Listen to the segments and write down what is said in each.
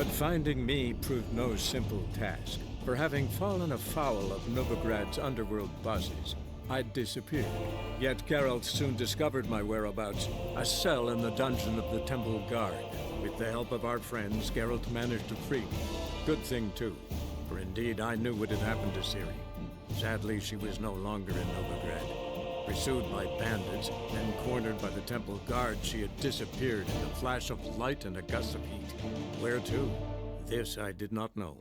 But finding me proved no simple task. For having fallen afoul of Novigrad's underworld bosses, I'd disappeared. Yet Geralt soon discovered my whereabouts, a cell in the dungeon of the Temple Guard. With the help of our friends, Geralt managed to free me. Good thing, too, for indeed I knew what had happened to Ciri. Sadly, she was no longer in Novigrad. Pursued by bandits, then cornered by the Temple Guard, she had disappeared in a flash of light and a gust of heat. Where to? This I did not know.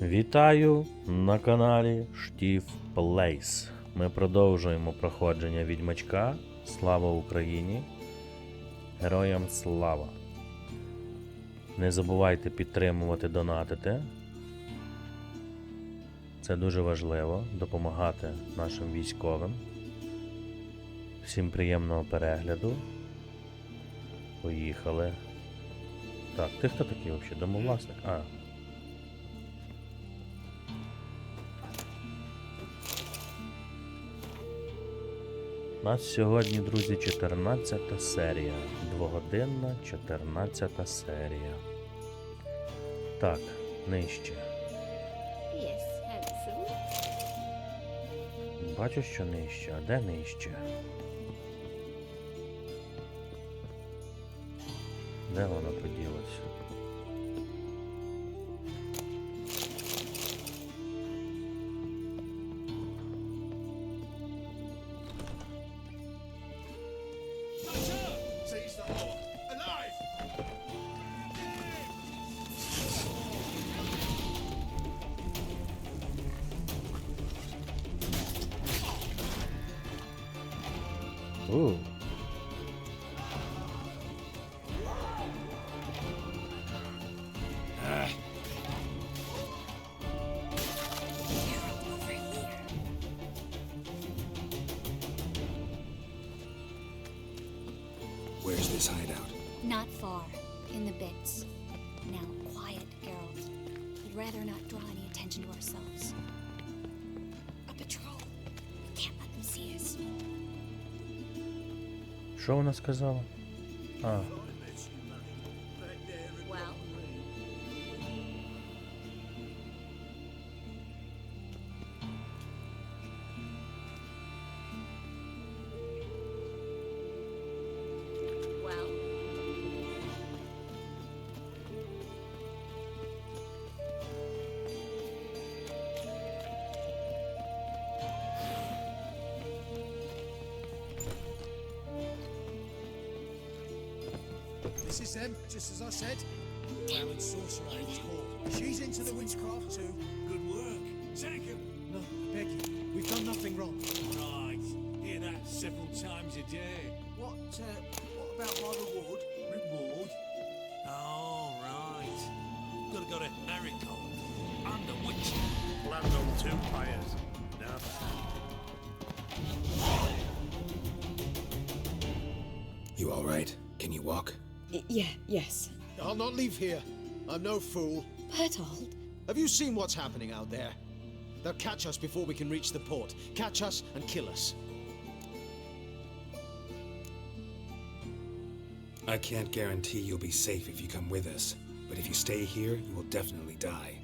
Вітаю на каналі Штіф Плейс. Ми продовжуємо проходження Відьмачка. Слава Україні! Героям слава! Не забувайте підтримувати, донатити. Це дуже важливо, допомагати нашим військовим. Всім приємного перегляду. Поїхали. Так, ти хто такий взагалі? Домовласник? У нас сьогодні, друзі, 14 серія. Двогодинна 14 серія. Так, нижче. Бачу, що нижче. А де нижче? Де вона поділася? Where's this hideout? Not far. In the bits. Now, quiet, Geralt. We'd rather not draw any attention to ourselves. A patrol. We can't let them see us. Що вона сказала? Well, well. This is them, just as I said. Drow and sorcerer at its core. She's into the witchcraft too. Good work. Take him. No, I beg you, we've done nothing wrong. Right. Hear that several times a day. What about my reward? Reward? Oh, right. Gotta go to Marigold. I'm the witch. Land on two pyres. Now, You all right? Can you walk? Yes. I'll not leave here. I'm no fool. Bertold? Have you seen what's happening out there? They'll catch us before we can reach the port. Catch us and kill us. I can't guarantee you'll be safe if you come with us. But if you stay here, you will definitely die.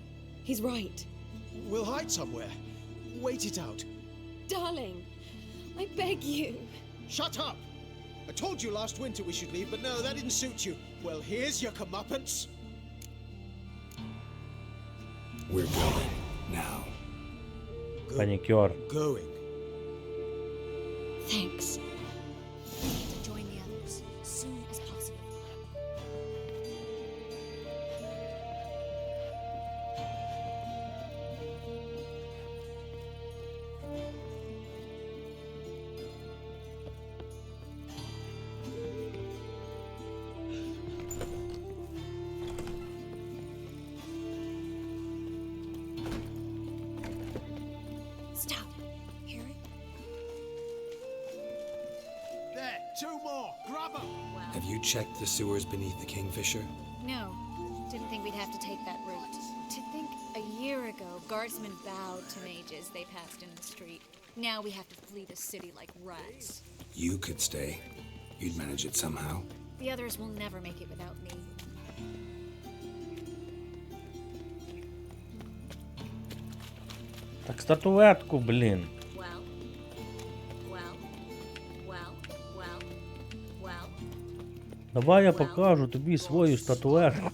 He's right. We'll hide somewhere. Wait it out. Darling, I beg you. Shut up! I told you last winter we should leave, but no, that didn't suit you. Well, here's your comeuppance. We're going now. Панікер. Going. Thanks. We need to join the others as soon as possible. Stop. Hear it? There, two more. Grab them. Well, Have you checked the sewers beneath the Kingfisher? no. Didn't think we'd have to take that route. To think a ago, guardsmen bowed to mages they passed in the street. Now we have to flee the city like rats. You could stay. You'd manage it somehow. The others will never make it without me. Так статуетку, блін. Well, well, well, well, well. Давай я покажу тобі свою статуетку.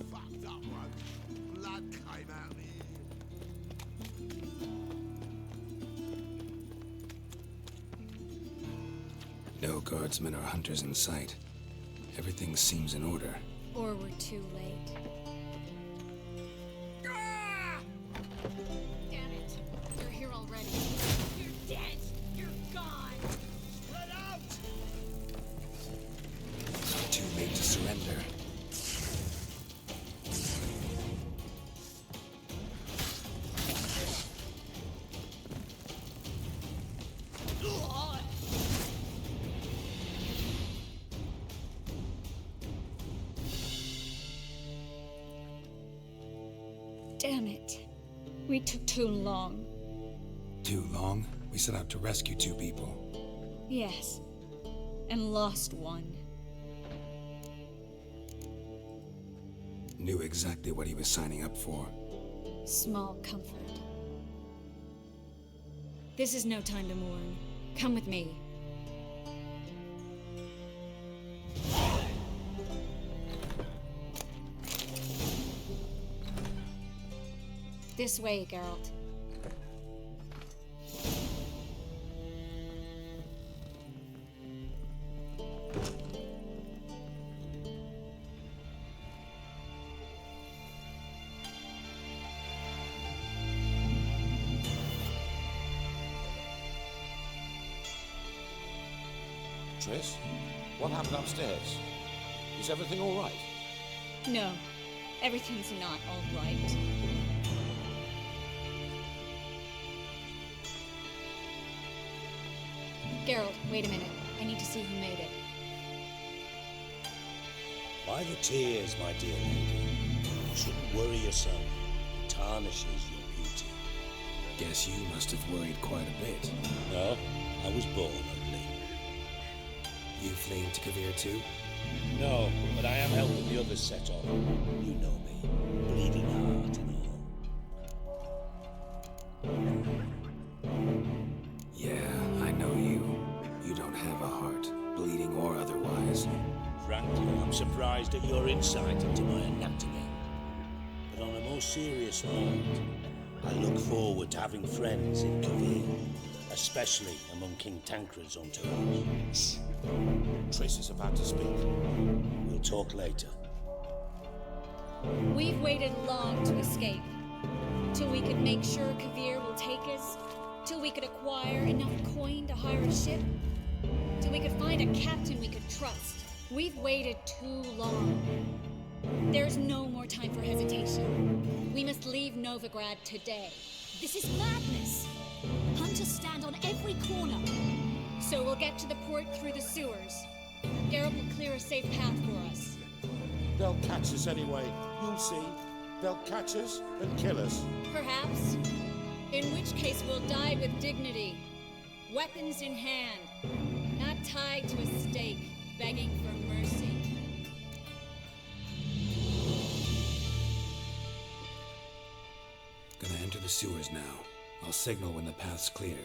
No guardsmen or hunters in sight. Everything seems in order. Or we're too late. Damn it. You're here already. You're dead. You're gone. Let out! Too late to surrender. Damn it. We took too long. Too long? We set out to rescue two people. Yes. And lost one. Knew exactly what he was signing up for. Small comfort. This is no time to mourn. Come with me. This way, Geralt. Triss, what happened upstairs? Is everything all right? No, everything's not all right. Geralt, wait a minute. I need to see who made it. Why the tears, my dear lady? You shouldn't worry yourself. It tarnishes your beauty. Guess you must have worried quite a bit. No, I was born ugly. You fleeing to Kavir too? No, but I am helping the others set off. You know me, bleeding heart and all. Yeah, I know you. You don't have a heart, bleeding or otherwise. Frankly, I'm surprised at your insight into my anatomy. But on a more serious note, I look forward to having friends in Kavir, especially among King Tancred's entourage. Triss is about to speak. We'll talk later. We've waited long to escape. Till we could make sure Kavir will take us. Till we could acquire enough coin to hire a ship. Till we could find a captain we could trust. We've waited too long. There's no more time for hesitation. We must leave Novigrad today. This is madness. Hunters stand on every corner. So we'll get to the port through the sewers. Geralt will clear a safe path for us. They'll catch us anyway. You'll see. They'll catch us and kill us. Perhaps. In which case we'll die with dignity. Weapons in hand. Not tied to a stake, begging for mercy. Gonna enter the sewers now. I'll signal when the path's clear.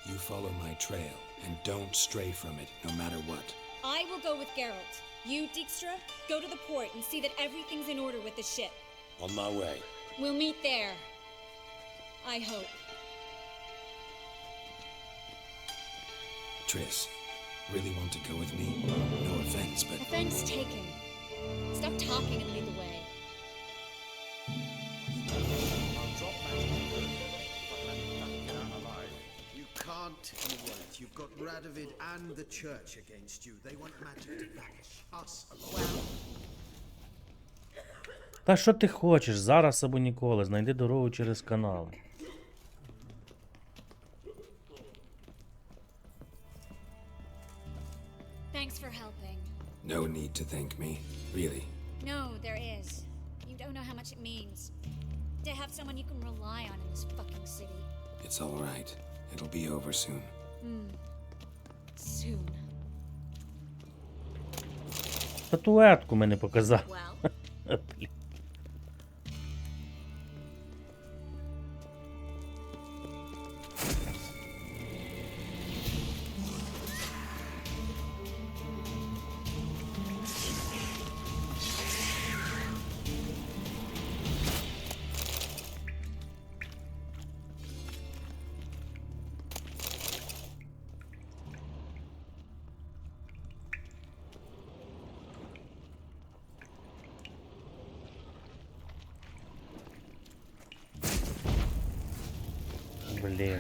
You follow my trail, and don't stray from it, no matter what. I will go with Geralt. You, Dijkstra, go to the port and see that everything's in order with the ship. On my way. We'll meet there. I hope. Triss, really want to go with me? No offense, but... Offense taken. Stop talking and lead the way. I'll drop magic on Earth if I let him get out alive. You can't, you won't. You've got Radovid and the church against you. They want magic to vanish. Us alone. Та що ти хочеш? Зараз або ніколи. Знайди дорогу через канали. Thanks for helping. No need to thank me. Really. No, there is. You don't know how much it means. To have someone you can rely on in this fucking city. It's all right. It'll be over soon. Soon. Статуетку мене показав. Well, Блін. Блін.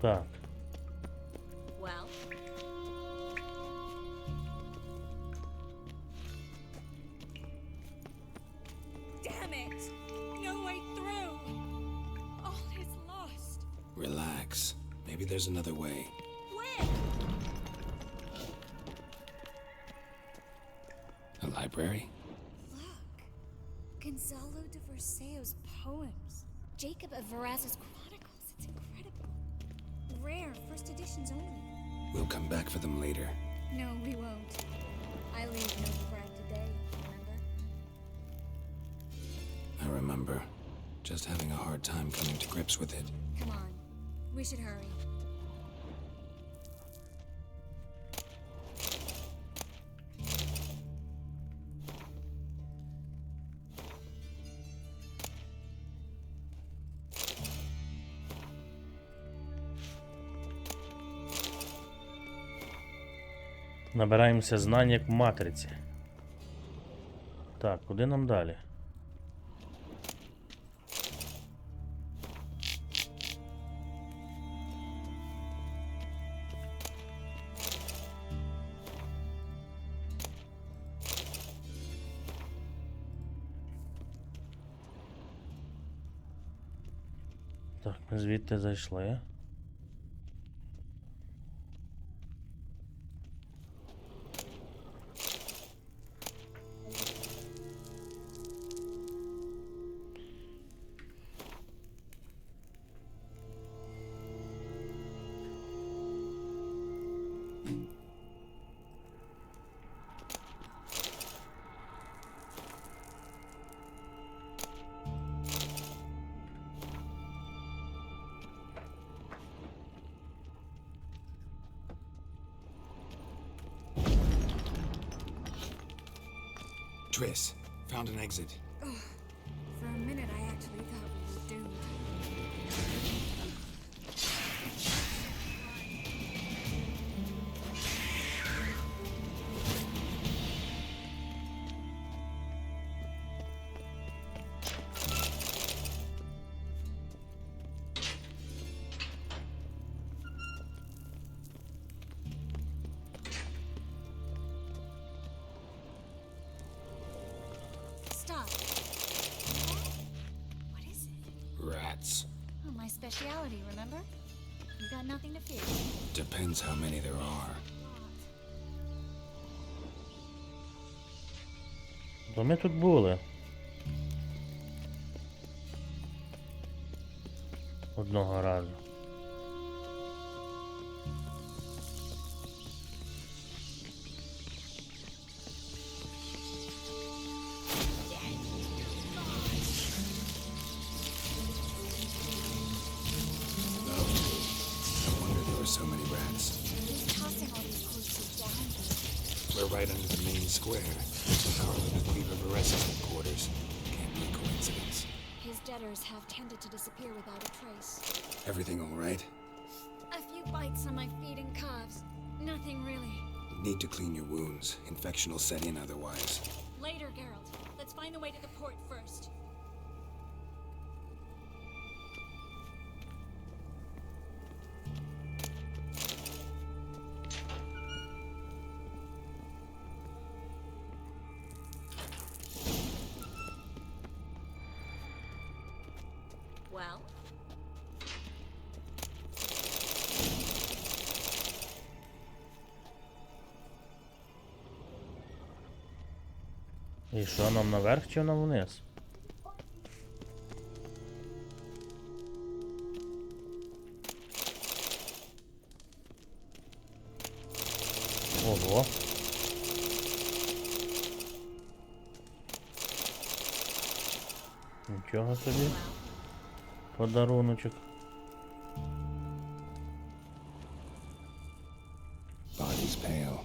Так. well. Damn it! No way through! All is lost. Relax. Maybe there's another way. Where? A library? Look. Gonzalo de Verseo's poems. Jacob of Veraz's chronicles. It's incredible. Rare, first editions only. We'll come back for them later. No, we won't. I leave Novigrad today, remember? I remember. Just having a hard time coming to grips with it. Come on. We should hurry. Набираємося знань як в матриці. Так, куди нам далі? Так, ми звідти зайшли. Triss, found an exit. For a minute, I actually thought we were doomed. Stop. What is it? Rats. Oh, my speciality, remember? You got nothing to fear. Depends how many there are. То ми тут були. Одного разу. So many rats. He's tossing all these corpses down. We're right under the main square. Carlo the Thief of Veresa's headquarters. Can't be a coincidence. His debtors have tended to disappear without a trace. Everything all right? on my feet and calves. Nothing really. Need to clean your wounds. Infection will set in otherwise. Later, Geralt. Let's find the way to the port first. Well? І що, нам наверх чи нам вниз? Ого. Нічого собі. Подаруночок. Body's pale.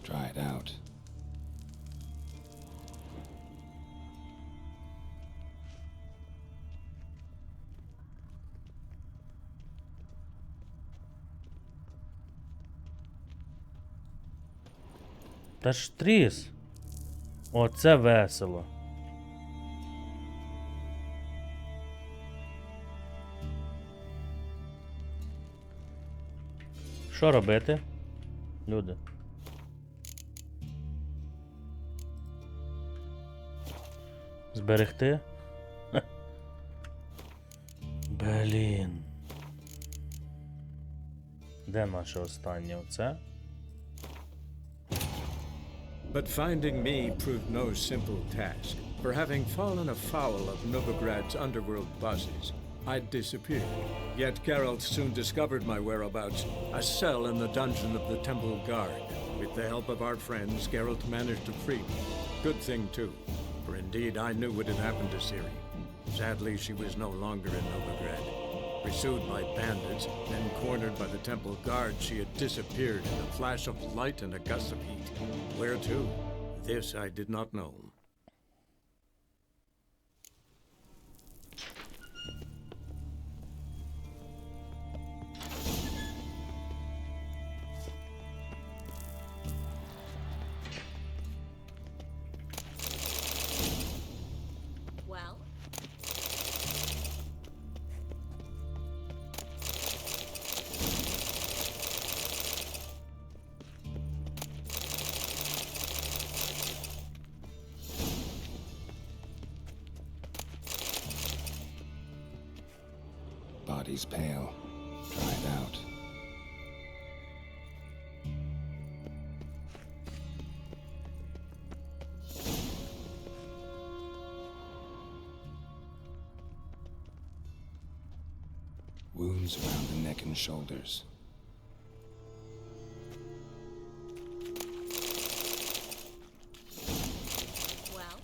Dry it out. Та ж тріс. Оце весело. Що робити, люди? Зберегти? Ха. Блін. Де наше останнє? Оце? But finding me proved no simple task. For having fallen afoul of Novigrad's underworld bosses, I'd disappeared. Yet Geralt soon discovered my whereabouts, a cell in the dungeon of the Temple Guard. With the help of our friends, Geralt managed to free me. Good thing, too, for indeed I knew what had happened to Ciri. Sadly, she was no longer in Novigrad. Pursued by bandits, then cornered by the Temple Guard, she had disappeared in a flash of light and a gust of heat. Where to? This I did not know. Well? Body's pale. Dry it out. Wounds around the neck and shoulders. Well?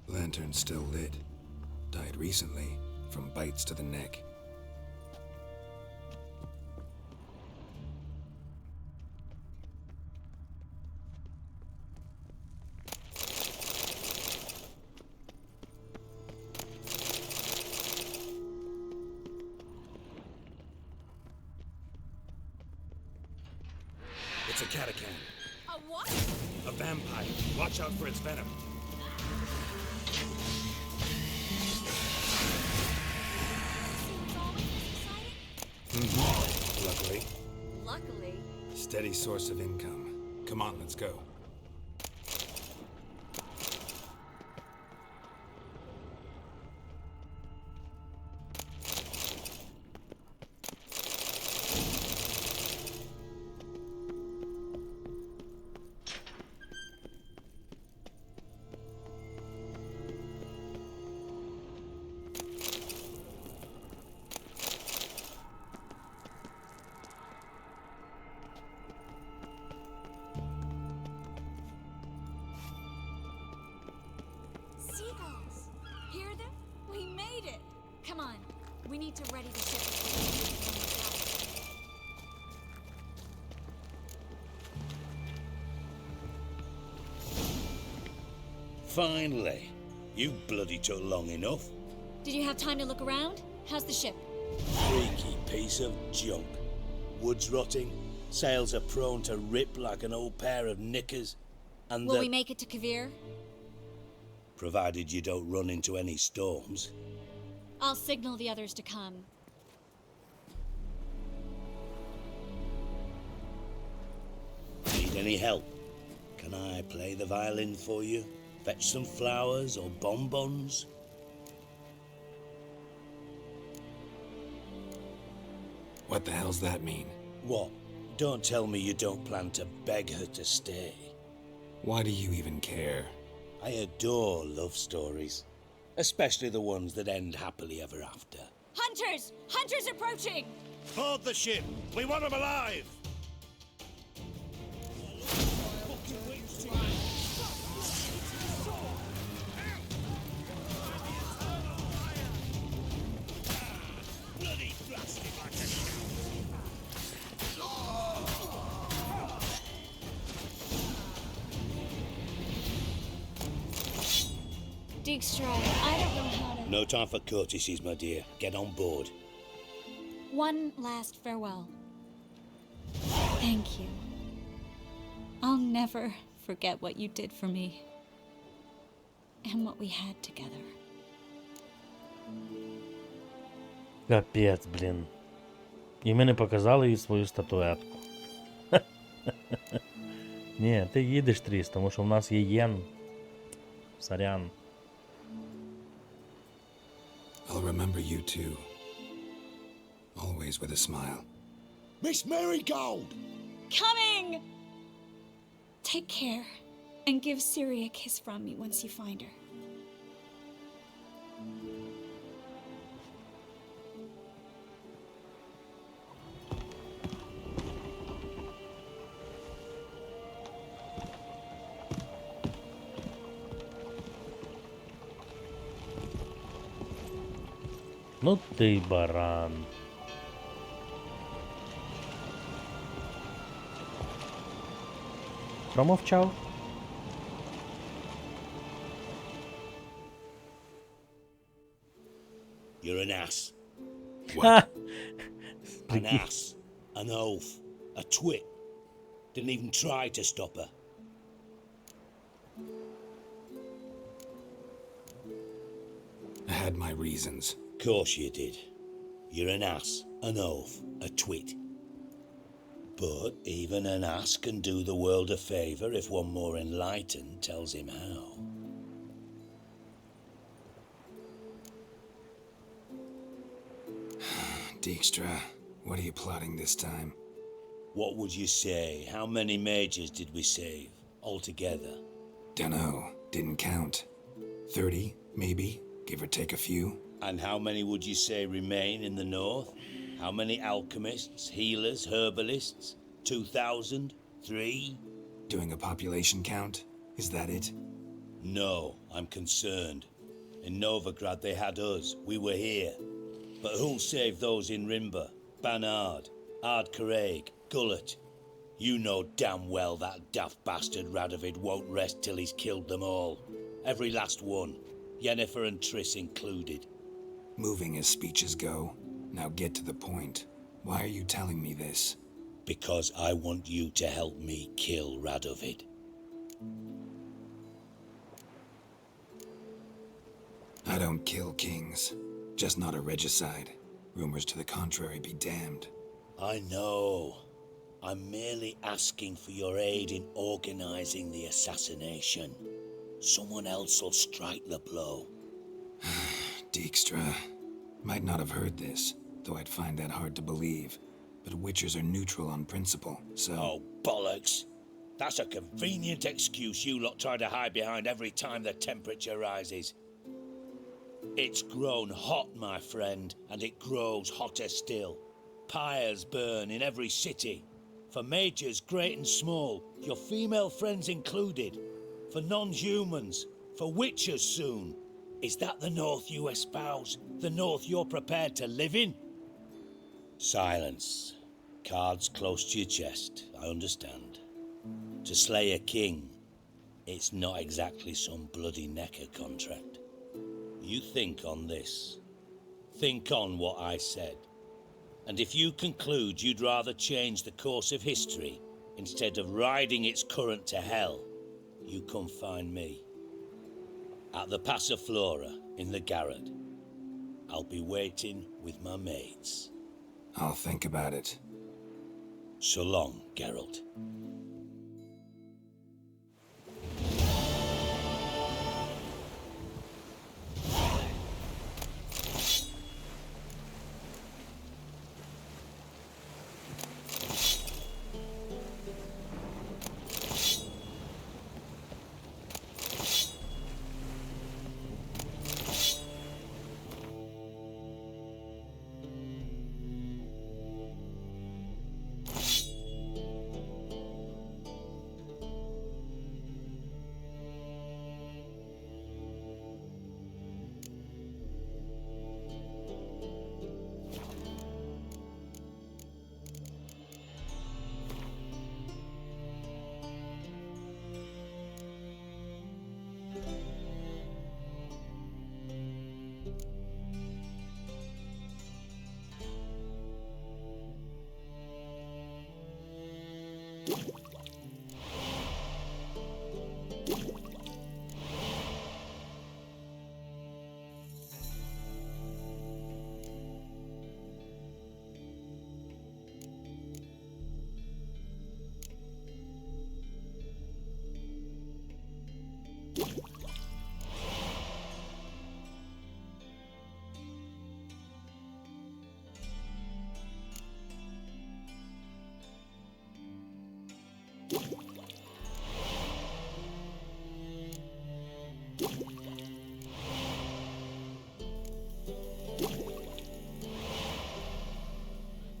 Lantern still lit. Died recently, from bites to the neck. It's a catacan. A what? A vampire. Watch out for its venom. Seems always exciting. Luckily, Luckily. steady source of income. Come on, let's go. seagulls. Hear them? We made it. Come on. We need to ready the ship before we leave from this house. Finally. You bloody took long enough. Did you have time to look around? How's the ship? Freaky piece of junk. Wood's rotting, sails are prone to rip like an old pair of knickers, and Will we make it to Kavir? provided you don't run into any storms. I'll signal the others to come. Need any help? Can I play the violin for you? Fetch some flowers or bonbons? What the hell's that mean? What? Don't tell me you don't plan to beg her to stay. Why do you even care? I adore love stories, especially the ones that end happily ever after. Hunters! Hunters approaching! Board the ship. We want them alive. Bloody blasted like a Dijkstra, I don't know how to... No time for courtesies, my dear. Get on board. One last farewell. Thank you. I'll never forget what you did for me. And what we had together. Капець, блін. І ми не показали їй свою статуетку. Ні, ти їдеш, Тріс, тому що в нас є єн. Сорян. I'll remember you too. Always with a smile. Miss Marigold! Coming! Take care. And give Siri a kiss from me once you find her. Ну ти й баран. Промовчав. You're an ass. Ха! An ass. An oaf. A twit. Didn't even try to stop her. I had my reasons. Course you did. You're an ass, an oaf, a twit. But even an ass can do the world a favour if one more enlightened tells him how. Dijkstra, what are you plotting this time? What would you say? How many mages did we save altogether? Dunno, didn't count. 30, maybe, give or take a few. And how many would you say remain in the north? How many alchemists, healers, herbalists? 2,000? 3? Doing a population count? Is that it? No, I'm concerned. In Novigrad they had us, we were here. But who'll save those in Rimba? Banard, Ardcaraig, Gullet? You know damn well that daft bastard Radovid won't rest till he's killed them all. Every last one. Yennefer and Triss included. Moving as speeches go. Now get to the point. Why are you telling me this? Because I want you to help me kill Radovid. I don't kill kings. Just not a regicide. Rumors to the contrary be damned. I know. I'm merely asking for your aid in organizing the assassination. Someone else will strike the blow. Dijkstra. Might not have heard this, though I'd find that hard to believe. But Witchers are neutral on principle, so... Oh, bollocks. That's a convenient excuse you lot try to hide behind every time the temperature rises. It's grown hot, my friend, and it grows hotter still. Pyres burn in every city. For mages great and small, your female friends included. For non-humans, for witchers soon. Is that the North you espouse? The North you're prepared to live in? Silence. Cards close to your chest, I understand. To slay a king, it's not exactly some bloody necker contract. You think on this. Think on what I said. And if you conclude you'd rather change the course of history instead of riding its current to hell, you come find me. At the Passiflora in the garret. I'll be waiting with my mates. I'll think about it. So long, Geralt.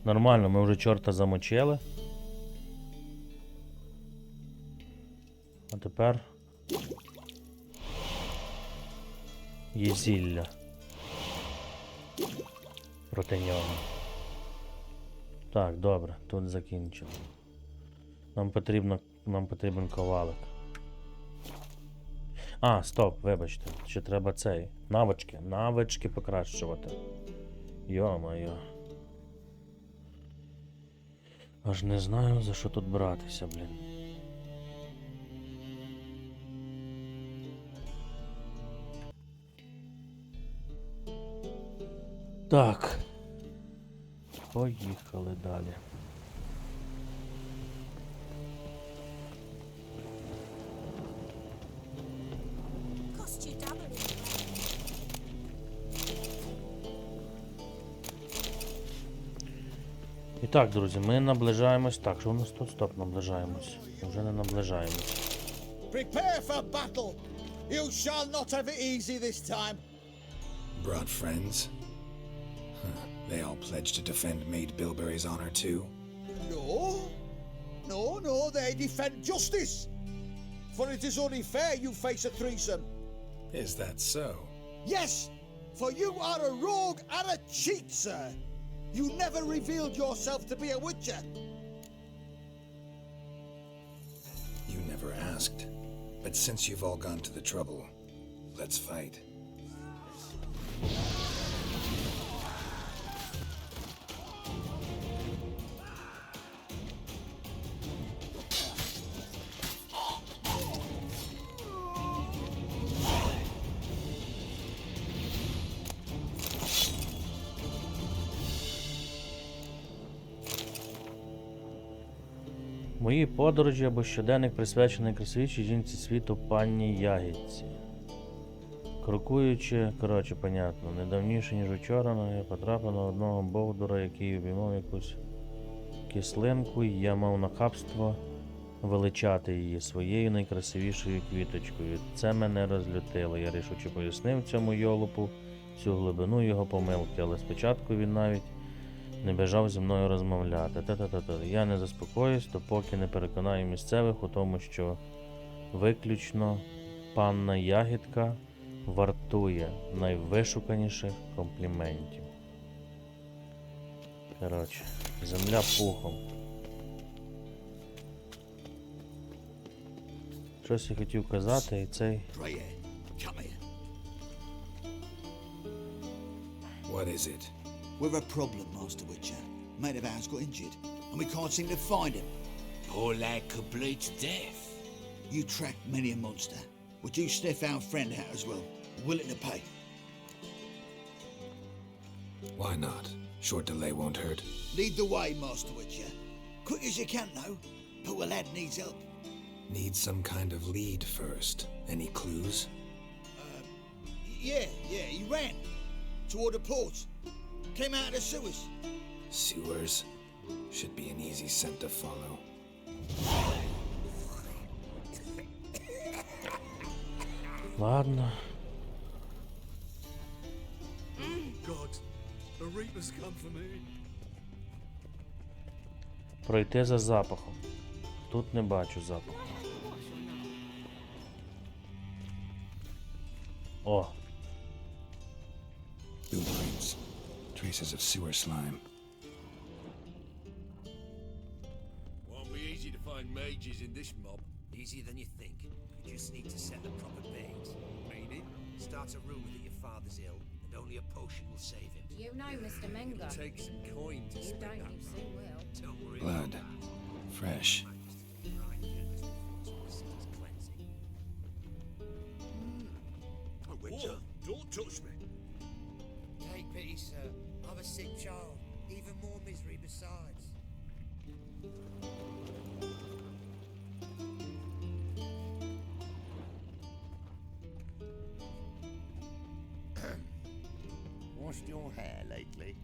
Нормально, ми вже чорта замочили. А тепер є зілля проти нього. Так, добре, тут закінчимо. Нам потрібен ковалик. А, стоп, вибачте, ще треба цей. Навички покращувати. Йо-моє. Аж не знаю, за що тут братися, блін. Так. Поїхали далі. І так, друзі, ми наближаємось. Так, що у нас тут? Стоп, наближаємось. Вже не наближаємось. Prepare for battle. You shall not have it easy this time. Brought friends? Huh. They all pledged to defend Maid Bilberry's honor too? No, they defend justice. For it is only fair you face a threesome. Is that so? Yes, for you are a rogue and a cheat, sir. You never revealed yourself to be a witcher. You never asked. But since you've all gone to the trouble, let's fight. Мої подорожі або щоденник присвячений найкрасивішій жінці світу панні Ягідці. Крокуючи, коротше, понятно, не давніше, ніж вчора, я потрапив на одного бовдура, який обіймав якусь кислинку, і я мав нахабство величати її своєю найкрасивішою квіточкою. Це мене розлютило. Я рішуче пояснив цьому йолопу всю глибину його помилки, але спочатку він навіть не бажав зі мною розмовляти. Я не заспокоюсь, допоки не переконаю місцевих у тому, що виключно Панна Ягідка вартує найвишуканіших компліментів. Коротше, земля пухом. Щось я хотів казати, і цей... What is it? We're a problem, Master Witcher. Mate of ours got injured, and we can't seem to find him. Poor lad could bleed to death. You tracked many a monster. Would you sniff our friend out as well? Willing to pay? Why not? Short delay won't hurt. Lead the way, Master Witcher. Quick as you can, though. Poor lad needs help. Need some kind of lead first. Any clues? Yeah, he ran. Toward the port. Came out of the sewers. Sewers? Should be an easy scent to follow. Ладно. God, the Reaper's come for me. Пройти за запахом. Тут не бачу запаху. О! Blueprints. Traces of sewer slime. Won't be easy to find mages in this mob. Easier than you think. You just need to set the proper bait. Meaning? Starts a rumor that your father's ill, and only a potion will save him. You know, Mr. Menga. Take some coin to You spend don't, that. you soon will. Don't worry Blood. about that. Fresh. Oh, Witcher, don't touch me. Take pity, sir. I'm a sick child. Even more misery besides. Washed your hair lately?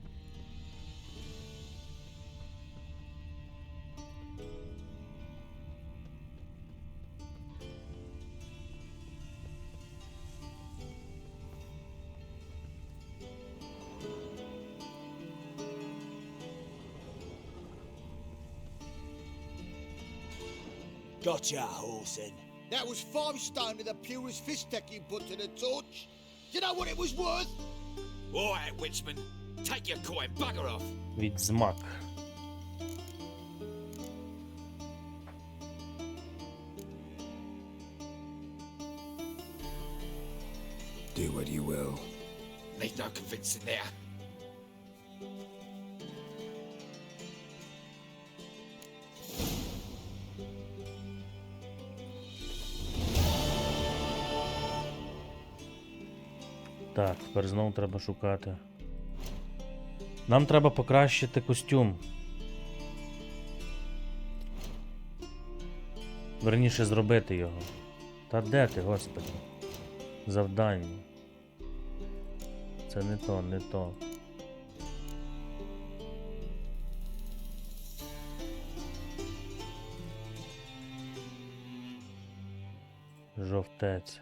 Gotcha, Horsen. That was 5 stone of the purest fish tech you put to the torch. Do you know what it was worth? All right, Witchman. Take your coin, bugger off. Відьмак. Do what you will. Need no convincing there. Так, тепер знову треба шукати. Нам треба покращити костюм. Верніше, зробити його. Та де ти, господи? Завдання. Це не то, не то. Жовтець.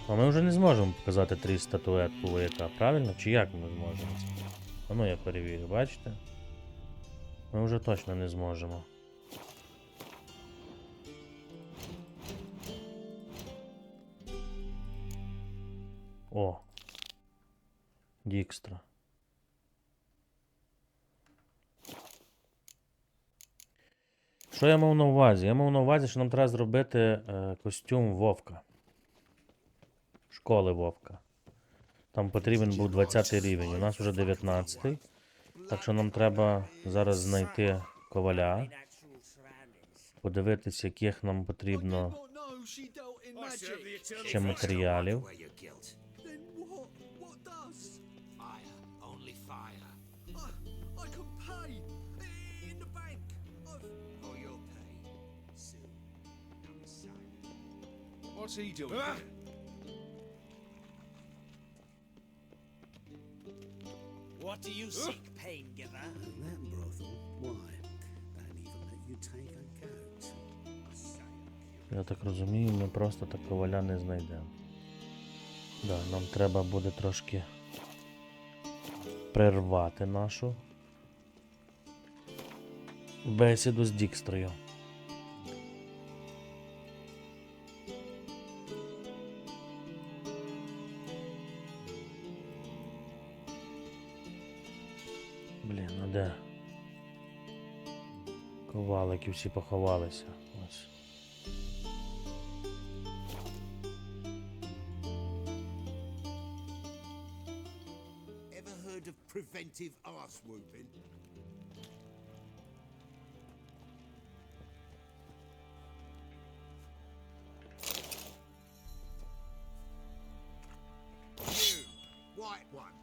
А ми вже не зможемо показати 3 статуетку вояка, правильно? Чи як ми зможемо? А ну я перевірю, бачите? Ми вже точно не зможемо. О! Дікстра. Що я мав на увазі? Я мав на увазі, що нам треба зробити костюм Вовка. Школи Вовка. Там потрібен був 20 рівень, у нас вже 19. Так що нам треба зараз знайти коваля. Подивитися, яких нам потрібно ще матеріалів. What's he doing? What do you seek, pain giver? That brothel? Why? Don't even let you take a goat. Я так розумію, ми просто так коваля не знайдемо. Да, нам треба буде трошки прервати нашу бесіду з Дікстрою. Де? Ковалики всі поховалися. Ось. Ever heard of preventive arse whooping? You, white one.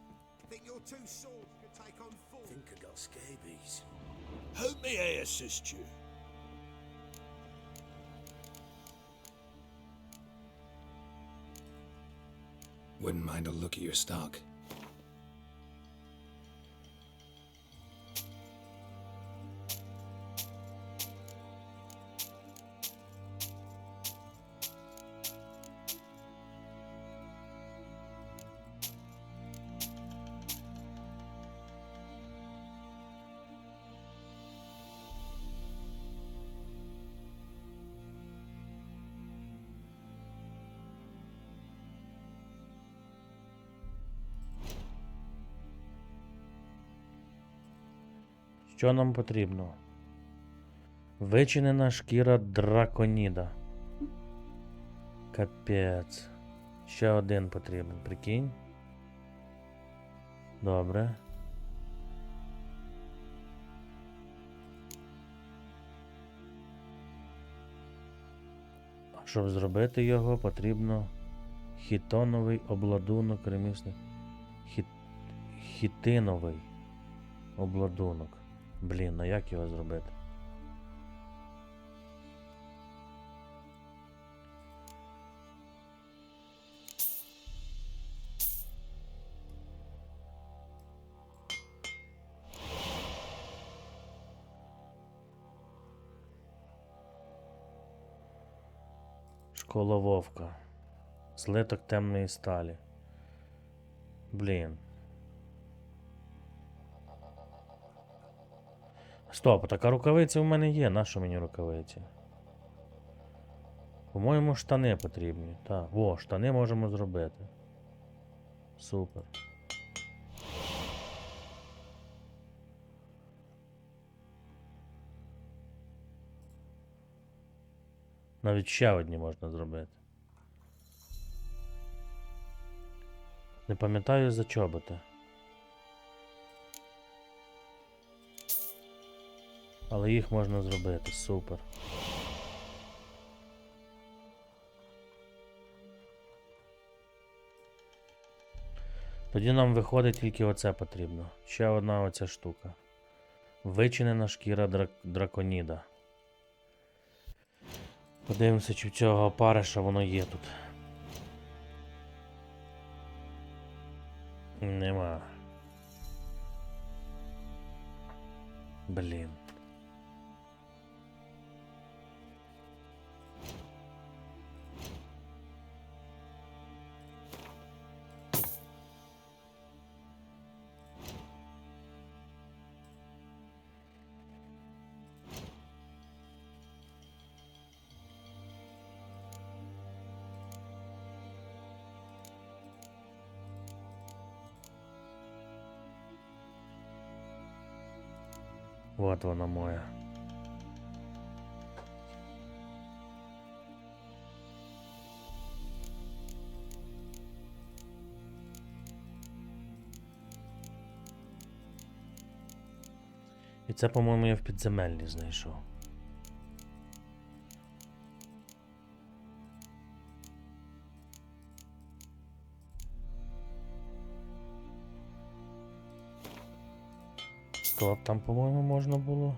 Think your two swords could take on four? Think I got scabies. Who may I assist you? Wouldn't mind a look at your stock. Що нам потрібно? Вичинена шкіра драконіда. Капець. Ще один потрібен, прикинь. Добре. Щоб зробити його, потрібно хітоновий обладунок ремісник. Хітиновий обладунок. Блін, а як його зробити? Школа вовка. Злиток темної сталі. Блін. Стоп, така рукавиці в мене є. Нащо мені рукавиці? По-моєму, штани потрібні. Так, о, штани можемо зробити. Супер. Навіть ще одні можна зробити. Не пам'ятаю за чоботи. Але їх можна зробити. Супер. Тоді нам виходить тільки оце потрібно. Ще одна оця штука. Вичинена шкіра драконіда. Подивимося, чи в цього опариша воно є тут. Нема. Блін. Вот вона моя. І це, по-моєму, я в підземеллі знайшов. Стоп, там, по-моєму, можна було.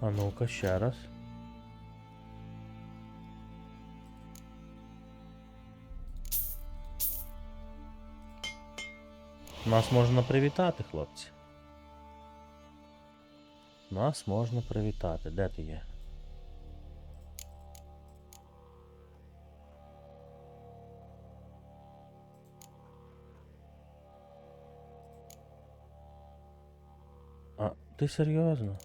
А ну-ка, ще раз. Нас можна привітати, хлопці. Нас можна привітати. Де ти є? А, ти серйозно?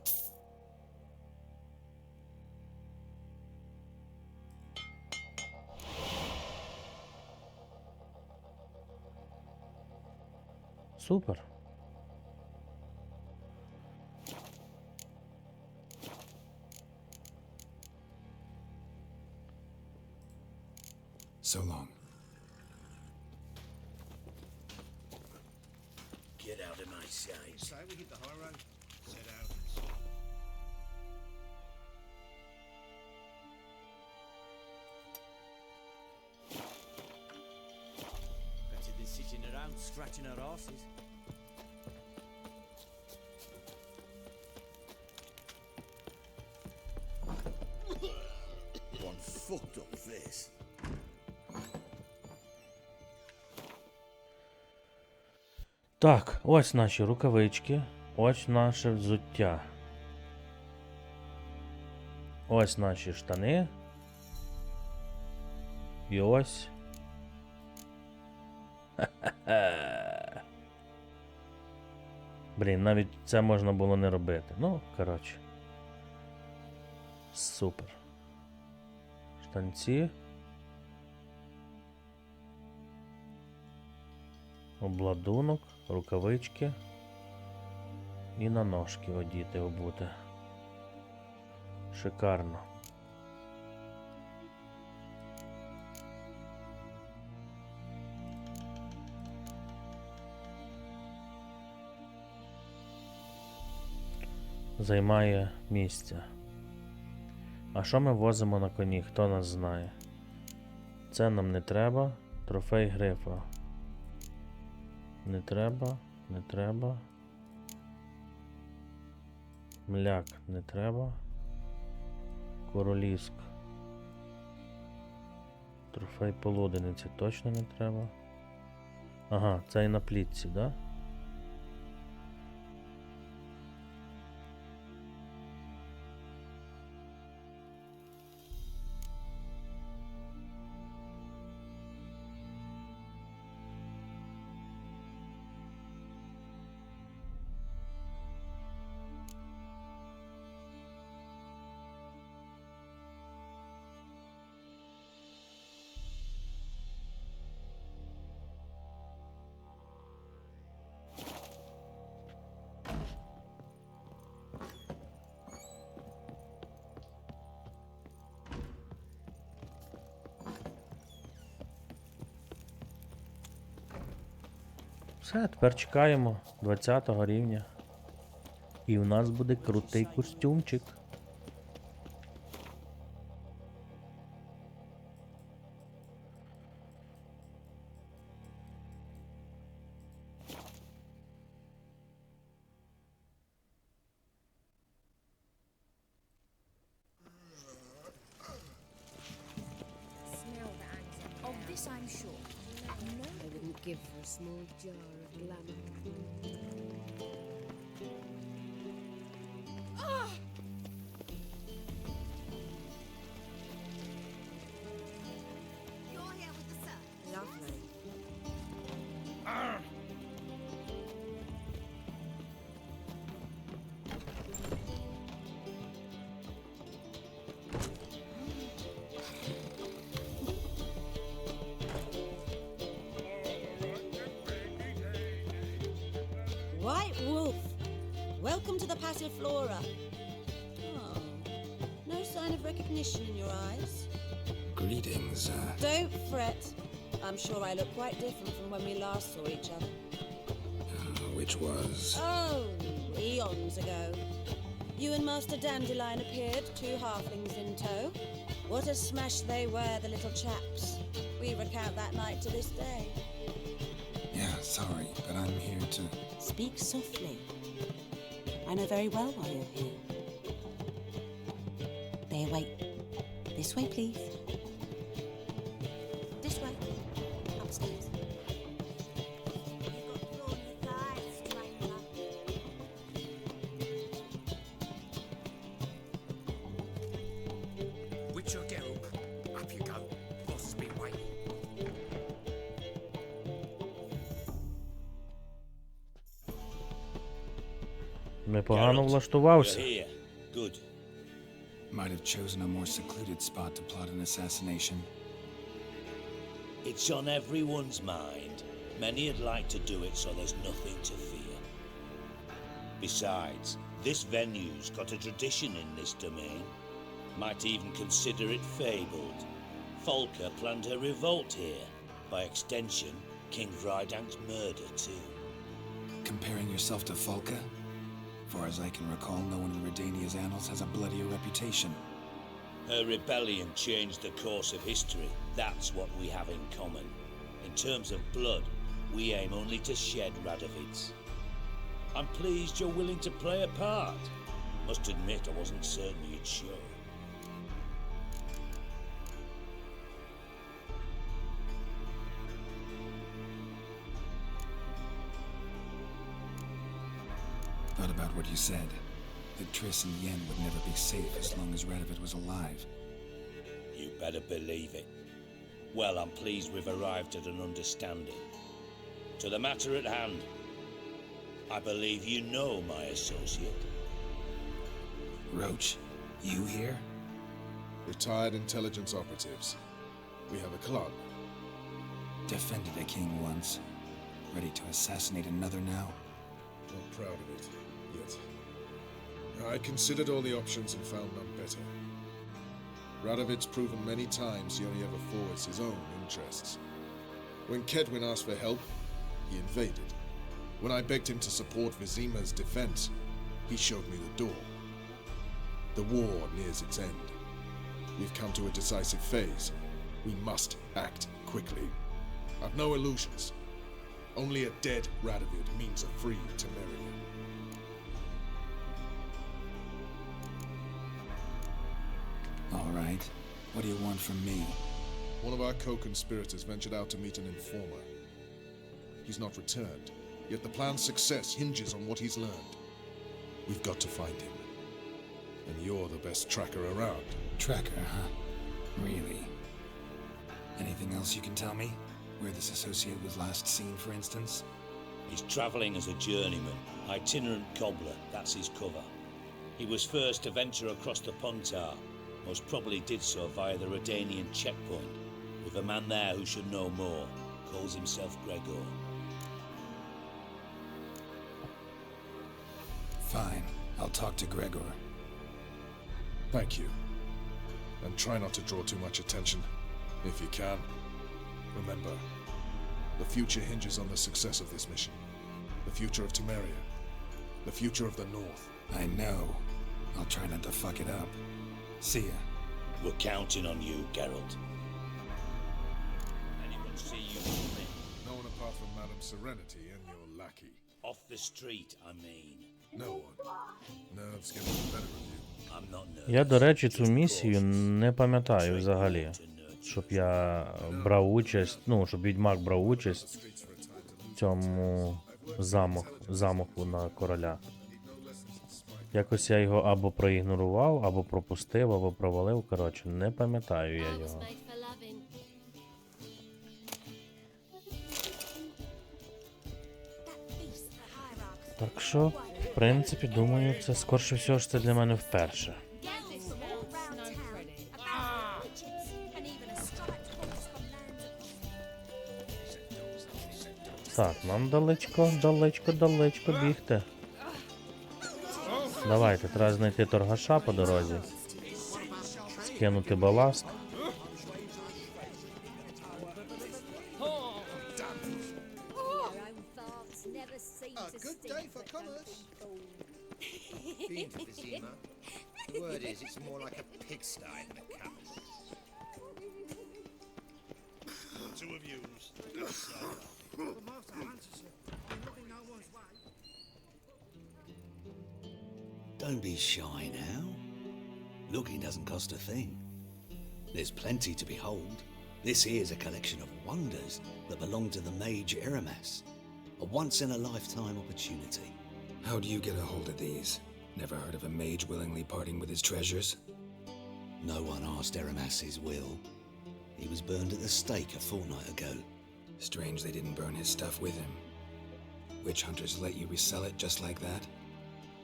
Супер. So long. Get out of my sight. Say we hit the high road. Set out. Better than sitting around scratching our asses. One fucked up this. Так, ось наші рукавички, ось наше взуття. Ось наші штани. І ось. Блін, навіть це можна було не робити. Ну, коротше. Супер. Штанці. Обладунок, рукавички. І на ножки одіти, обути. Шикарно. Займає місце. А що ми возимо на коні? Хто нас знає? Це нам не треба. Трофей грифа. Не треба, не треба. Мляк не треба. Королівськ. Трофей полуденниці точно не треба. Ага, це і на плітці, да? Все, тепер чекаємо 20-го рівня. І у нас буде крутий костюмчик. Smell the anger. Of this I'm sure. No, I wouldn't give for a small jar of glamour. you're here with the sun. Lovely. White Wolf, welcome to the Passiflora. Oh, no sign of recognition in your eyes. Greetings, Don't fret. I'm sure I look quite different from when we last saw each other. which was... Oh, eons ago. You and Master Dandelion appeared, two halflings in tow. What a smash they were, the little chaps. We recount that night to this day. Yeah, sorry, but I'm here to... Speak softly. I know very well why you're here. There, wait. This way, please. This way. Upstairs. Witcher Geralt, up you go. Boss has been waiting. Непогано Geralt, влаштувався. you're here. Good. Might have chosen a more secluded spot to plot an assassination. It's on everyone's mind. Many would like to do it so there's nothing to fear. Besides, this venue's got a tradition in this domain. Might even consider it fabled. Folka planned her revolt here. By extension, King Vrydank's murder too. Comparing yourself to Folka? Far as I can recall, no one in Redania's annals has a bloodier reputation. Her rebellion changed the course of history. That's what we have in common. In terms of blood, we aim only to shed Radovids. I'm pleased you're willing to play a part. Must admit, I wasn't certain you'd show. Thought about what you said. That Triss and Yen would never be safe as long as Radovid was alive. You better believe it. Well, I'm pleased we've arrived at an understanding. To the matter at hand, I believe you know my associate. Roach, you here? Retired intelligence operatives. We have a club. Defended a king once. Ready to assassinate another now? Not proud of it, yet. I considered all the options and found none better. Radovid's proven many times he only ever forwards his own interests. When Kedwin asked for help, he invaded. When I begged him to support Vizima's defense, he showed me the door. The war nears its end. We've come to a decisive phase. We must act quickly. I've no illusions. Only a dead Radovid means a free Temeria. All right. What do you want from me? One of our co-conspirators ventured out to meet an informer. He's not returned, yet the plan's success hinges on what he's learned. We've got to find him. And you're the best tracker around. Tracker, huh? Really? Anything else you can tell me? Where this associate was last seen, for instance? He's travelling as a journeyman, itinerant cobbler, that's his cover. He was first to venture across the Pontar, most probably did so via the Redanian checkpoint, with a man there who should know more, calls himself Gregor. Fine, I'll talk to Gregor. Thank you. And try not to draw too much attention, if you can. Remember, the future hinges on the success of this mission. The future of Temeria. The future of the North. I know. I'll try not to fuck it up. See ya. We're counting on you, Geralt. Anyone see you coming? No one apart from Madame Serenity and your lackey. Off the street, I mean. No one. Nerves getting the better of you. I'm not nervous. Я, до речі, цю місію не пам'ятаю взагалі. Щоб я брав участь, ну, щоб Відьмак брав участь в цьому замаху на короля. Якось я його або проігнорував, або пропустив, або провалив. Коротше, не пам'ятаю я його. Так що, в принципі, думаю, це скорше всього ж це для мене вперше. Так, нам далечко бігти. Давайте, треба знайти торгаша по дорозі. Скинути баласт. Good day for commerce. Been to Vizima. The word is, it's more like a pigsty than a cabin. Two of yous. Don't be shy now. Looking doesn't cost a thing. There's plenty to behold. This here's a collection of wonders that belong to the mage Eramas. A once-in-a-lifetime opportunity. How do you get a hold of these? Never heard of a mage willingly parting with his treasures? No one asked Eramas his will. He was burned at the stake a fortnight ago. Strange they didn't burn his stuff with him. Witch hunters let you resell it just like that?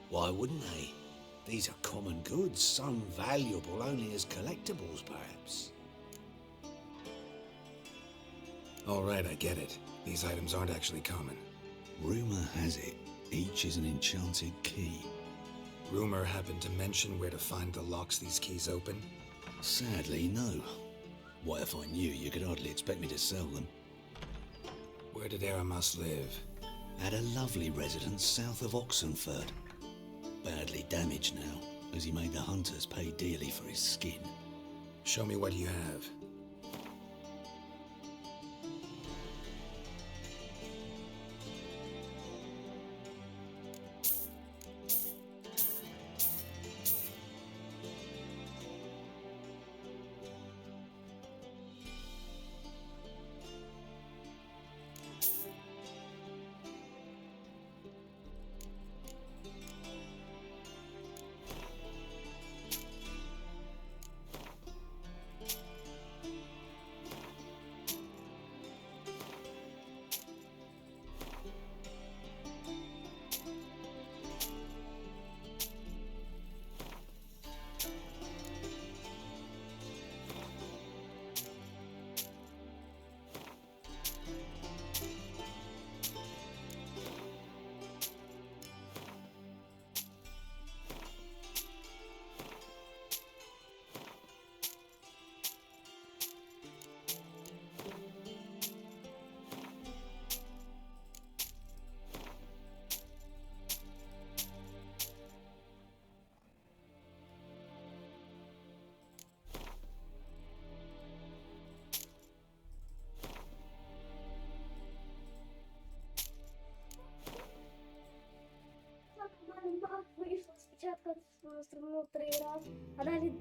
Why wouldn't they? These are common goods, some valuable only as collectibles, perhaps. All right, I get it. These items aren't actually common. Rumor has it, each is an enchanted key. Rumor happened to mention where to find the locks these keys open? Sadly, no. What if I knew, you could hardly expect me to sell them. Where did Aramas live? At a lovely residence south of Oxenford. Badly damaged now, as he made the hunters pay dearly for his skin. Show me what you have. Вийшло спочатку струмну 3 рази, а далі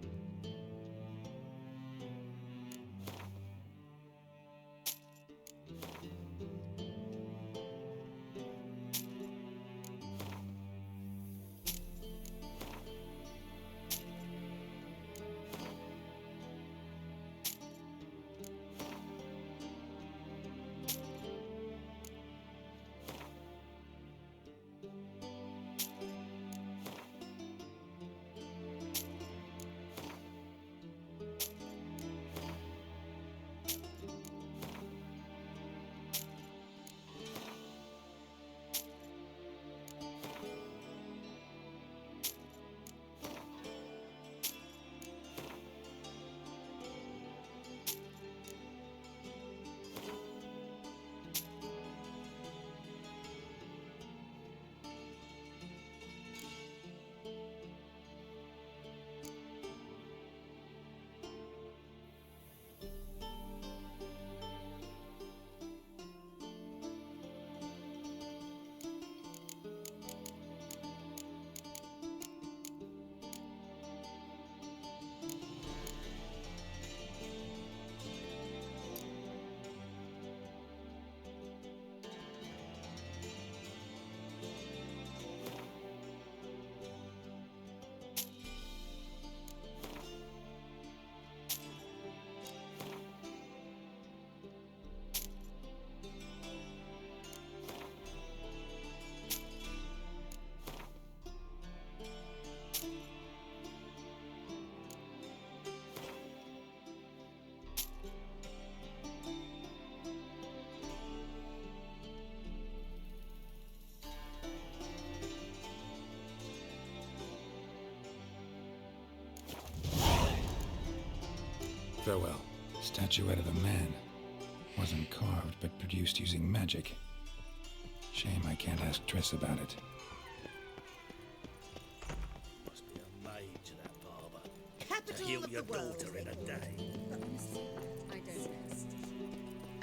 Farewell. Statuette of a man. Wasn't carved, but produced using magic. Shame I can't ask Triss about it. Must be a mage, that barber. Capital To heal of your the world. daughter in a day. I don't know.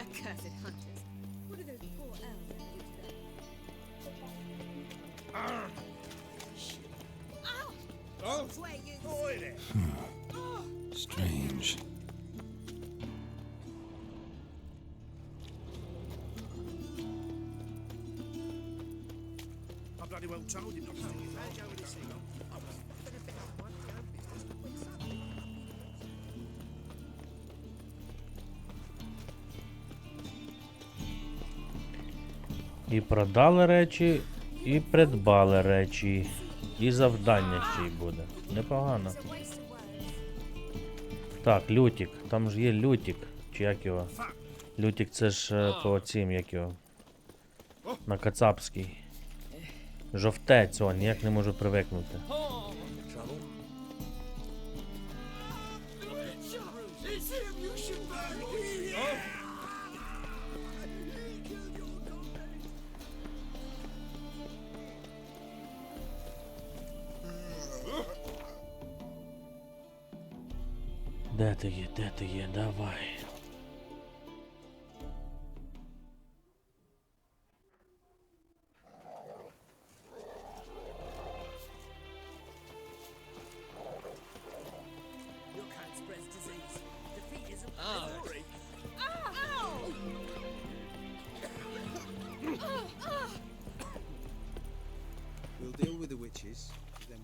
Accursed hunters. What are those poor elves up to today? Oh! Where you Avoid it! Strange. I bloody well told him not to do it. І продали речі, і придбали речі. І завдання ще й буде. Непогано. Так, лютик. Там ж є лютик. Чи як його? Лютик це ж по цим, як його. На кацапський. Жовтець, о, ніяк не можу привикнути. Де ти є, давай. We'll deal with the witches, then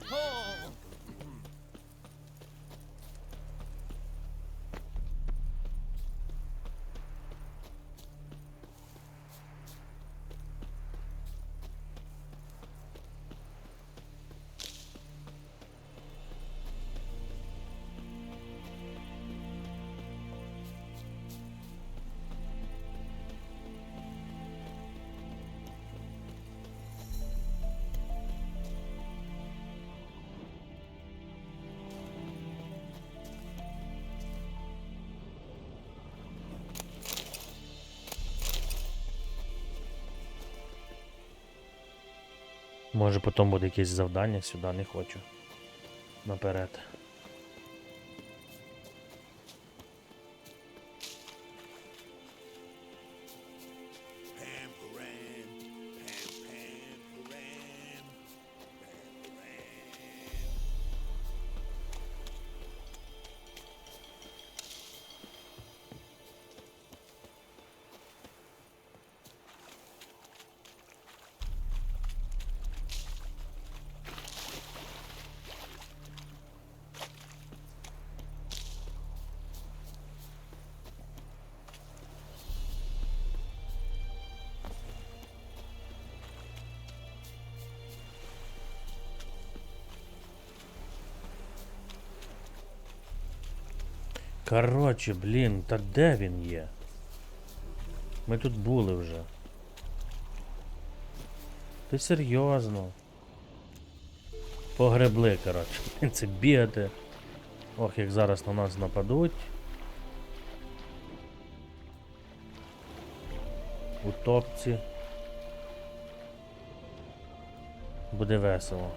Може потім буде якесь завдання, сюди не хочу. Наперед. Короче, блін, та де він є? Ми тут були вже. Ти серйозно? Погребли, коротше. Це бігати. Ох, як зараз на нас нападуть. У топці. Буде весело.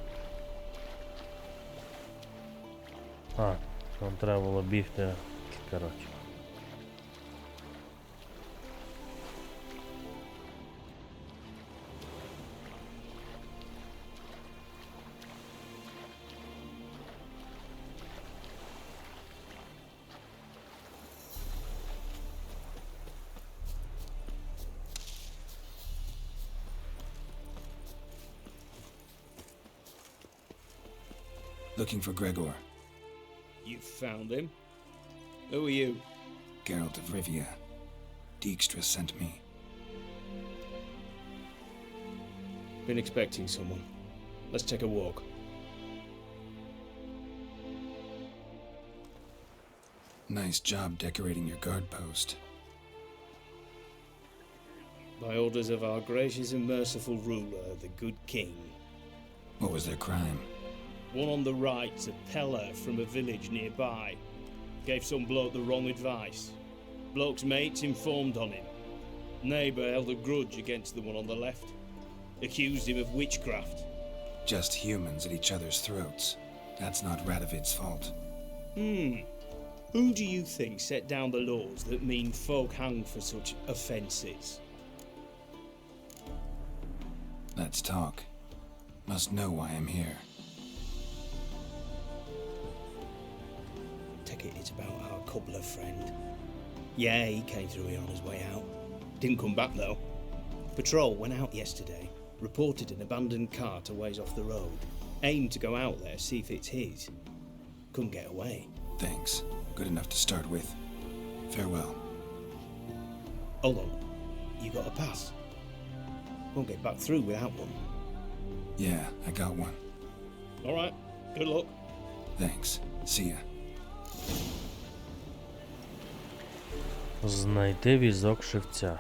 А, там треба було бігти. Коротше. Looking for Gregor. You found him? Who are you? Geralt of Rivia. Dijkstra sent me. Been expecting someone. Let's take a walk. Nice job decorating your guard post. By orders of our gracious and merciful ruler, the good king. What was their crime? One on the right, a peller from a village nearby. Gave some bloke the wrong advice. Bloke's mates informed on him. Neighbour held a grudge against the one on the left. Accused him of witchcraft. Just humans at each other's throats. That's not Radovid's fault. Who do you think set down the laws that mean folk hang for such offences? Let's talk. Must know why I'm here. Take it it's about our cobbler friend. Yeah, he came through here on his way out. Didn't come back though. Patrol went out yesterday. Reported an abandoned cart a ways off the road. Aimed to go out there, see if it's his. Couldn't get away. Thanks. Good enough to start with. Farewell. Hold on. You got a pass? Won't get back through without one. Yeah, I got one. Alright. Good luck. Thanks. See ya. Знайти візок шевця.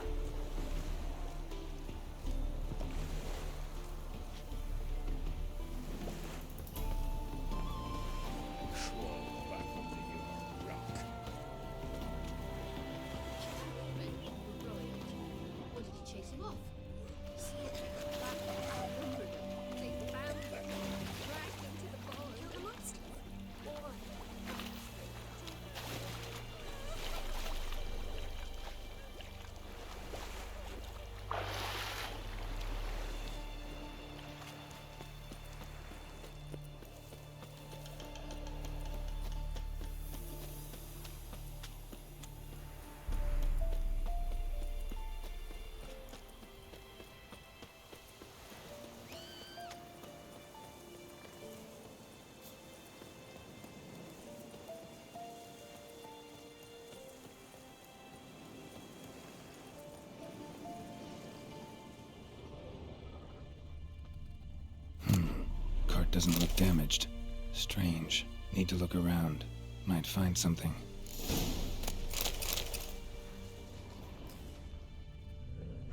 Cart doesn't look damaged. Strange. Need to look around. Might find something.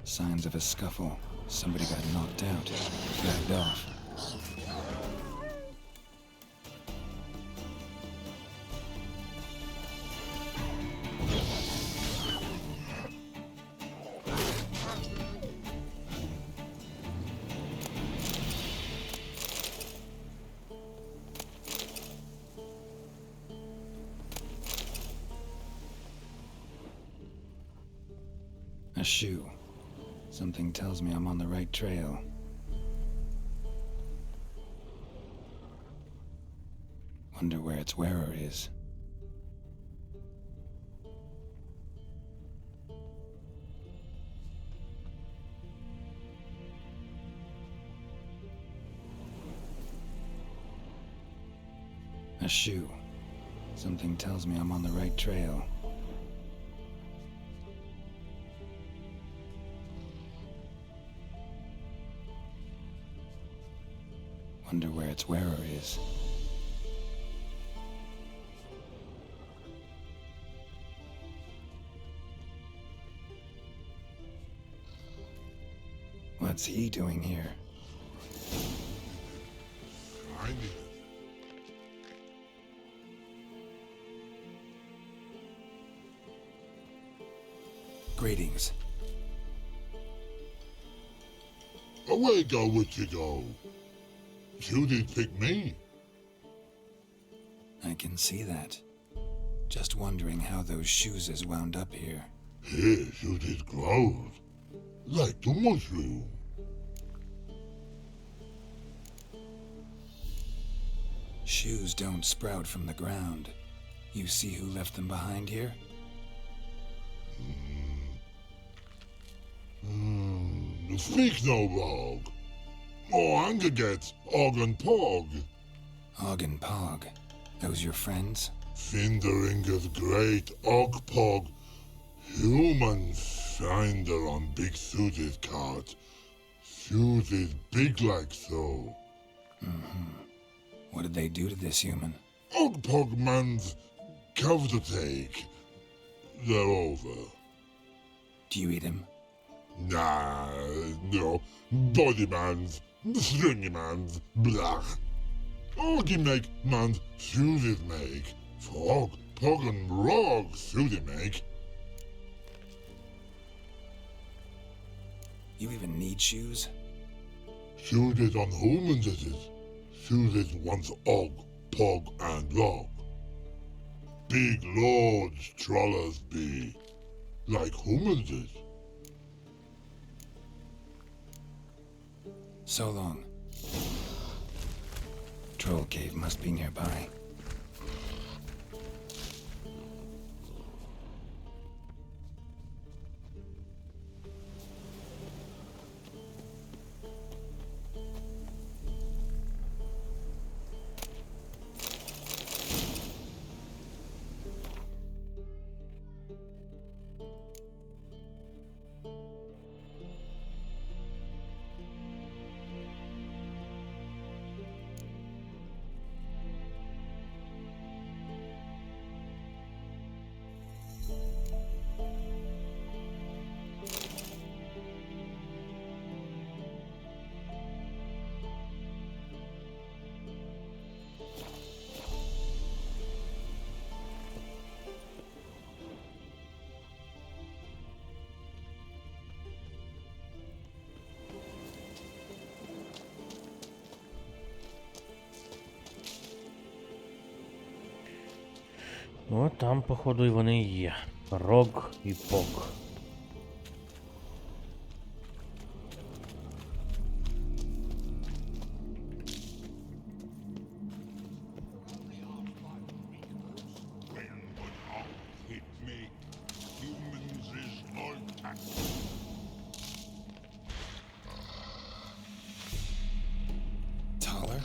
Signs of a scuffle. Somebody got knocked out. Dragged off. A shoe. Something tells me I'm on the right trail. Wonder where its wearer is. A shoe. Something tells me I'm on the right trail. Wonder where its wearer is. What's he doing here? Greetings. Away go, would you go? You didn't pick me. I can see that. Just wondering how those shoes is wound up here. Yes, you did grow. Like the mushroom. Shoes don't sprout from the ground. You see who left them behind here? Speak no log. Oh, anger gets Og and Pog. Og and Pog. Those your friends? Finderinger's great Og Pog. Human finder on big suited cart. Suited big like so. What did they do to this human? Og Pog man's cover to take. They're over. Do you eat him? Nah, no. Body man's, stringy man's, blah. Oggy make man's suited make. Frog, pog and rog suited make. You even need shoes? Suited on humans it is. Suited once og, pog and log. Big lords trollers be. Like humans is. So long. Troll cave must be nearby. О, там, походу, і вони є. Рог і пок. Taller?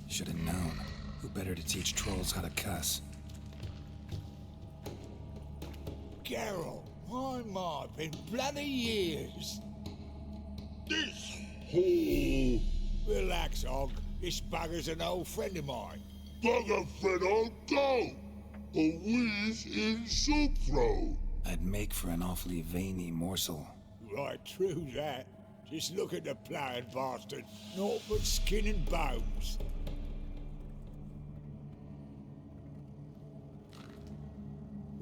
Should have known. Who better to teach trolls how to cuss? Geralt, my, been bloody years. This hole. Relax, Og. This bugger's an old friend of mine. Bugger friend I'll go. A whiz in soup throat. I'd make for an awfully veiny morsel. Right, true that. Just look at the ploughing bastard. Naught but skin and bones.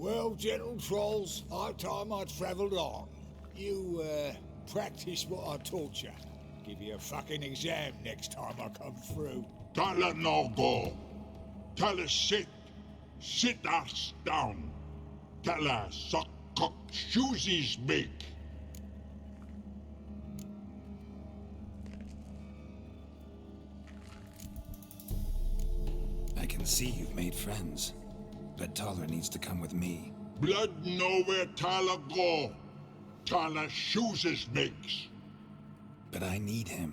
Well, gentle trolls, high time I travelled on. You, practice what I taught you. Give you a fucking exam next time I come through. Tell her no go. Tell her sit. Sit us down. Tell her suck cock shoesies make. I can see you've made friends, but Taller needs to come with me. Blood know where Tyler go. Tyler shoesies makes. But I need him.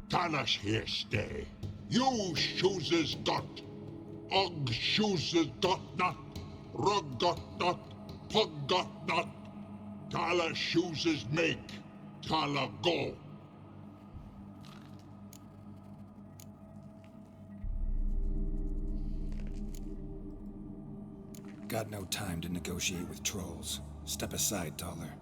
Tyler's here stay. You shoesies got. Og shoesies got not. Rug got not. Pug got not. Tyler shoesies make. Tyler go. Got no time to negotiate with trolls. Step aside, Taller.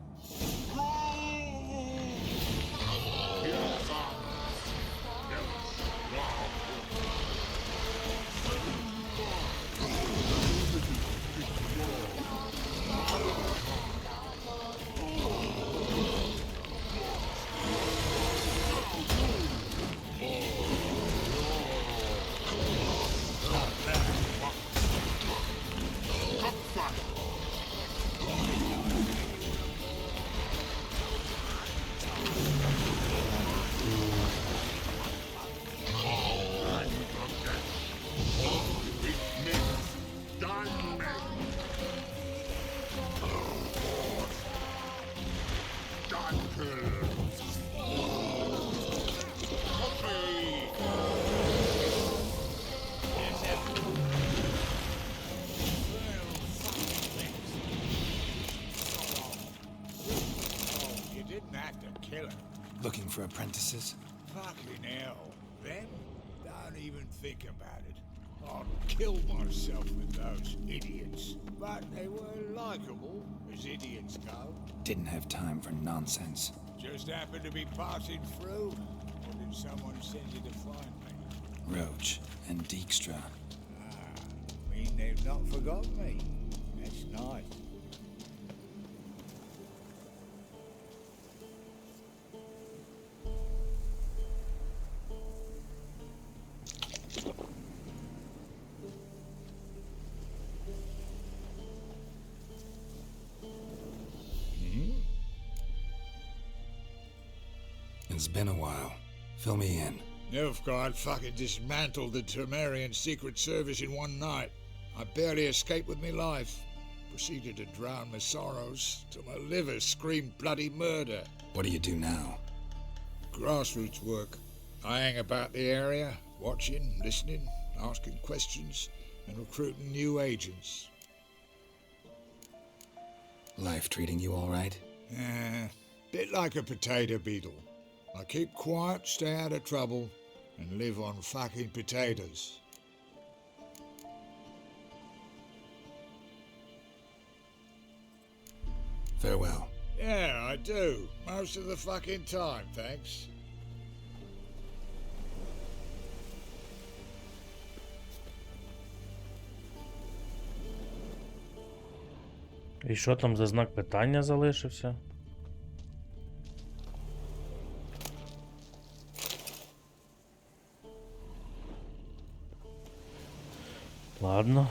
Looking for apprentices? Fucking hell. Them? Don't even think about it. I'd kill myself with those idiots. But they were likable, as idiots go. Didn't have time for nonsense. Just happened to be passing through. Or did someone send you to find me? Roach and Dijkstra. Mean they've not forgotten me. That's nice. It's been a while. Fill me in. Nilfgaard fucking dismantled the Temerian Secret Service in one night. I barely escaped with my life. Proceeded to drown my sorrows till my liver screamed bloody murder. What do you do now? Grassroots work. I hang about the area, watching, listening, asking questions, and recruiting new agents. Life treating you all right? Bit like a potato beetle. I keep quiet, stay out of trouble, and live on fucking potatoes. Farewell. Yeah, I do. Most of the fucking time, thanks. І що там за знак питання залишився? Ладно.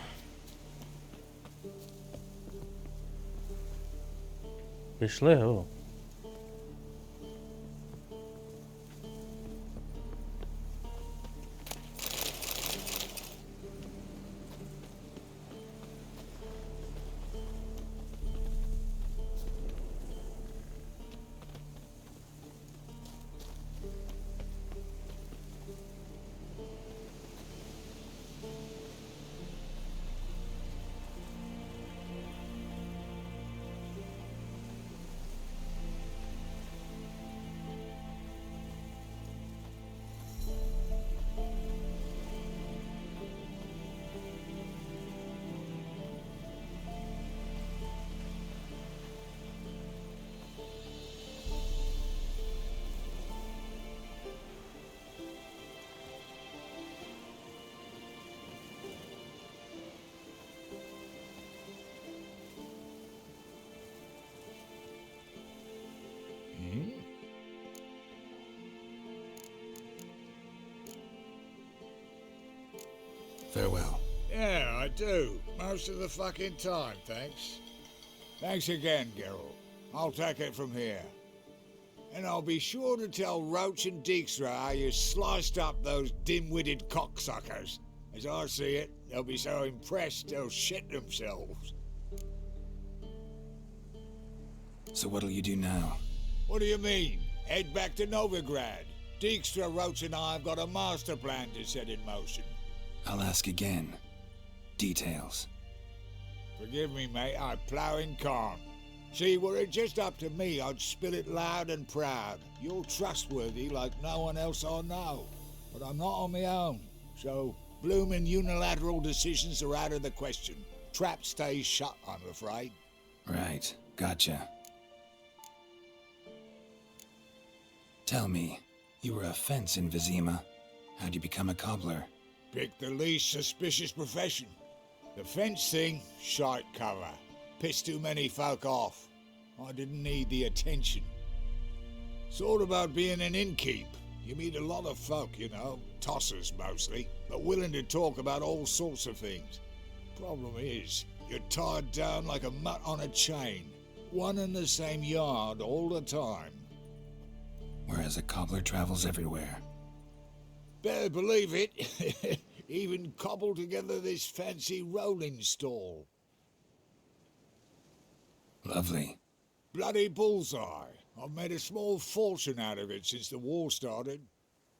Пішли, о. Farewell. Yeah, I do. Most of the fucking time, thanks. Thanks again, Geralt. I'll take it from here. And I'll be sure to tell Roach and Dijkstra how you sliced up those dim-witted cocksuckers. As I see it, they'll be so impressed they'll shit themselves. So what'll you do now? What do you mean? Head back to Novigrad. Dijkstra, Roach and I have got a master plan to set in motion. I'll ask again. Details. Forgive me, mate, I plough in can't. See, were it just up to me, I'd spill it loud and proud. You're trustworthy like no one else I know. But I'm not on my own, so bloomin' unilateral decisions are out of the question. Trap stays shut, I'm afraid. Right, gotcha. Tell me, you were a fence in Vizima. How'd you become a cobbler? Pick the least suspicious profession. The fence thing, shite cover. Pissed too many folk off. I didn't need the attention. Sort about being an innkeep. You meet a lot of folk, you know, tossers mostly, but willing to talk about all sorts of things. Problem is, you're tied down like a mutt on a chain. One and the same yard all the time. Whereas a cobbler travels everywhere. Better believe it. Even cobbled together this fancy rolling stall. Lovely. Bloody bullseye. I've made a small fortune out of it since the war started.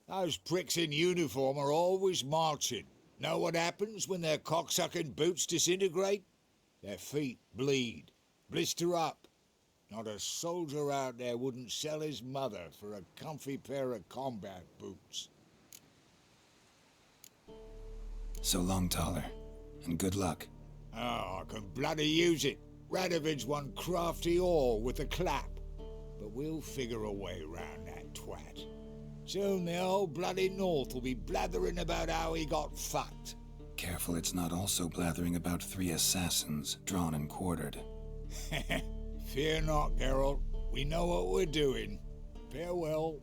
Those pricks in uniform are always marching. Know what happens when their cocksucking boots disintegrate? Their feet bleed, blister up. Not a soldier out there wouldn't sell his mother for a comfy pair of combat boots. So long, Taller, and good luck. Oh, I can bloody use it. Radovid's one crafty ore with a clap. But we'll figure a way round that twat. Soon the whole bloody North will be blathering about how he got fucked. Careful it's not also blathering about 3 assassins, drawn and quartered. Fear not, Geralt. We know what we're doing. Farewell.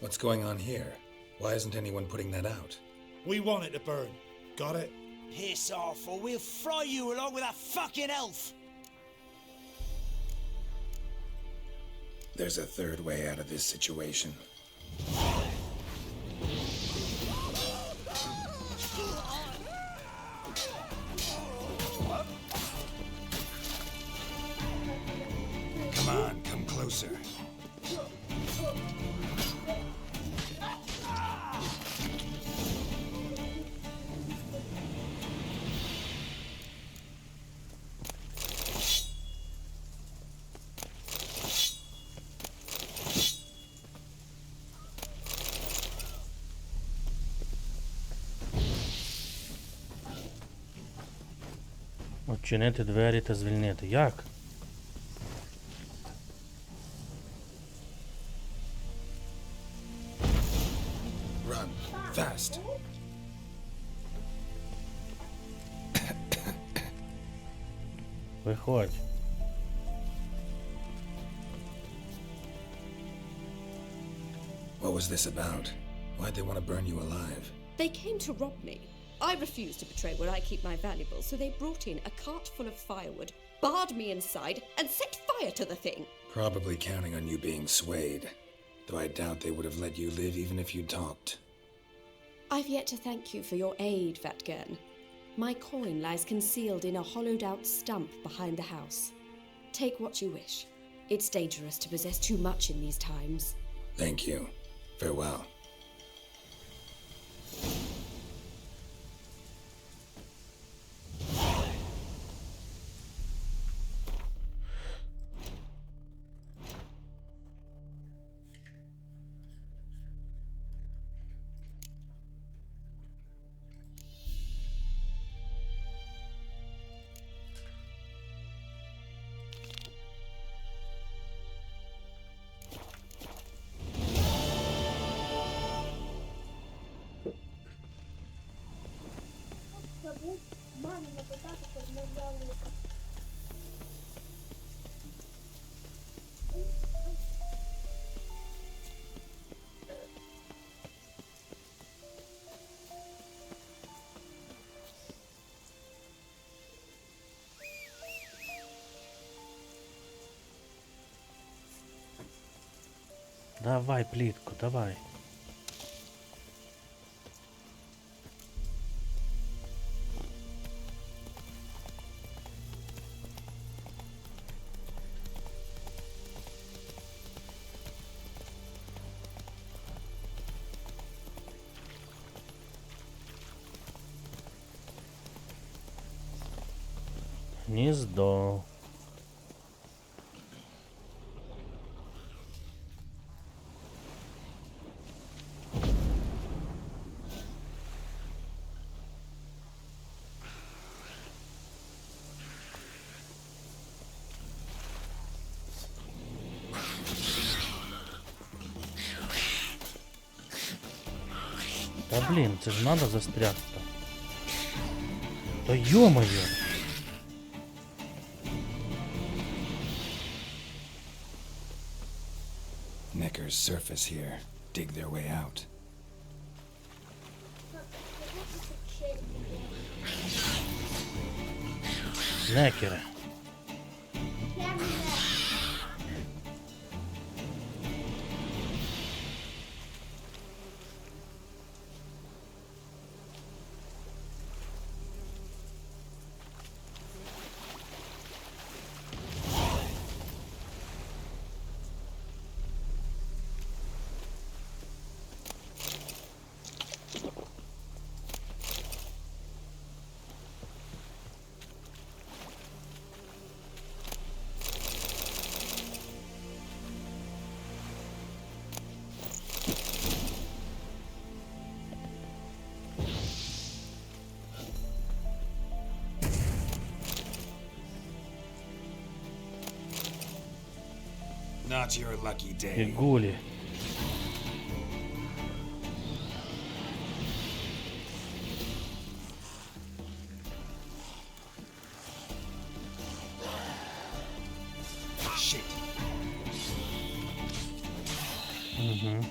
What's going on here? Why isn't anyone putting that out? We want it to burn. Got it? Piss off, or we'll fry you along with that fucking elf! There's a third way out of this situation. Come on, come closer. Відчинити двері та звільнити. Як? Run, fast. Виходь. What was this about? Why'd they want to burn you alive? They came to rob me. I refused to betray where I keep my valuables, so they brought in a cart full of firewood, barred me inside, and set fire to the thing. Probably counting on you being swayed. Though I doubt they would have let you live even if you talked. I've yet to thank you for your aid, Vatgern. My coin lies concealed in a hollowed-out stump behind the house. Take what you wish. It's dangerous to possess too much in these times. Thank you. Farewell. Забудь мамі написати, щоб ми взяли. Давай, плітку, давай. Гніздо. Та блін, це ж надо застрягти. Та йо-моє! Neckers surface here. Dig their way out. Некери. Not your lucky day. Фігулі. Shit. Угу.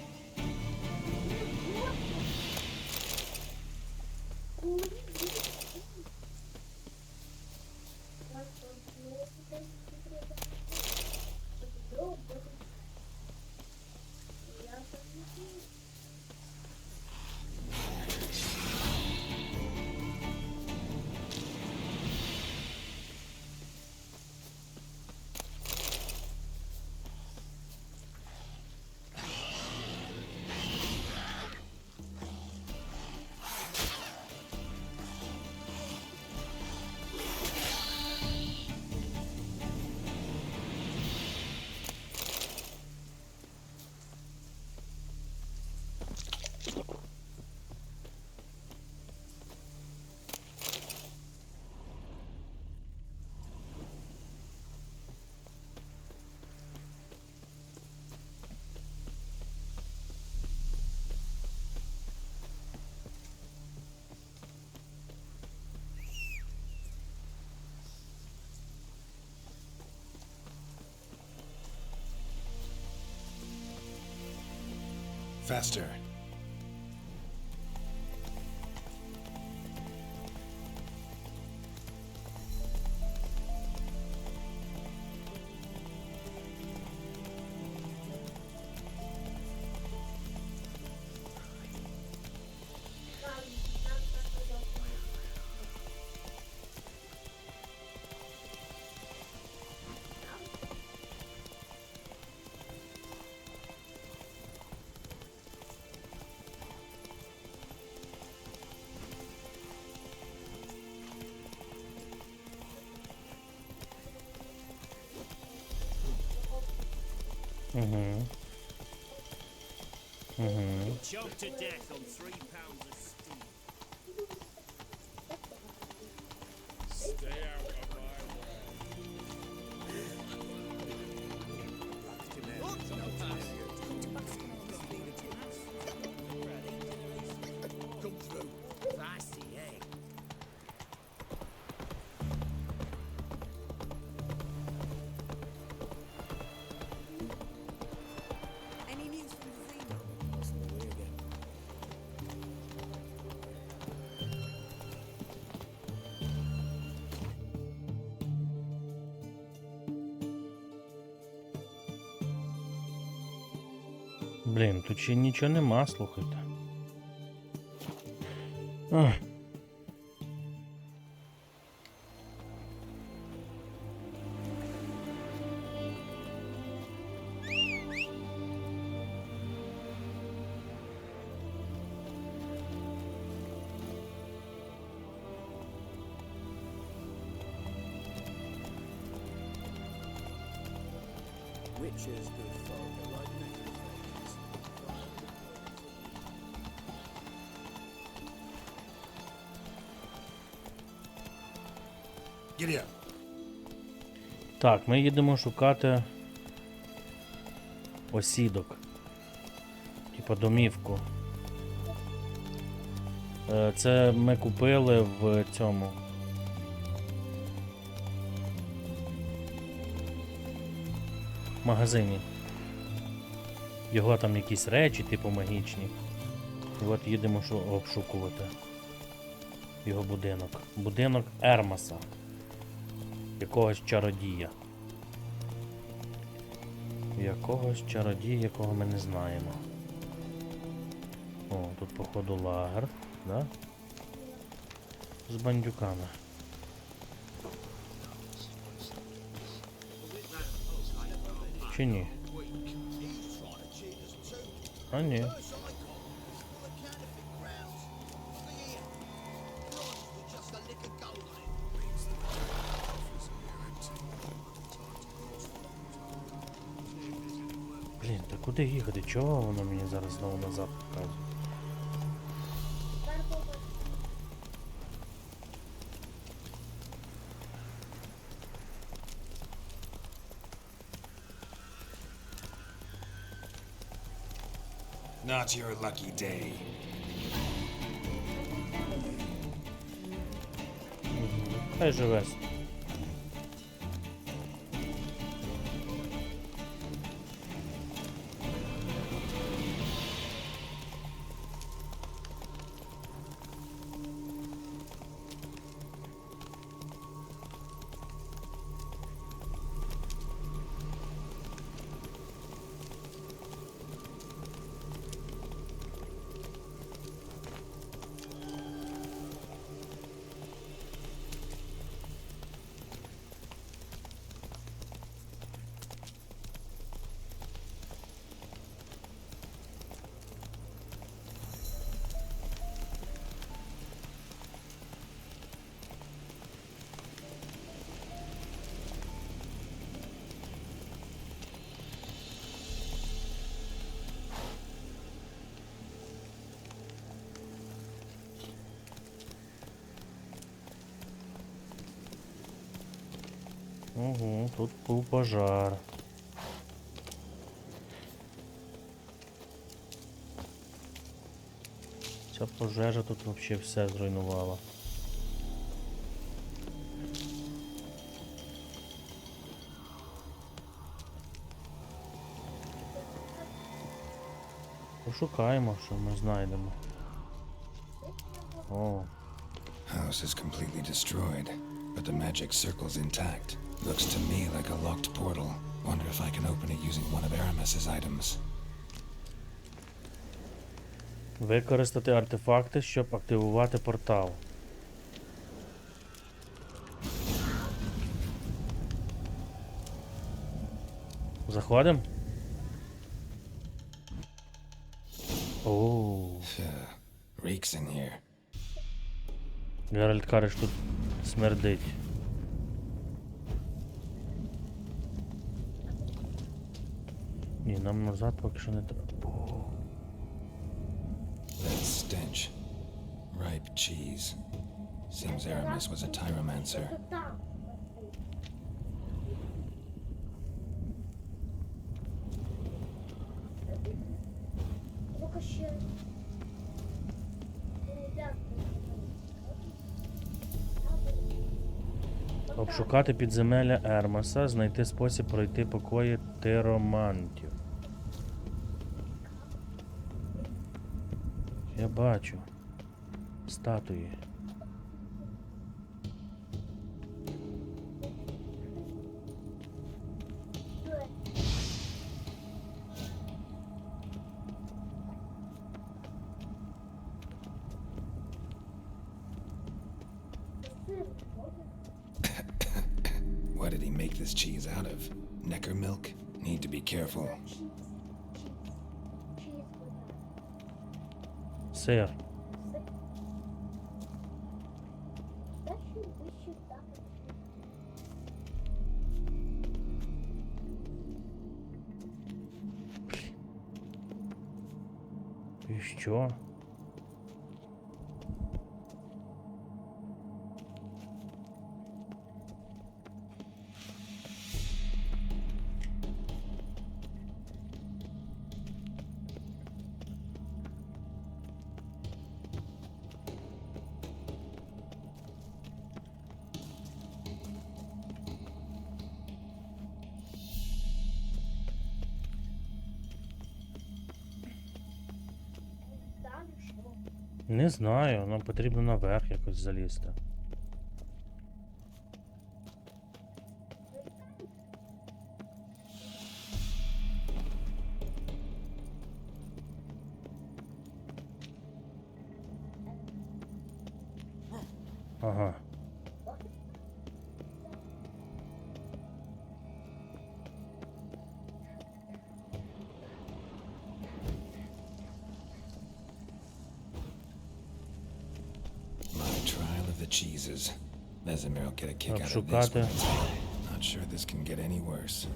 Faster. Choked to death on 3 pounds of steam. Stay out of my way. Come through. That's the egg. Any news from the Zeno? Блін, тут ще нічого нема, слухайте. Ах. Witches, good folk, are like making friends. Giddy up. Так, ми їдемо шукати осідок. Типа домівку. Це ми купили в цьому. Магазині. Його там якісь речі, типу магічні. І от їдемо обшукувати його будинок. Будинок Ермаса. Якогось чародія. Якогось чародія, якого ми не знаємо. О, тут походу лагер, да? З бандюками. Чи ні? А ні. Блін, та куди їхати? Чого воно мені зараз знову назад показує? Not your lucky day. Хай живе. Угу, тут був пожар. Ця пожежа тут взагалі все зруйнувала. Пошукаємо, що ми знайдемо. О. House is completely destroyed, but the magic circle's intact. Looks to me like a locked portal. Wonder if I can open it using one of Aramis's items. Використати артефакти, щоб активувати портал. Заходимо? Оу. Reeks in here. Геральт каже, що тут смердить. Ні, нам назад поки що не треба. That stench. Ripe cheese. Seems Aramis was a tyromancer. Обшукати підземелля Ермеса, знайти спосіб пройти покої тиромантів. Я бачу. Статуї. What did he make this cheese out of? Necker milk? Need to be careful. Сир. І що? Не знаю, нам потрібно наверх якось залізти. Ага. Cheeses. Vesemir will get a kick out of this one. Not sure this can get any worse.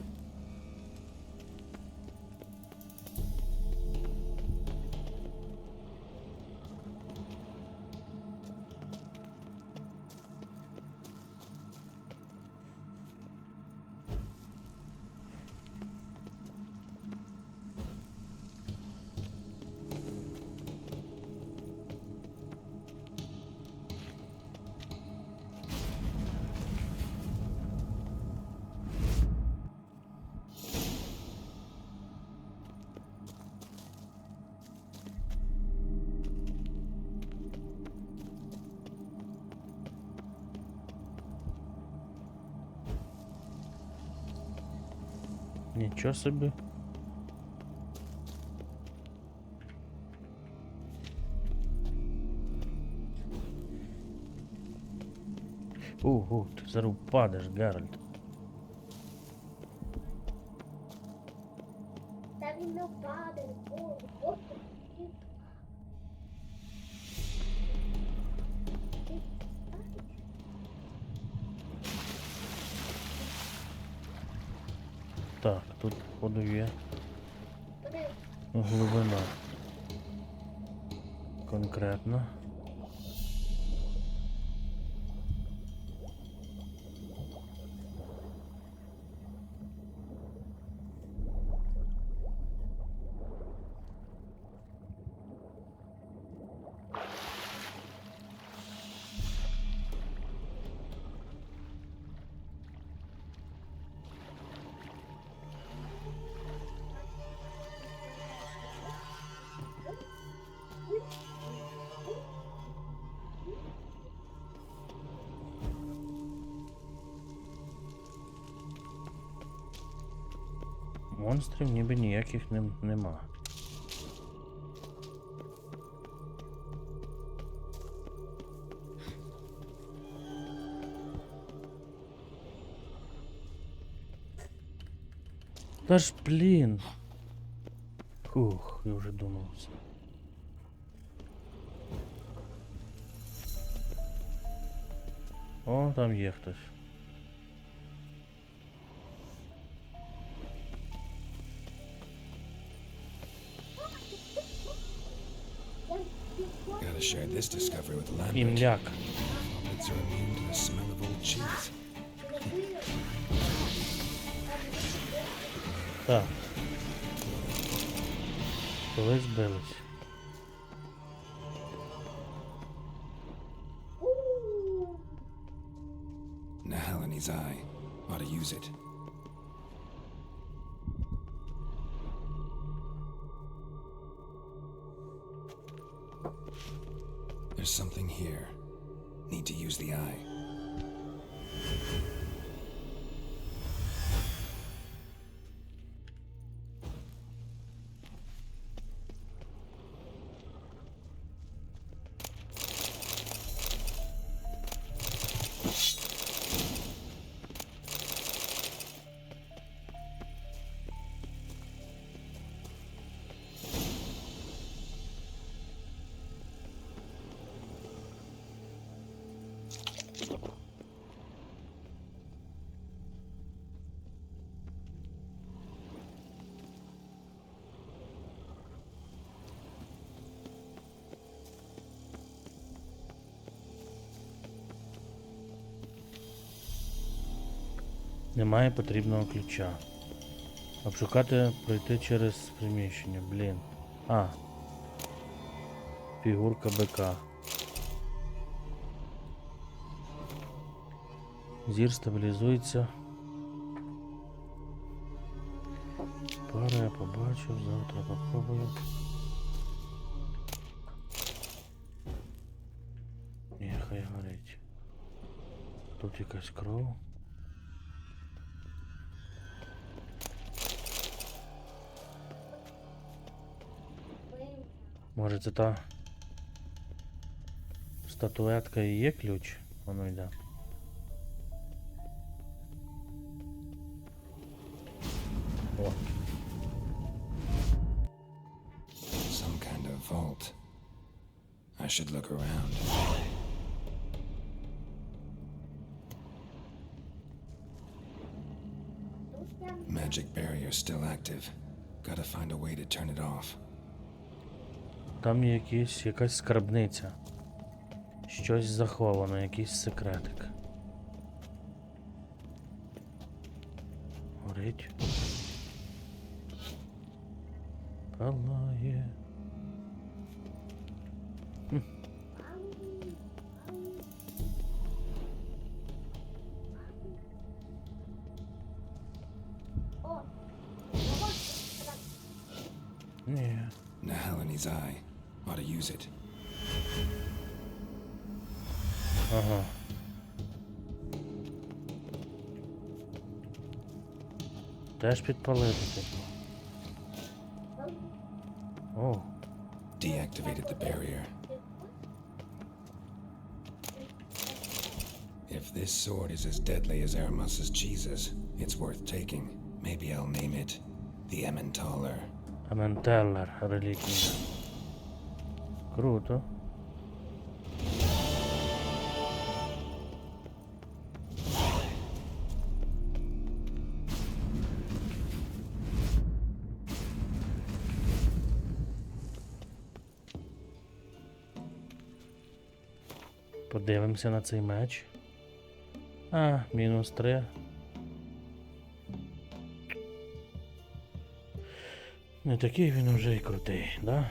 Нічого собі. Ого, ти зараз впадеш, Геральт. Та він не впаде, Господи. Так, тут походу є глибина. Конкретно. Монстрів ніби ніяких нема. Та ж, блін. Фух, я вже думав все. О, там є хтось. Gotta share this discovery with Lambert. Імляк. Hobbits are immune to the smell of old cheese. Так. Коли збились. Nahal in his eye. Ought to use it. There's something here. Need to use the eye. Немає потрібного ключа. Обшукати, пройти через приміщення, блін. А. Фігурка бика. Зір стабілізується. Пару я побачив, завтра попробую. Ні, хай горить. Тут якась кров. Може це та статуетка і є ключ? Воно йде. О. Some kind of vault. I should look around. Magic barrier still active. Gotta find a way to turn it off. Там є якась скарбниця. Щось заховано, якийсь секретик. Горить. Палає. Ні. Nahal in his eye. Ought to use it. Ага. Теж підпалити типу. О. Deactivated the barrier. If this sword is as deadly as Aramus's cheeses, it's worth taking. Maybe I'll name it the Emmentaler. Emmentaler, реліквія. Круто. Подивимося на цей меч. А, -3. Не такий він уже й крутий, да?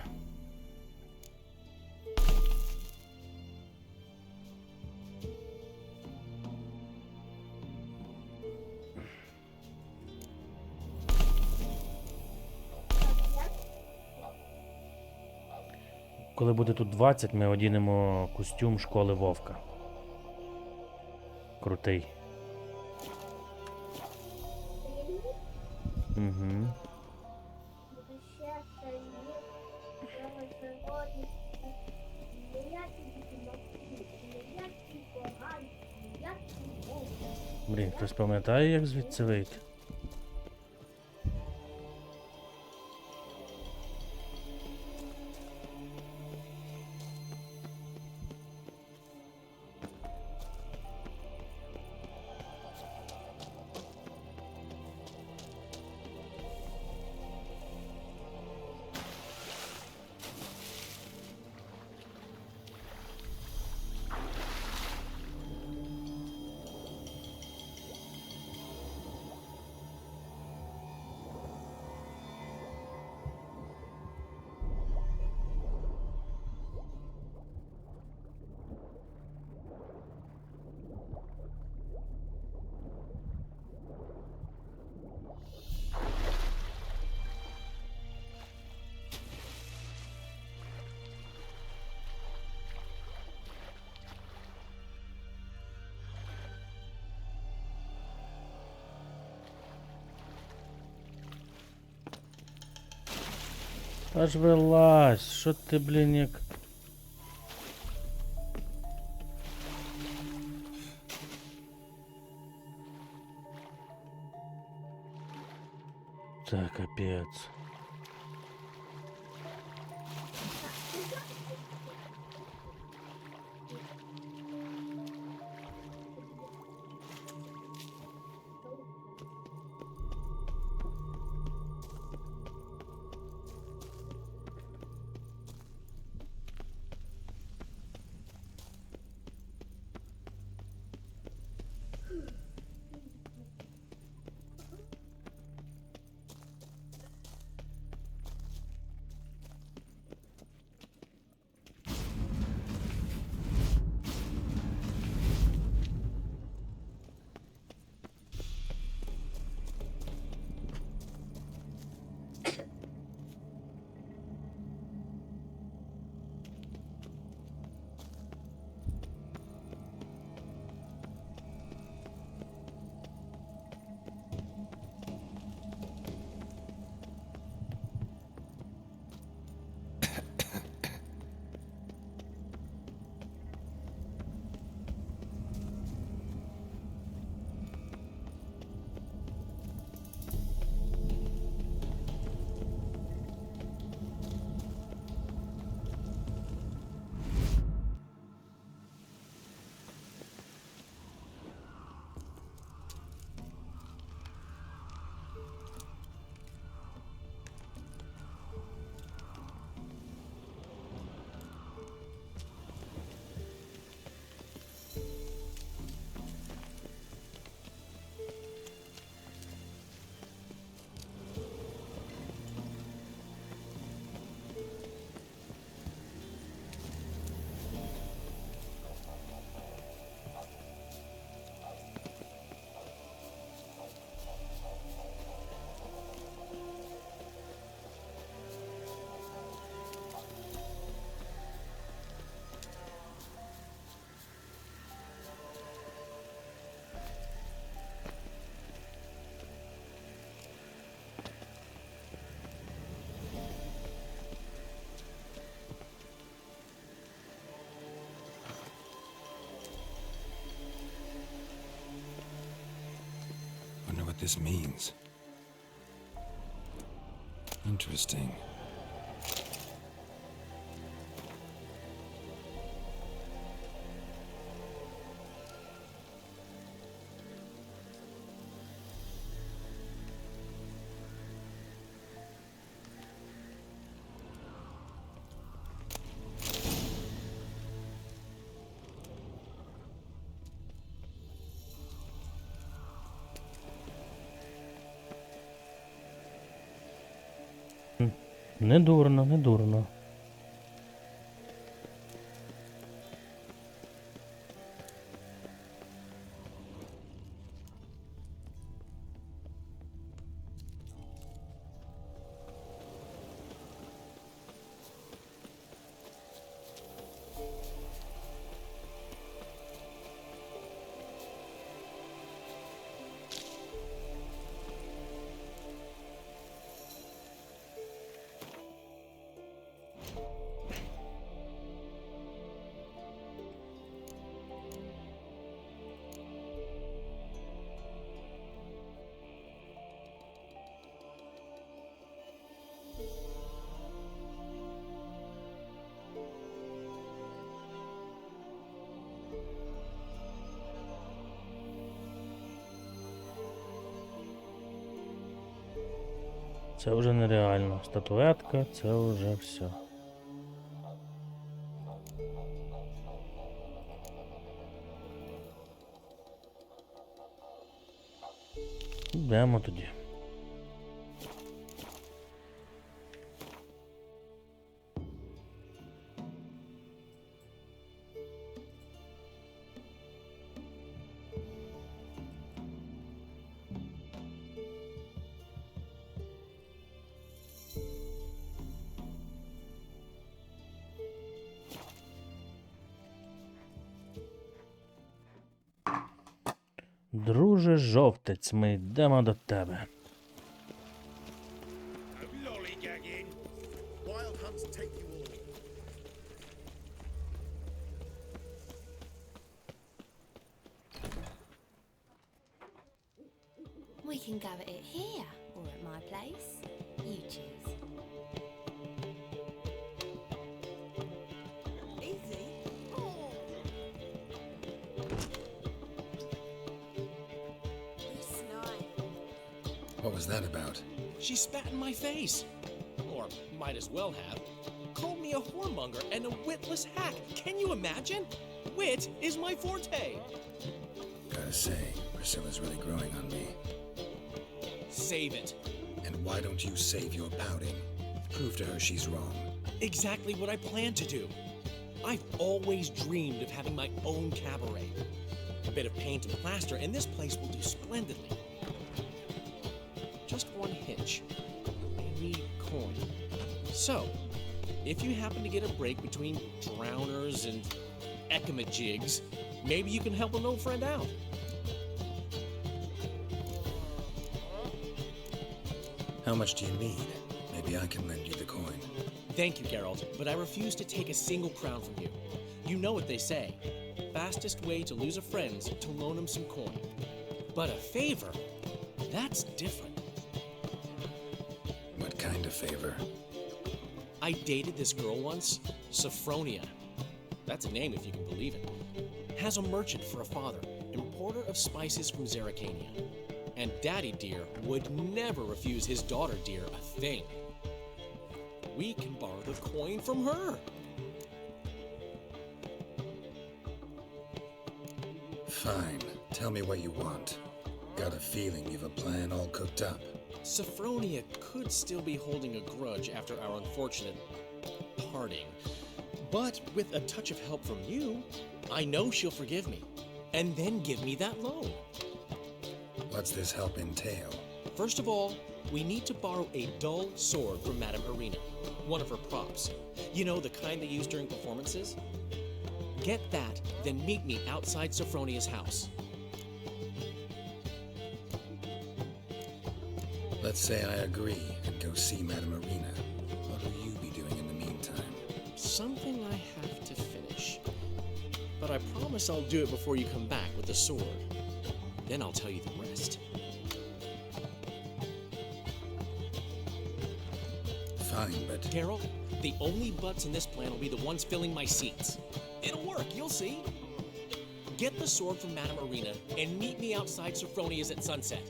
Коли буде тут 20, ми одінемо костюм школи Вовка. Крутий. Угу. природі, ніякі дітinoті, ніякі поганці, ніякі мови. Блін, хтось пам'ятає, як звідси вийти? Аж вилазь, що ти, блін, як... Це капець. What this means. Interesting. Не дурно, не дурно. Це вже нереально. Статуетка, це вже все. Йдемо тоді. Друже жовтець, ми йдемо до тебе. Lollygagging. Wild hunts take you all. We can go at it here or at my place. You choose. Easy. What was that about? She spat in my face. Or might as well have. Called me a whoremonger and a witless hack. Can you imagine? Wit is my forte. Gotta say, Priscilla's really growing on me. Save it. And why don't you save your pouting? Prove to her she's wrong. Exactly what I plan to do. I've always dreamed of having my own cabaret. A bit of paint and plaster and this place will do splendidly. Just one hitch. I need coin. So, if you happen to get a break between drowners and ekamajigs, maybe you can help an old friend out. How much do you need? Maybe I can lend you the coin. Thank you, Geralt, but I refuse to take a single crown from you. You know what they say. Fastest way to lose a friend's to loan him some coin. But a favor? That's different. What kind of favor? I dated this girl once, Sophronia. That's a name if you can believe it. Has a merchant for a father, importer of spices from Zerrikania. And Daddy Dear would never refuse his daughter Dear a thing. We can borrow the coin from her. Fine. Tell me what you want. Got a feeling you've a plan all cooked up. Sophronia could still be holding a grudge after our unfortunate parting. But with a touch of help from you, I know she'll forgive me. And then give me that loan. What's this help entail? First of all, we need to borrow a dull sword from Madame Irina, one of her props. You know, the kind they use during performances? Get that, then meet me outside Sophronia's house. Let's say I agree and go see Madame Irina. What will you be doing in the meantime? Something I have to finish. But I promise I'll do it before you come back with the sword. Then I'll tell you the rest. Fine, but... Carol, the only butts in this plan will be the ones filling my seats. It'll work, you'll see. Get the sword from Madame Irina and meet me outside Sophronia's at sunset.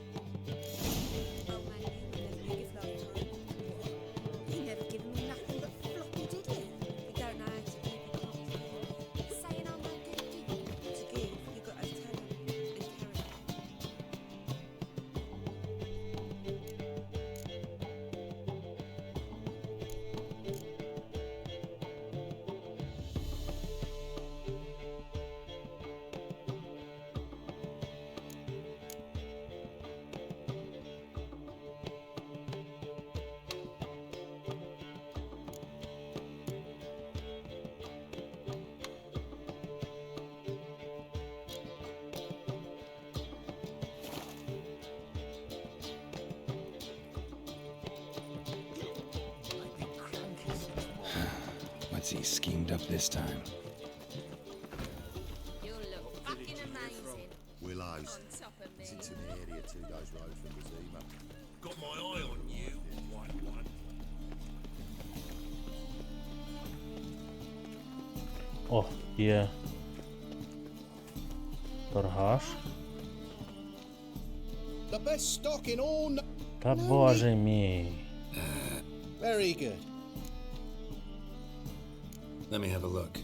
What's he schemed up this time? You look fucking amazing. Willows. On top of me. It's in the area 2 days road from the Zima. Got my eye on you, white one. О, є торгаш. The best stock in all. Та боже мій. Very good. Let me have a look.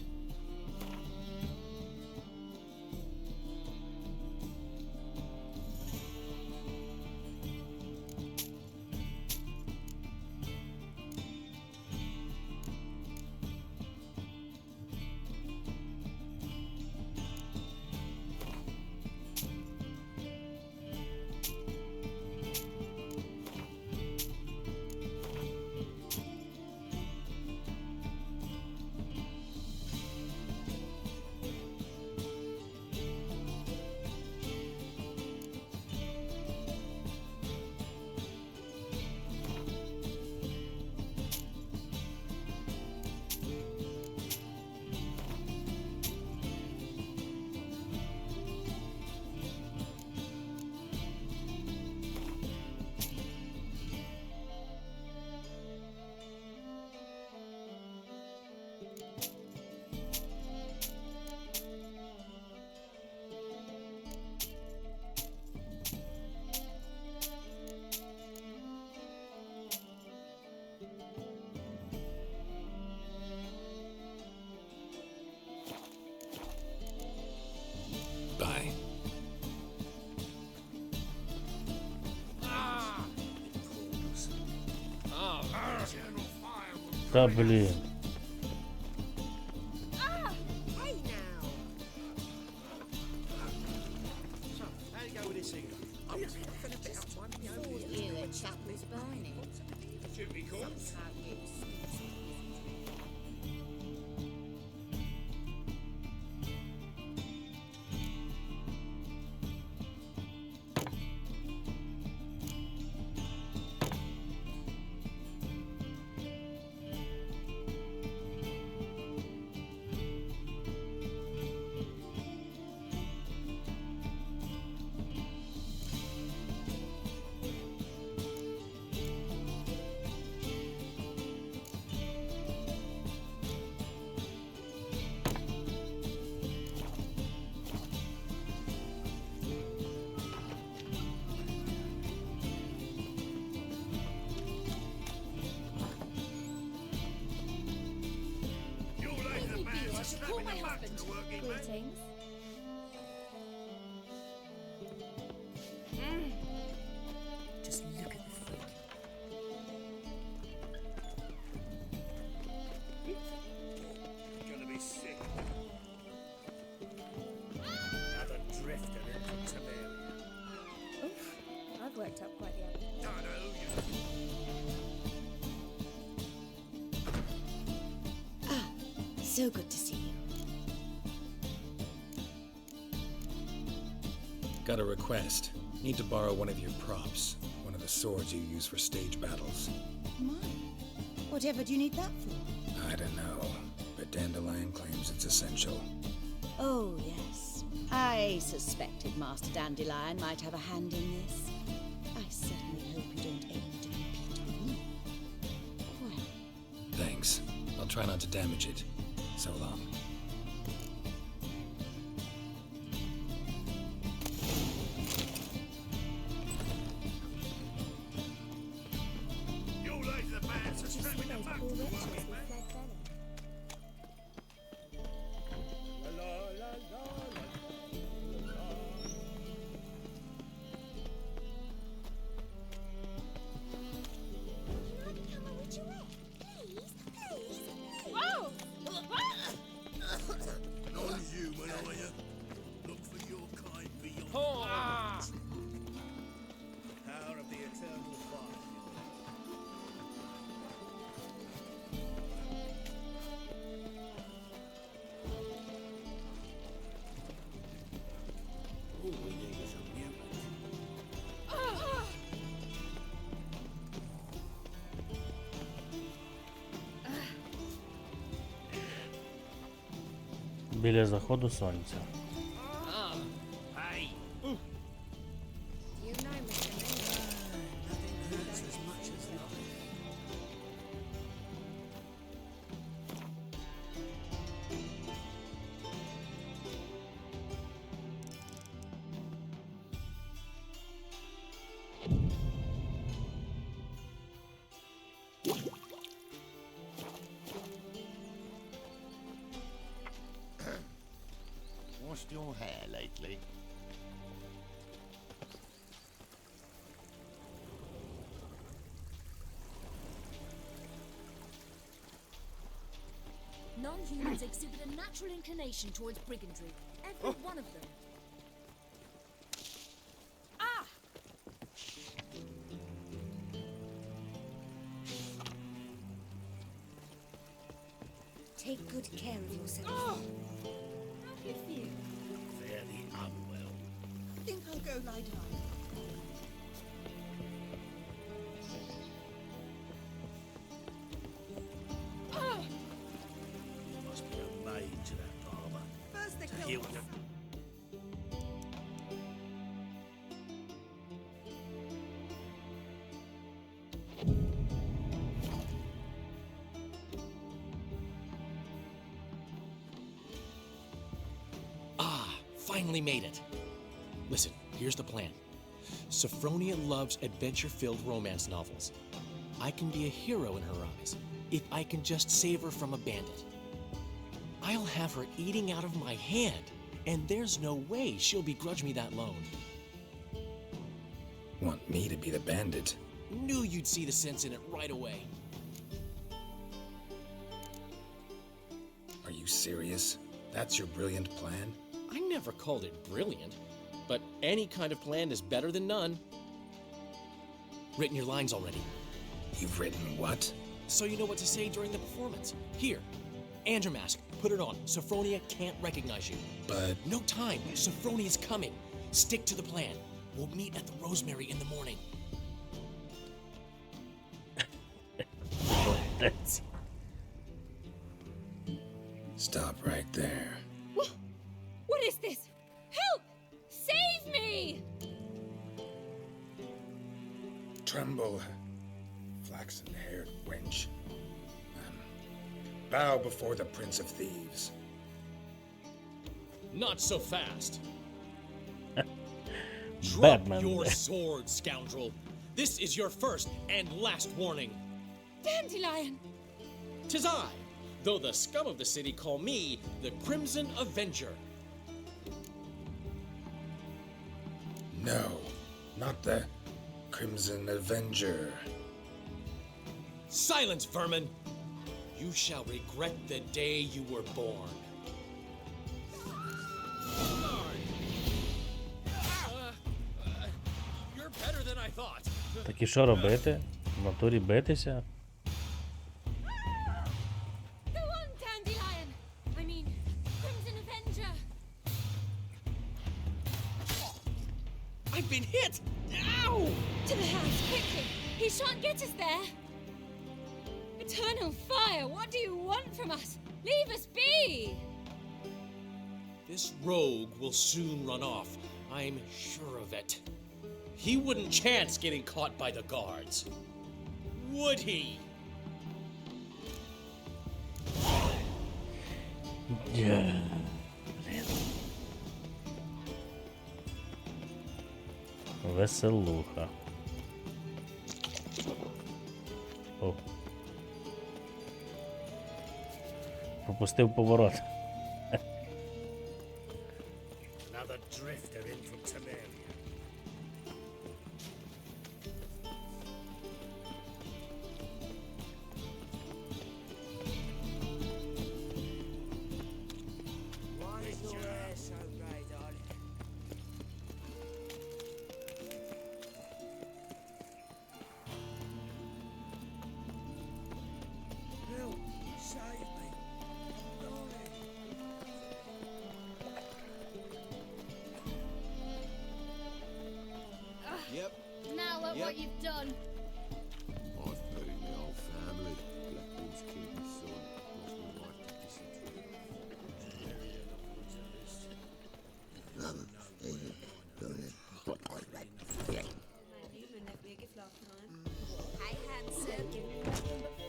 Bye. Та блін. Greetings. Just look at the freak. Gonna be sick. Another drifter into Tiberia. Oof, I've worked up quite the appetite. So good to see you. Got a request. Need to borrow one of your props. One of the swords you use for stage battles. Mine? Whatever do you need that for? I don't know, but Dandelion claims it's essential. Oh, yes. I suspected Master Dandelion might have a hand in this. I certainly hope you don't aim to compete with me. Well, Thanks. I'll try not to damage it. So long. You like the man, so strap me the back to work, man. Non-human, are you? Look for your kind beyond. Power of the eternal fire. All we need is a mutant. Біля заходу сонця. Hey. You know, Mr. Nothing hurts as much as life. your hair lately? Non-humans exhibit a natural inclination towards brigandry. Every one of them. Ah! Take good care of yourself. Oh! How do you feel? Fairly unwell. I think I'll go lie down. Must be a maid to that barber. First they To kill heal us. them. Ah, finally made it. Listen, here's the plan. Sophronia loves adventure-filled romance novels. I can be a hero in her eyes if I can just save her from a bandit. I'll have her eating out of my hand, and there's no way she'll begrudge me that loan. Want me to be the bandit? Knew you'd see the sense in it right away. Are you serious? That's your brilliant plan? I never called it brilliant, but any kind of plan is better than none. Written your lines already. You've written what? So you know what to say during the performance. Here, and your mask. Put it on. Sophronia can't recognize you. But... No time. Sophronia's coming. Stick to the plan. We'll meet at the Rosemary in the morning. Stop right there. What is this? Help! Save me! Tremble, flaxen-haired wench. Bow before the Prince of Thieves. Not so fast. Drop Batman. your sword, scoundrel. This is your first and last warning. Dandelion! 'Tis I, though the scum of the city call me the Crimson Avenger. No, not the Crimson Avenger. Silence, vermin! You shall regret the day you were born. You're better than I thought. Так і що робити? В натурі битися? Go on, Dandelion! I mean, Crimson Avenger! I've been hit! Ow! To the house, quickly! He shan't get us there! Eternal fire, what do you want from us? Leave us be! This rogue will soon run off. I'm sure of it. He wouldn't chance getting caught by the guards. Would he? Веселуха. О. Пропустив поворот. Another drifter in from Temeria. Why is your hair so grey, darling? Help! Save me! Darling! Yep. Now look Yep. what you've done. I've buried my whole family. Blackwood's killed my son. Lost my wife to dysentery. Hey, handsome.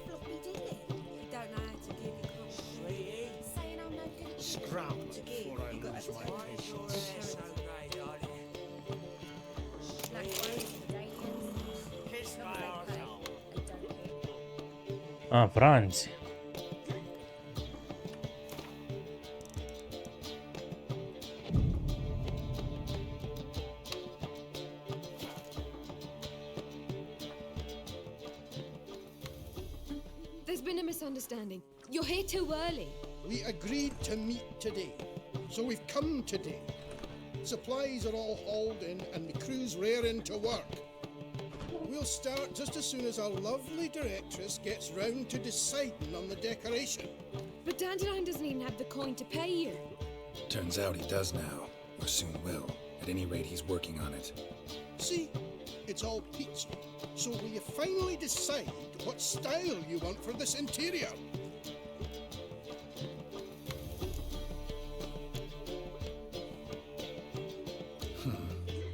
Floppy dilly. You don't know how to give your Sweetie, saying I'm no good. Scram before I lose my why is your patience. hair so grey, darling? Kiss my arsehole. А, Франція. There's been a misunderstanding. You're here too early. We agreed to meet today, so we've come today. Supplies are all hauled in and the crew's raring to work. We'll start just as soon as our lovely directress gets round to deciding on the decoration. But Dandelion doesn't even have the coin to pay you. Turns out he does now, or soon will. At any rate, he's working on it. See, it's all peachy. So will you finally decide what style you want for this interior?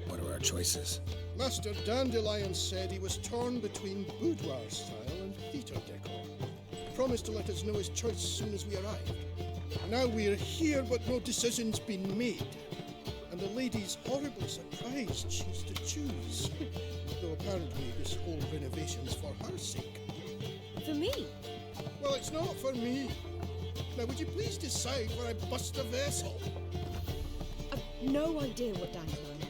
What are our choices? Master Dandelion said he was torn between boudoir style and theatre decor. Promised to let us know his choice as soon as we arrived. Now we're here, but no decision's been made. And the lady's horribly surprised she's to choose. Though apparently this whole renovation's for her sake. For me? Well, it's not for me. Now, would you please decide where I bust a vessel? I've no idea what Dandelion is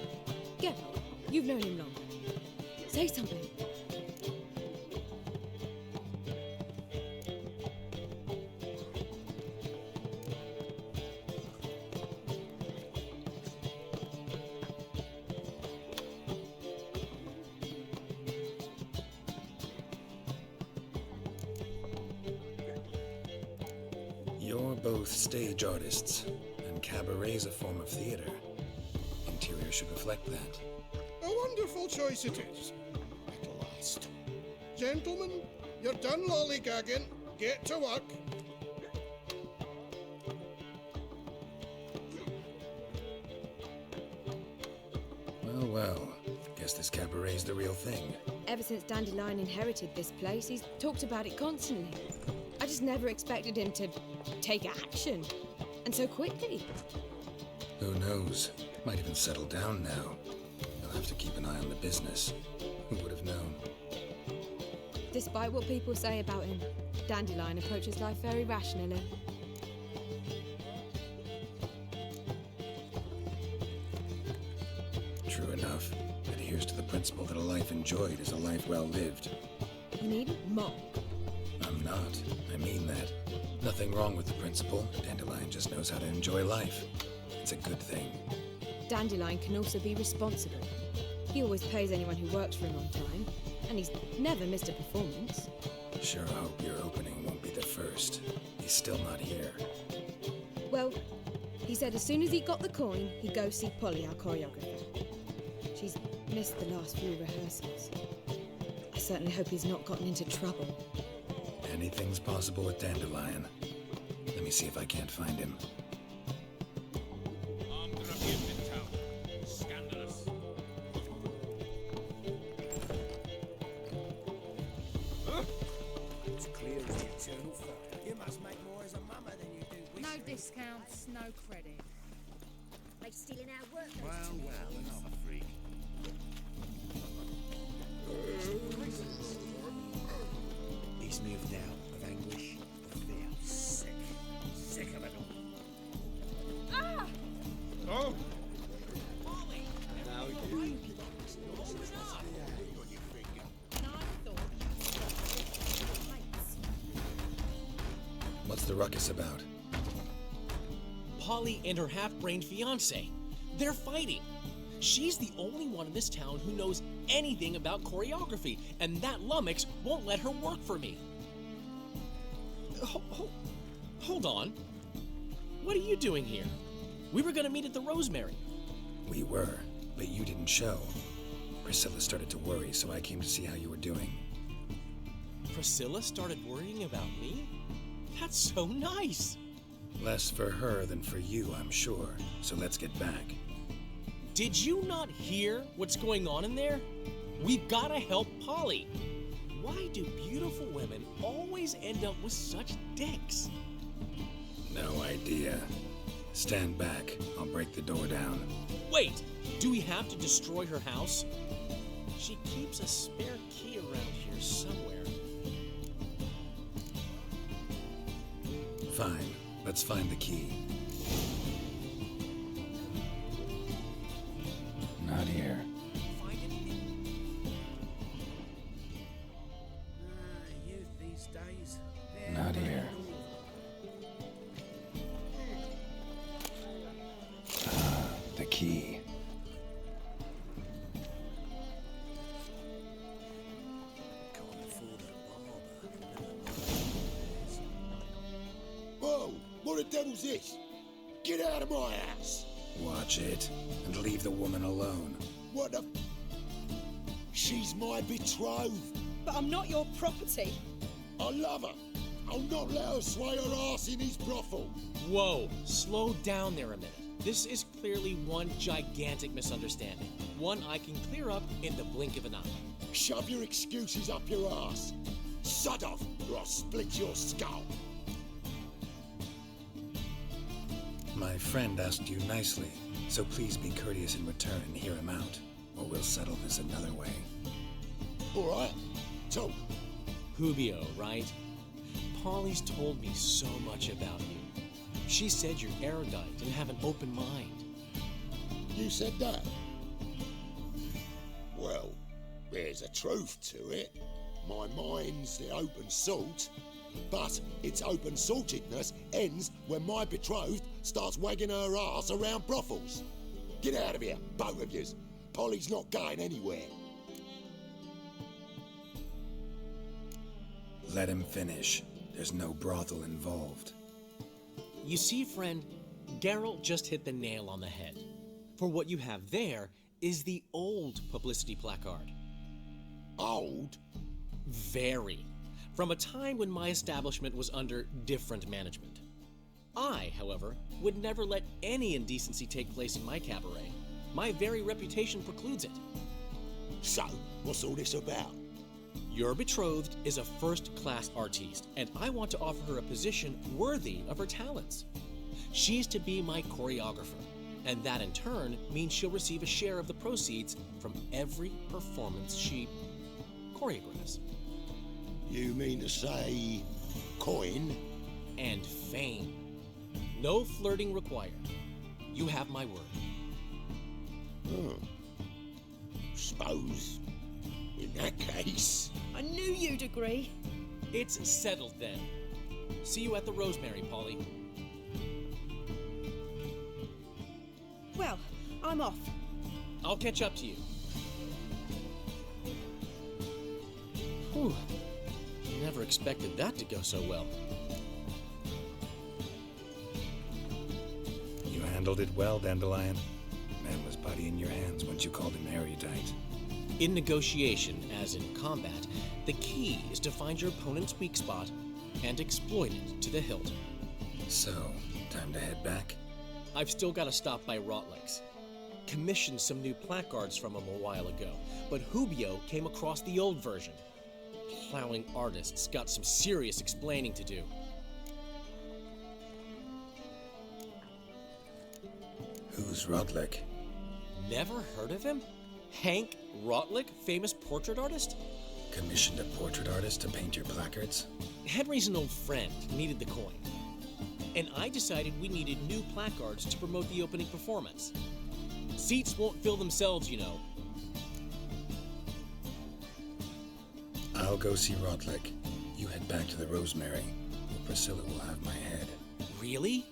like. Get up. You've known him long. Say something. You're both stage artists, and cabaret's a form of theater. Interior should reflect that. A wonderful choice it is. At last. Gentlemen, you're done lollygagging. Get to work. Well, well. Guess this cabaret's the real thing. Ever since Dandelion inherited this place, he's talked about it constantly. I just never expected him to take action. And so quickly. Who knows? Might even settle down now. You'll have to keep an eye on the business. Who would have known? Despite what people say about him, Dandelion approaches life very rationally. True enough. Adheres to the principle that a life enjoyed is a life well lived. You needn't mock. I'm not. I mean that. Nothing wrong with the principle. Dandelion just knows how to enjoy life. It's a good thing. Dandelion can also be responsible. He always pays anyone who works for him on time, and he's never missed a performance. Sure hope your opening won't be the first. He's still not here. Well, he said as soon as he got the coin, he'd go see Polly, our choreographer. She's missed the last few rehearsals. I certainly hope he's not gotten into trouble. Anything's possible with Dandelion. Let me see if I can't find him. Armed and abused in town. Scandalous. It's clear as the eternal fire. You must make more as a mama than you do. No discounts, no credit. They stealing our work. Well, another freak. He's moved out of anguish, of fear. Sick of it all. Ah! Oh! Now you. What's the ruckus about? Polly and her half-brained fiancé. They're fighting. She's the only one in this town who knows anything about choreography, and that lummox won't let her work for me. Hold on. What are you doing here? We were gonna meet at the Rosemary. We were, but you didn't show. Priscilla started to worry, so I came to see how you were doing. Priscilla started worrying about me? That's so nice. Less for her than for you, I'm sure. So let's get back. Did you not hear what's going on in there? We've gotta help Polly. Why do beautiful women always end up with such dicks? No idea. Stand back. I'll break the door down. Wait! Do we have to destroy her house? She keeps a spare key around here somewhere. Fine. Let's find the key. Not here. Youth these days devil's this? Get out of my house! Watch it, and leave the woman alone. What the... She's my betrothed. But I'm not your property. I love her. I'll not let her sway her ass in his brothel. Whoa, slow down there a minute. This is clearly one gigantic misunderstanding. One I can clear up in the blink of an eye. Shove your excuses up your ass. Sod off, or I'll split your skull. My friend asked you nicely, so please be courteous in return and hear him out, or we'll settle this another way. All right, talk. Hubio, right? Polly's told me so much about you. She said you're erudite and have an open mind. You said that? Well, there's a truth to it. My mind's the open salt, but its open saltedness ends when my betrothed starts wagging her ass around brothels. Get out of here, both of yous. Polly's not going anywhere. Let him finish. There's no brothel involved. You see, friend, Geralt just hit the nail on the head. For what you have there is the old publicity placard. Old? Very. From a time when my establishment was under different management. I, however, would never let any indecency take place in my cabaret. My very reputation precludes it. So, what's all this about? Your betrothed is a first-class artiste, and I want to offer her a position worthy of her talents. She's to be my choreographer, and that in turn means she'll receive a share of the proceeds from every performance she choreographs. You mean to say coin? And fame. No flirting required. You have my word. Suppose, in that case... I knew you'd agree. It's settled then. See you at the Rosemary, Polly. Well, I'm off. I'll catch up to you. Whew. Never expected that to go so well. You handled it well, Dandelion. Man was putty in your hands once you called him erudite. In negotiation, as in combat, the key is to find your opponent's weak spot and exploit it to the hilt. So, time to head back? I've still got to stop by Rotlick's. Commissioned some new placards from him a while ago, but Hubio came across the old version. Plowing artists got some serious explaining to do. Who's Rotlick? Never heard of him? Hank Rotlick, famous portrait artist? Commissioned a portrait artist to paint your placards? Henry's an old friend, needed the coin. And I decided we needed new placards to promote the opening performance. Seats won't fill themselves, you know. I'll go see Rotlick. You head back to the Rosemary, where Priscilla will have my head. Really?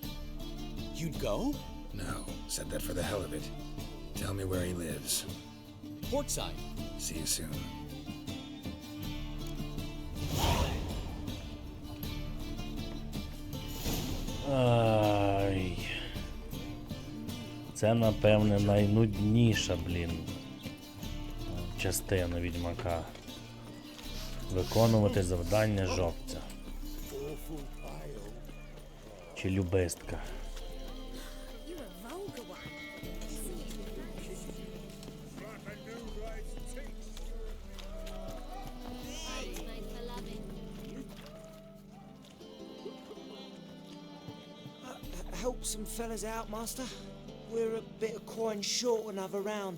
You'd go? No, said that for the hell of it. Tell me where he lives. Portside. See you soon. Ай. Це, напевне, найнудніша, частина Відьмака. Виконувати завдання жовця. Чи любистка. Help some fellas out, master. We're a bit of coin short another round.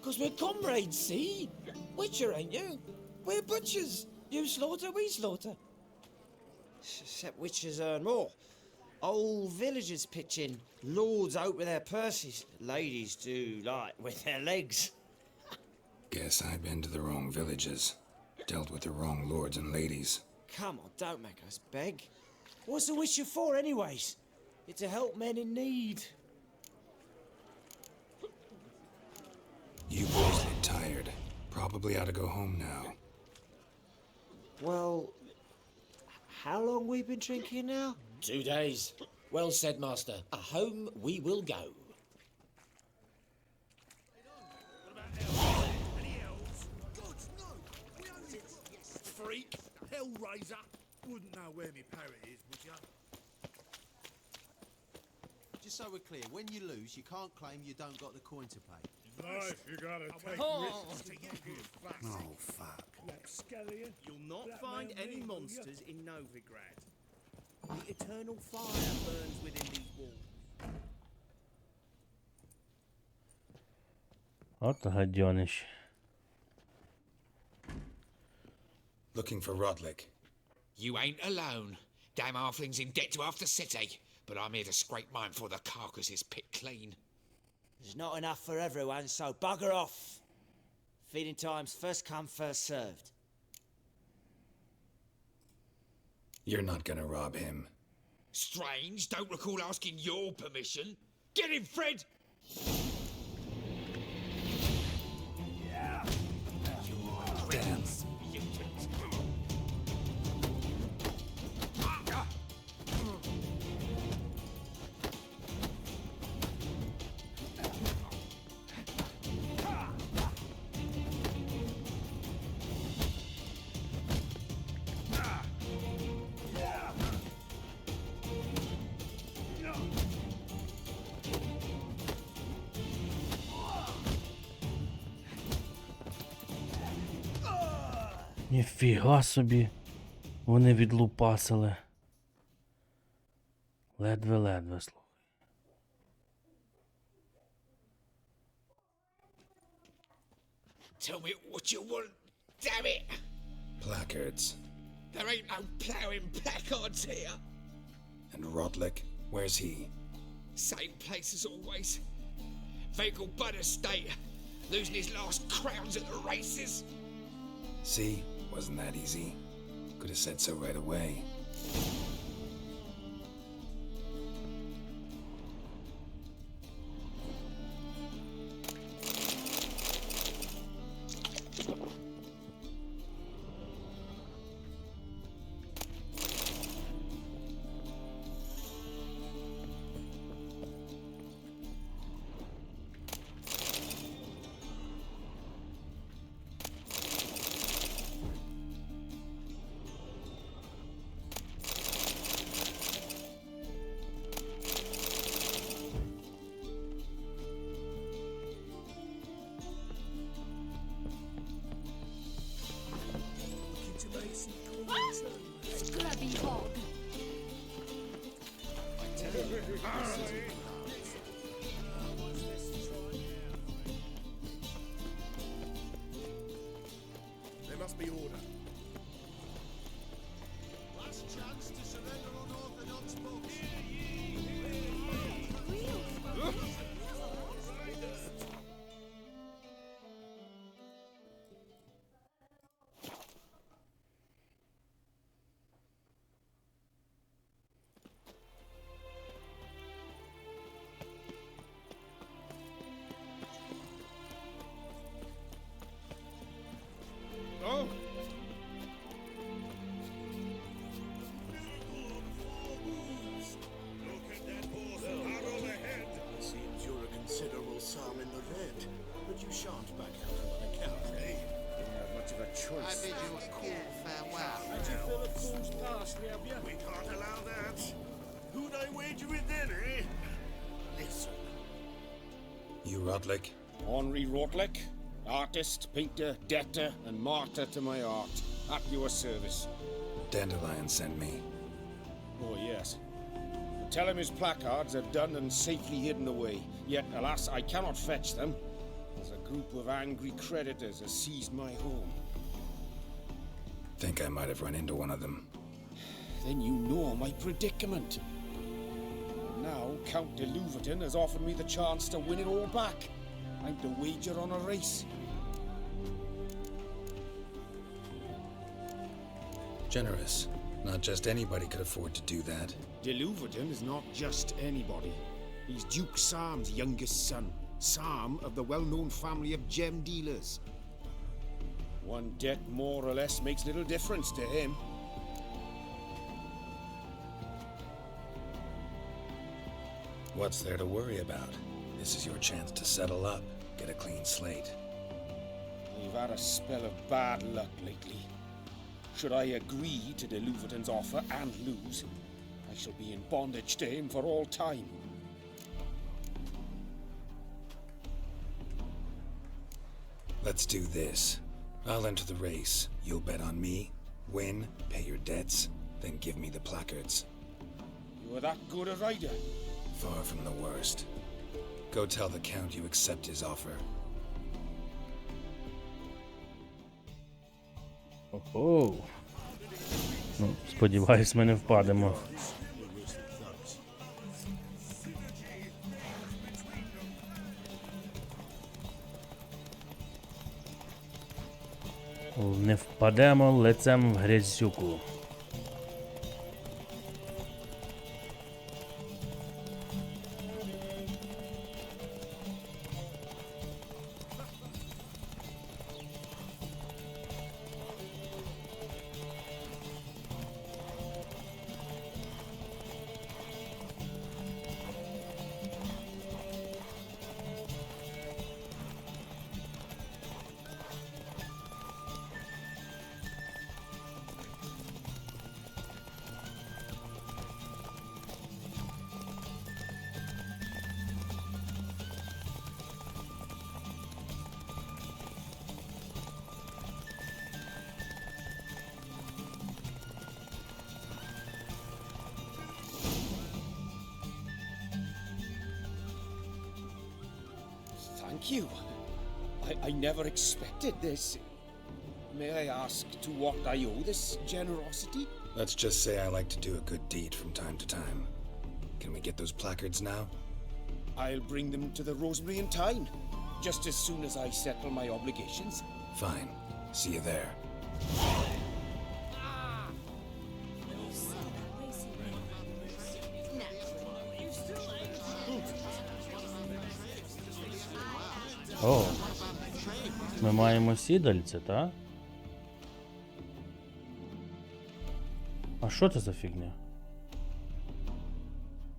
'Cause we're comrades, see? Witcher, ain't you? We're butchers. You slaughter, we slaughter. Except witchers earn more. Old villagers pitch in. Lords out with their purses. Ladies do like with their legs. Guess I've been to the wrong villages. Dealt with the wrong lords and ladies. Come on, don't make us beg. What's a witcher for, anyways? It's to help men in need. You boys look tired. Probably ought to go home now. Well, how long we been drinking now? 2 days. Well said, Master. Home we will go. Freak, Hellraiser. Wouldn't know where me parrot is, would ya? Just so we're clear, when you lose, you can't claim you don't got the coin to pay. Life, you gotta take risks to get good. Oh, fuck. You'll not find any monsters in Novigrad. The eternal fire burns within these walls. От гадьониш. Looking for Rodlick. You ain't alone. Damn halfling's in debt to half the city. But I'm here to scrape mine before the carcass is picked clean. There's not enough for everyone, so bugger off. Feeding time's first come, first served. You're not gonna rob him. Strange, don't recall asking your permission. Get him, Fred! Damn. Ніфіга собі. Вони відлупасили. Ледве-ледве, слухай. Tell me what you want, damn it! Placards. There ain't no ploughing placards here. And Rodlick, where's he? Same place as always. Vehicle Bud Estate. Losing his last crowns at the races. See? Wasn't that easy? Could have said so right away. Scrubby hog. There must be order. Last chance to surrender unorthodox books. Oh! Look at that horse arrow ahead. Seems you're a considerable psalm in the red, but you shan't back out on that account, eh? Didn't have much of a choice. I bid you a cool farewell. Had you fill up fool's parsley, have you? We can't allow that. Who'd I wager with then, eh? Listen. You Rodlick? Henri Rodlick, artist, painter, debtor, and martyr to my art. At your service. Dandelion sent me. Oh, yes. Tell him his placards are done and safely hidden away. Yet, alas, I cannot fetch them, as a group of angry creditors has seized my home. Think I might have run into one of them. Then you know my predicament. Now, Count de Louverton has offered me the chance to win it all back. I'm to wager on a race. Generous. Not just anybody could afford to do that. De Louverton is not just anybody. He's Duke Sam's youngest son. Sam of the well-known family of gem dealers. One debt more or less makes little difference to him. What's there to worry about? This is your chance to settle up, get a clean slate. We've had a spell of bad luck lately. Should I agree to de Louverton's offer and lose, I shall be in bondage to him for all time. Let's do this. I'll enter the race. You'll bet on me, win, pay your debts, then give me the placards. You are that good a rider? Far from the worst. Go tell the Count you accept his offer. Ого. Ну, сподіваюсь, ми не впадемо. Не впадемо лицем в грязюку. Thank you. I never expected this. May I ask to what I owe this generosity? Let's just say I like to do a good deed from time to time. Can we get those placards now? I'll bring them to the Rosemary in time, just as soon as I settle my obligations. Fine. See you there. О, ми маємо сідальце, та? А що це за фігня?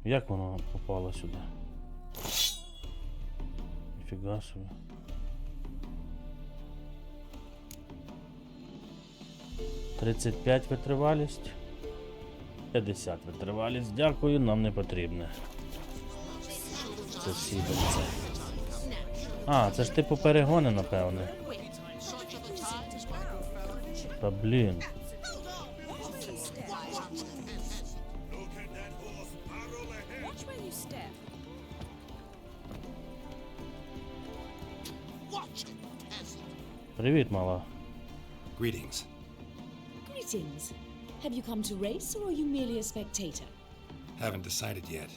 Як воно попало сюди? Ніфіга собі. «35 витривалість. 50 витривалість. Дякую, нам не потрібне. Це сідальце. А, це ж типу перегони, напевне. Та блін. Привіт, мала. Greetings. Greetings. Have you come to race, or are you merely a spectator? Haven't decided yet.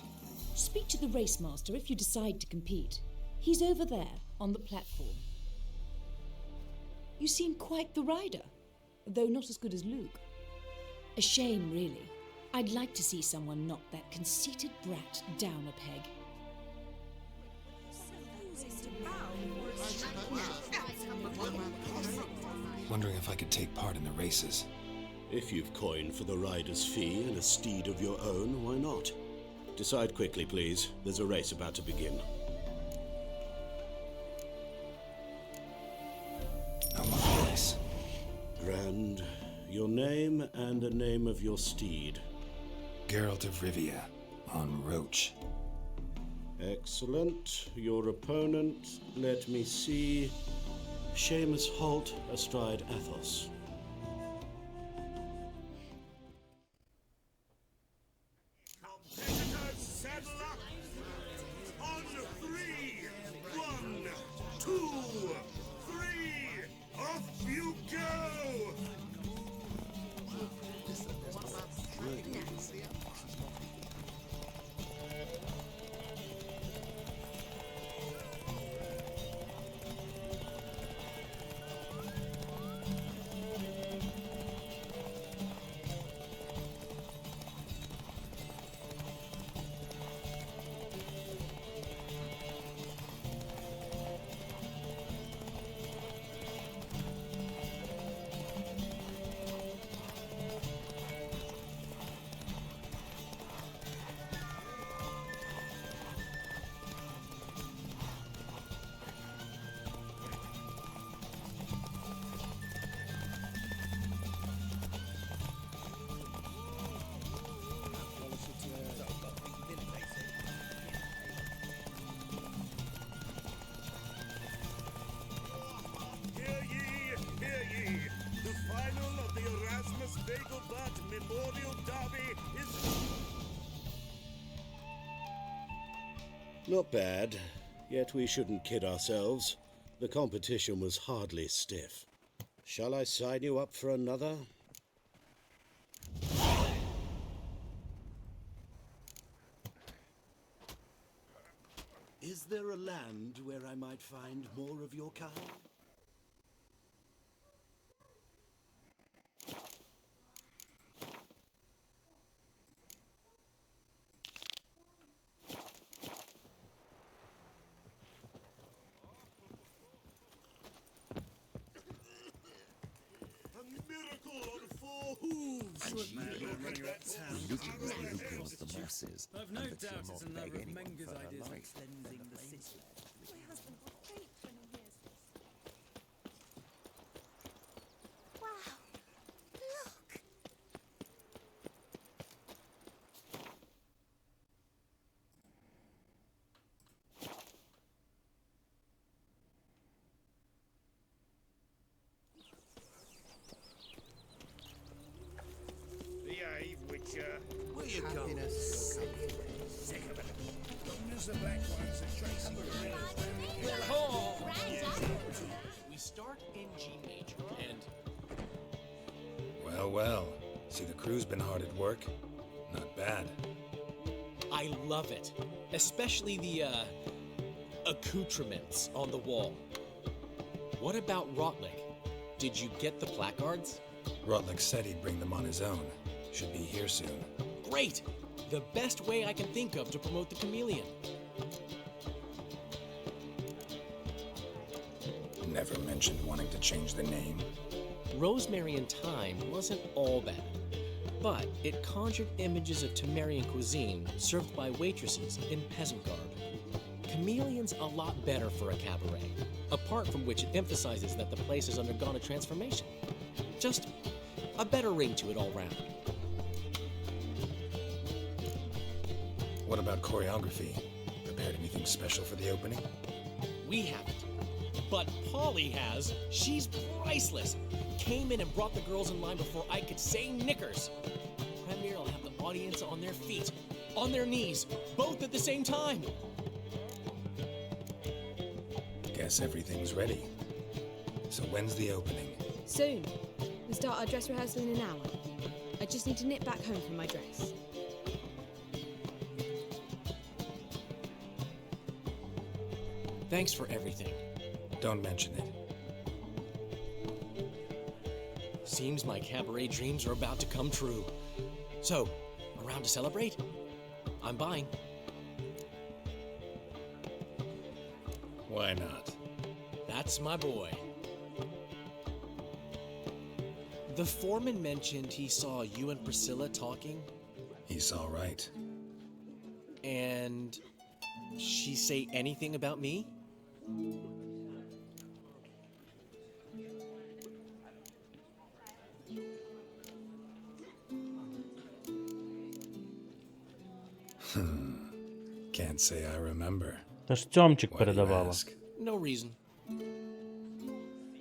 Speak to the race master if you decide to compete. He's over there, on the platform. You seem quite the rider, though not as good as Luke. A shame, really. I'd like to see someone knock that conceited brat down a peg. Wondering if I could take part in the races. If you've coin for the rider's fee and a steed of your own, why not? Decide quickly, please. There's a race about to begin. Grand. Your name and the name of your steed. Geralt of Rivia, on Roach. Excellent. Your opponent, let me see. Seamus Holt astride Athos. Competitors, saddle up! On 3! 1, 2, 3! Off you go! Vegelblatt Memorial Derby is... Not bad, yet we shouldn't kid ourselves. The competition was hardly stiff. Shall I sign you up for another? Is there a land where I might find more of your kind? I've no doubt it's another of Menger's ideas of cleansing the city. My husband will hate when he hears this. Wow! Look! Behave, Witcher. Where you going? Sick of it. There's the black ones that Tracy We start in G major, and Well, well. See, the crew's been hard at work. Not bad. I love it. Especially the, accoutrements on the wall. What about Rotlick? Did you get the placards? Rotlick said he'd bring them on his own. Should be here soon. Great! The best way I can think of to promote the chameleon. Never mentioned wanting to change the name. Rosemary and Thyme wasn't all bad, but it conjured images of Temerian cuisine served by waitresses in peasant garb. Chameleon's a lot better for a cabaret, apart from which it emphasizes that the place has undergone a transformation. Just a better ring to it all round. What about choreography? Prepared anything special for the opening? We haven't. But Polly has. She's priceless. Came in and brought the girls in line before I could say knickers. Premier will have the audience on their feet, on their knees, both at the same time. Guess everything's ready. So when's the opening? Soon. We start our dress rehearsal in an hour. I just need to nip back home for my dress. Thanks for everything. Don't mention it. Seems my cabaret dreams are about to come true. So, around to celebrate? I'm buying. Why not? That's my boy. The foreman mentioned he saw you and Priscilla talking. He saw right. And she say anything about me? Can't say I remember. Та ж Тьомчик Why do you передавала. ask? No reason.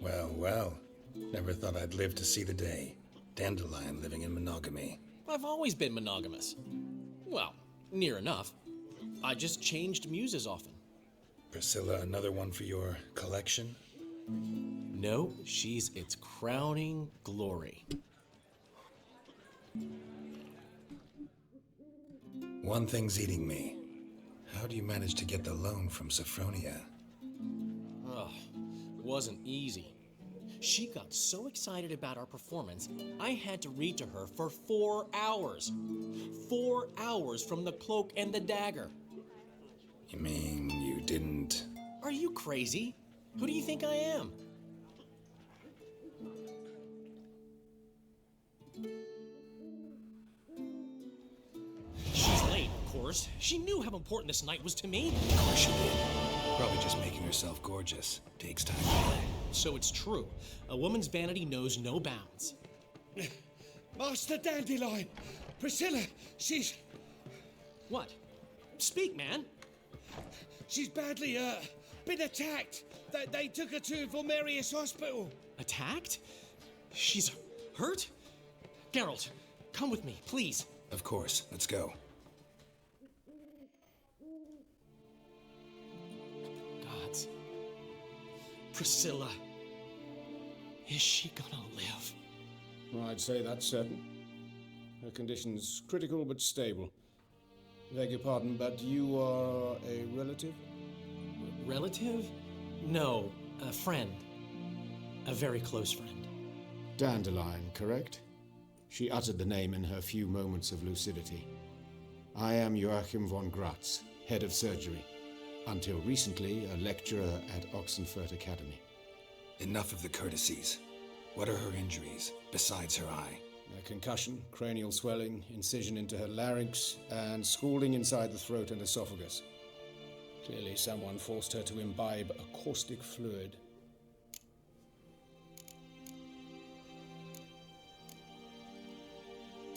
Well, well. Never thought I'd live to see the day. Dandelion living in monogamy. I've always been monogamous. Well, near enough. I just changed muses often. Priscilla, another one for your collection? No, she's its crowning glory. One thing's eating me. How do you manage to get the loan from Sophronia? Ugh, wasn't easy. She got so excited about our performance, I had to read to her for 4 hours. 4 hours from the Cloak and the Dagger. You mean you didn't... Are you crazy? Who do you think I am? She's late, of course. She knew how important this night was to me. Of course she did. Probably just making herself gorgeous. Takes time. So it's true. A woman's vanity knows no bounds. Master Dandelion! Priscilla, she's... What? Speak, man. She's badly, been attacked. They took her to Vulmerius Hospital. Attacked? She's hurt? Geralt, come with me, please. Of course. Let's go. Gods. Priscilla. Is she gonna live? Well, I'd say that's certain. Her condition's critical but stable. Beg your pardon, but you are a relative? Relative? No, a friend. A very close friend. Dandelion, correct? She uttered the name in her few moments of lucidity. I am Joachim von Gratz, head of surgery. Until recently, a lecturer at Oxenfurt Academy. Enough of the courtesies. What are her injuries, besides her eye? A concussion, cranial swelling, incision into her larynx, and scalding inside the throat and esophagus. Clearly someone forced her to imbibe a caustic fluid.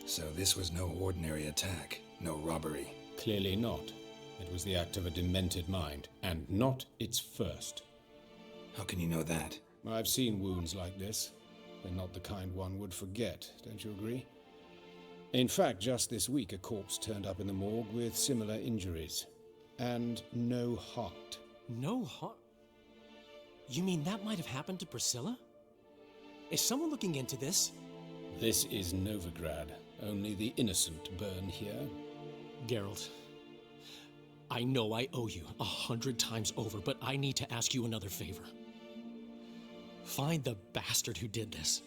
So this was no ordinary attack, no robbery. Clearly not. It was the act of a demented mind, and not its first. How can you know that? I've seen wounds like this. They're not the kind one would forget, don't you agree? In fact, just this week a corpse turned up in the morgue with similar injuries. And no heart. No heart? You mean that might have happened to Priscilla? Is someone looking into this? This is Novigrad. Only the innocent burn here. Geralt, I know I owe you 100 times over, but I need to ask you another favor. Find the bastard who did this.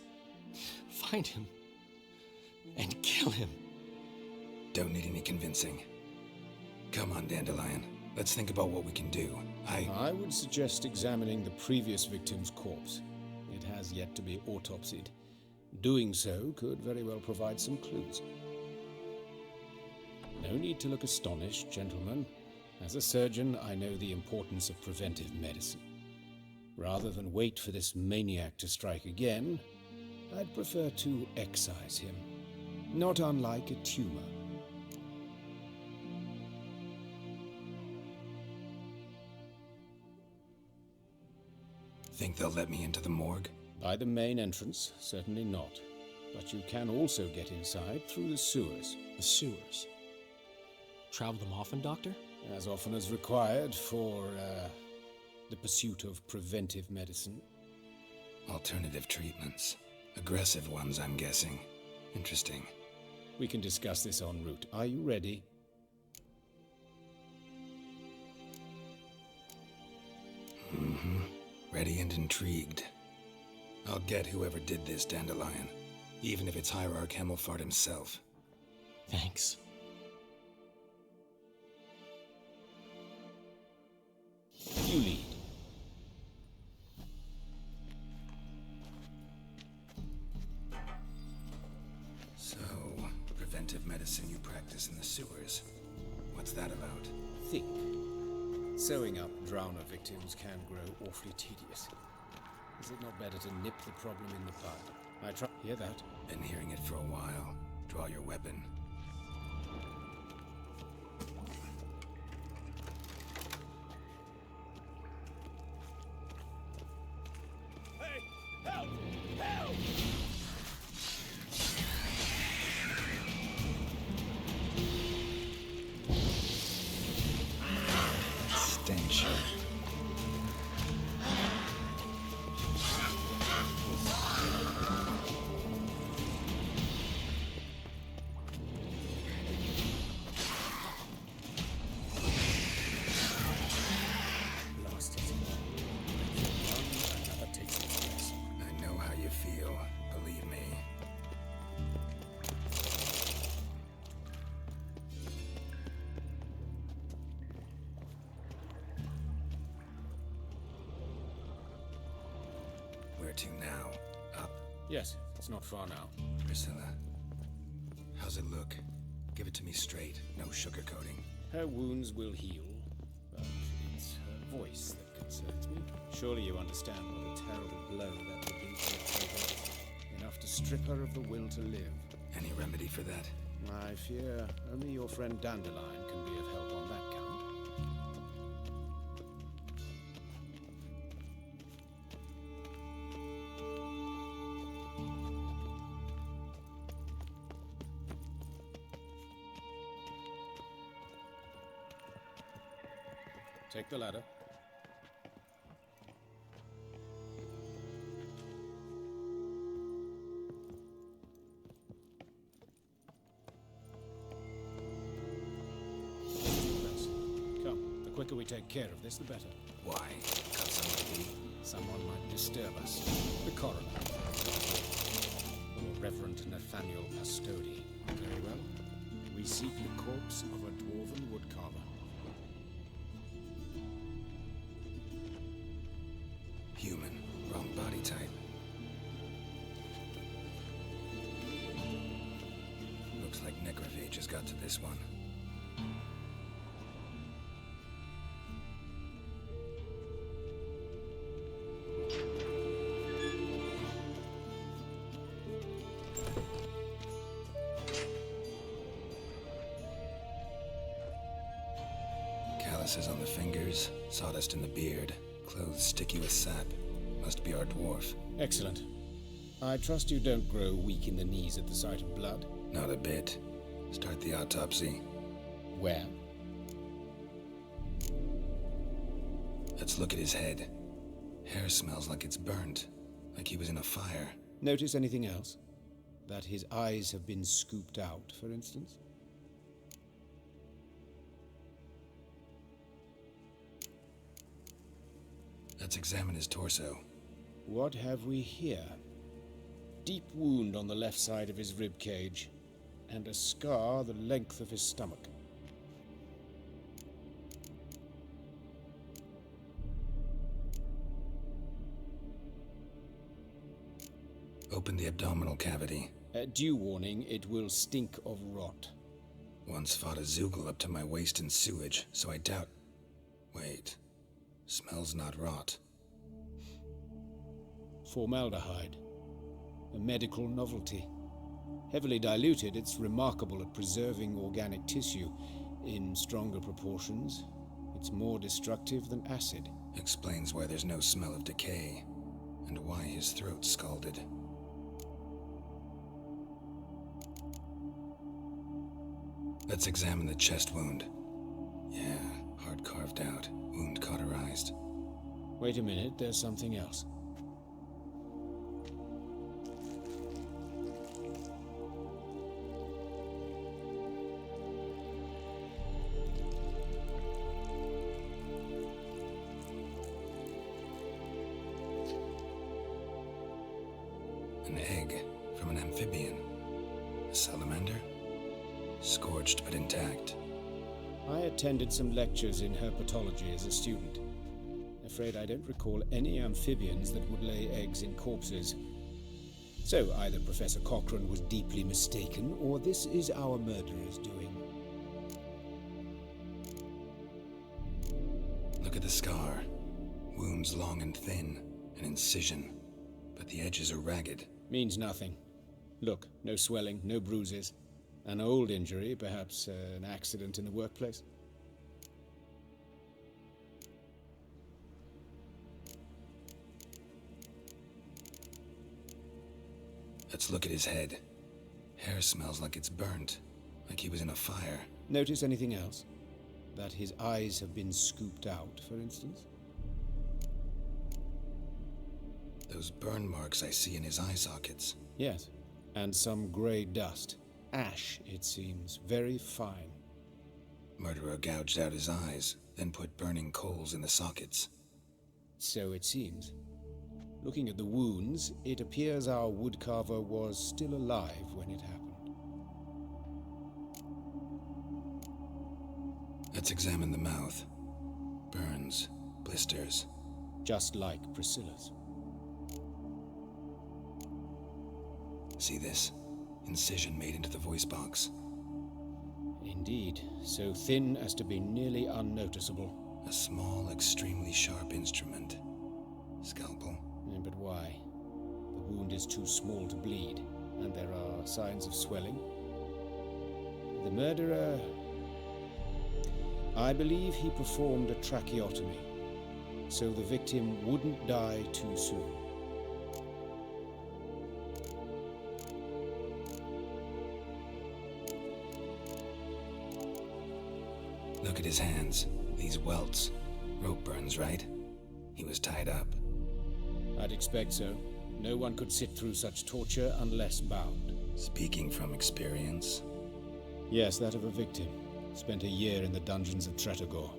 Find him. And kill him. Don't need any convincing. Come on, Dandelion. Let's think about what we can do. I would suggest examining the previous victim's corpse. It has yet to be autopsied. Doing so could very well provide some clues. No need to look astonished, gentlemen. As a surgeon, I know the importance of preventive medicine. Rather than wait for this maniac to strike again, I'd prefer to excise him. Not unlike a tumor. Think they'll let me into the morgue? By the main entrance, certainly not. But you can also get inside through the sewers. The sewers? Travel them often, Doctor? As often as required for, the pursuit of preventive medicine. Alternative treatments. Aggressive ones, I'm guessing. Interesting. We can discuss this en route. Are you ready? Mm-hmm. Ready and intrigued. I'll get whoever did this, Dandelion. Even if it's Hierarch Hemmelfart himself. Thanks. You lead. So, preventive medicine you practice in the sewers. What's that about? Think. Sewing up drowner victims can grow awfully tedious. Is it not better to nip the problem in the bud? I try. Hear that? Been hearing it for a while. Draw your weapon. Hey! Help! Help! Stench. Lost it. Another takes its place. I know how you feel, believe me. Where to now? Up? Yes, it's not far now. Priscilla, how's it look? Give it to me straight, no sugarcoating. Her wounds will heal, but it's her voice that concerns me. Surely you understand what a terrible blow that would be to her progress. Enough to strip her of the will to live. Any remedy for that? I fear only your friend Dandelion can be of help on that count. Take the ladder. Come, the quicker we take care of this, the better. Why? Got somebody? Someone might disturb us. The coroner. Or Reverend Nathaniel Pastodi. Very well. We seek the corpse of a dwarven woodcarver. Human. Wrong body type. Looks like necrophage has got to this one. Calluses on the fingers, sawdust in the beard, clothes sticky with sap. Must be our dwarf. Excellent. I trust you don't grow weak in the knees at the sight of blood. Not a bit. Start the autopsy. Where? Let's look at his head. Hair smells like it's burnt, like he was in a fire. Notice anything else? That his eyes have been scooped out, for instance? Let's examine his torso. What have we here? Deep wound on the left side of his rib cage, and a scar the length of his stomach. Open the abdominal cavity. Due warning, it will stink of rot. Once fought a Zoogle up to my waist in sewage, so I doubt... Wait. Smells not rot. Formaldehyde. A medical novelty. Heavily diluted, it's remarkable at preserving organic tissue. In stronger proportions, it's more destructive than acid. Explains why there's no smell of decay, and why his throat's scalded. Let's examine the chest wound. Yeah, heart carved out, wound cauterized. Wait a minute, there's something else. An egg from an amphibian. A salamander? Scorched but intact. I attended some lectures in herpetology as a student. Afraid I don't recall any amphibians that would lay eggs in corpses. So either Professor Cochrane was deeply mistaken, or this is our murderer's doing. Look at the scar. Wounds long and thin, an incision. But the edges are ragged. Means nothing. Look, no swelling, no bruises. An old injury, perhaps an accident in the workplace. Let's look at his head. Hair smells like it's burnt, like he was in a fire. Notice anything else? That his eyes have been scooped out, for instance? Those burn marks I see in his eye sockets. Yes, and some grey dust. Ash, it seems, very fine. Murderer gouged out his eyes, then put burning coals in the sockets. So it seems. Looking at the wounds, it appears our woodcarver was still alive when it happened. Let's examine the mouth. Burns, blisters. Just like Priscilla's. See this? Incision made into the voice box. Indeed, so thin as to be nearly unnoticeable. A small, extremely sharp instrument. Scalpel. But why? The wound is too small to bleed, and there are signs of swelling. The murderer... I believe he performed a tracheotomy, so the victim wouldn't die too soon. Look at his hands, these welts. Rope burns, right? He was tied up. I'd expect so. No one could sit through such torture unless bound. Speaking from experience? Yes, that of a victim. Spent a year in the dungeons of Tretogor.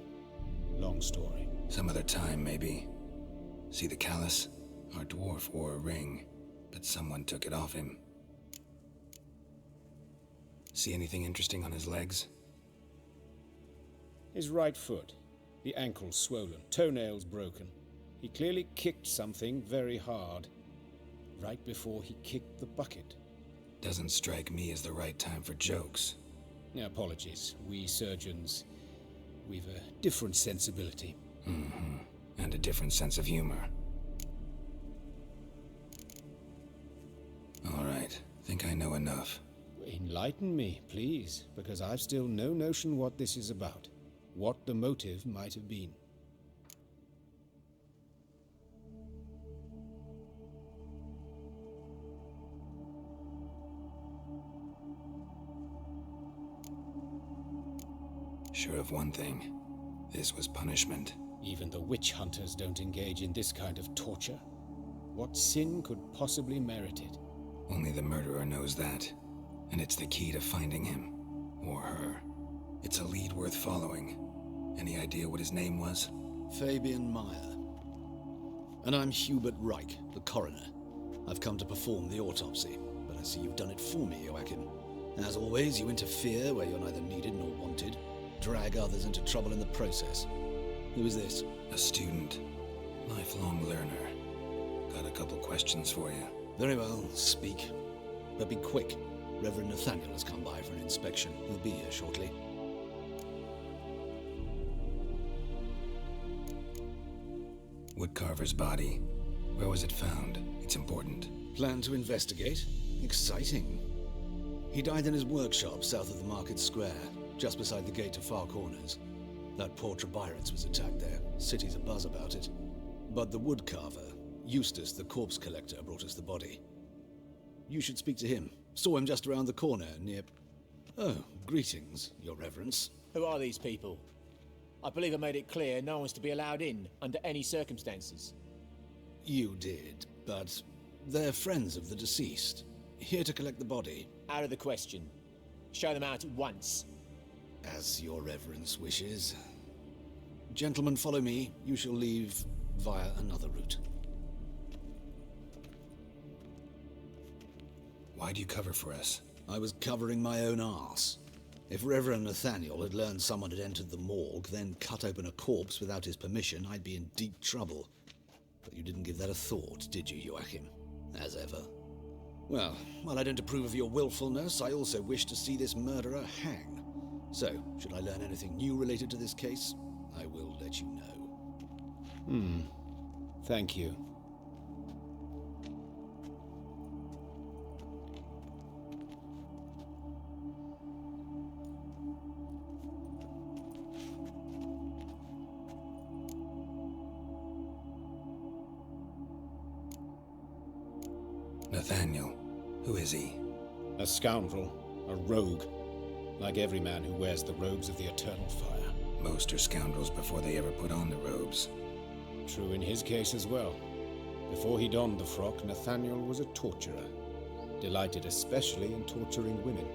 Long story. Some other time, maybe. See the callus? Our dwarf wore a ring, but someone took it off him. See anything interesting on his legs? His right foot. The ankle swollen, toenails broken. He clearly kicked something very hard. Right before he kicked the bucket. Doesn't strike me as the right time for jokes. Apologies. We surgeons, we've a different sensibility. Mm-hmm. And a different sense of humor. All right. Think I know enough. Enlighten me, please, because I've still no notion what this is about. What the motive might have been. Sure of one thing. This was punishment. Even the witch hunters don't engage in this kind of torture. What sin could possibly merit it? Only the murderer knows that. And it's the key to finding him. Or her. It's a lead worth following. Any idea what his name was? Fabian Meyer. And I'm Hubert Reich, the coroner. I've come to perform the autopsy, but I see you've done it for me, Joachim. As always, you interfere where you're neither needed nor wanted. Drag others into trouble in the process. Who is this? A student. Lifelong learner. Got a couple questions for you. Very well, speak. But be quick. Reverend Nathaniel has come by for an inspection. He'll be here shortly. Woodcarver's body. Where was it found? It's important. Plan to investigate? Exciting. He died in his workshop south of the market square, just beside the gate to Far Corners. That poor Trebirates was attacked there. City's abuzz about it. But the woodcarver, Eustace the corpse collector, brought us the body. You should speak to him. Saw him just around the corner near... Oh, greetings, your reverence. Who are these people? I believe I made it clear no one's to be allowed in under any circumstances. You did, but they're friends of the deceased. Here to collect the body. Out of the question. Show them out at once. As your reverence wishes. Gentlemen, follow me. You shall leave via another route. Why'd you cover for us? I was covering my own arse. If Reverend Nathaniel had learned someone had entered the morgue, then cut open a corpse without his permission, I'd be in deep trouble. But you didn't give that a thought, did you, Joachim? As ever. Well, while I don't approve of your willfulness, I also wish to see this murderer hang. So, should I learn anything new related to this case, I will let you know. Thank you. Nathaniel. Who is he? A scoundrel. A rogue. Like every man who wears the robes of the eternal fire. Most are scoundrels before they ever put on the robes. True in his case as well. Before he donned the frock, Nathaniel was a torturer. Delighted especially in torturing women.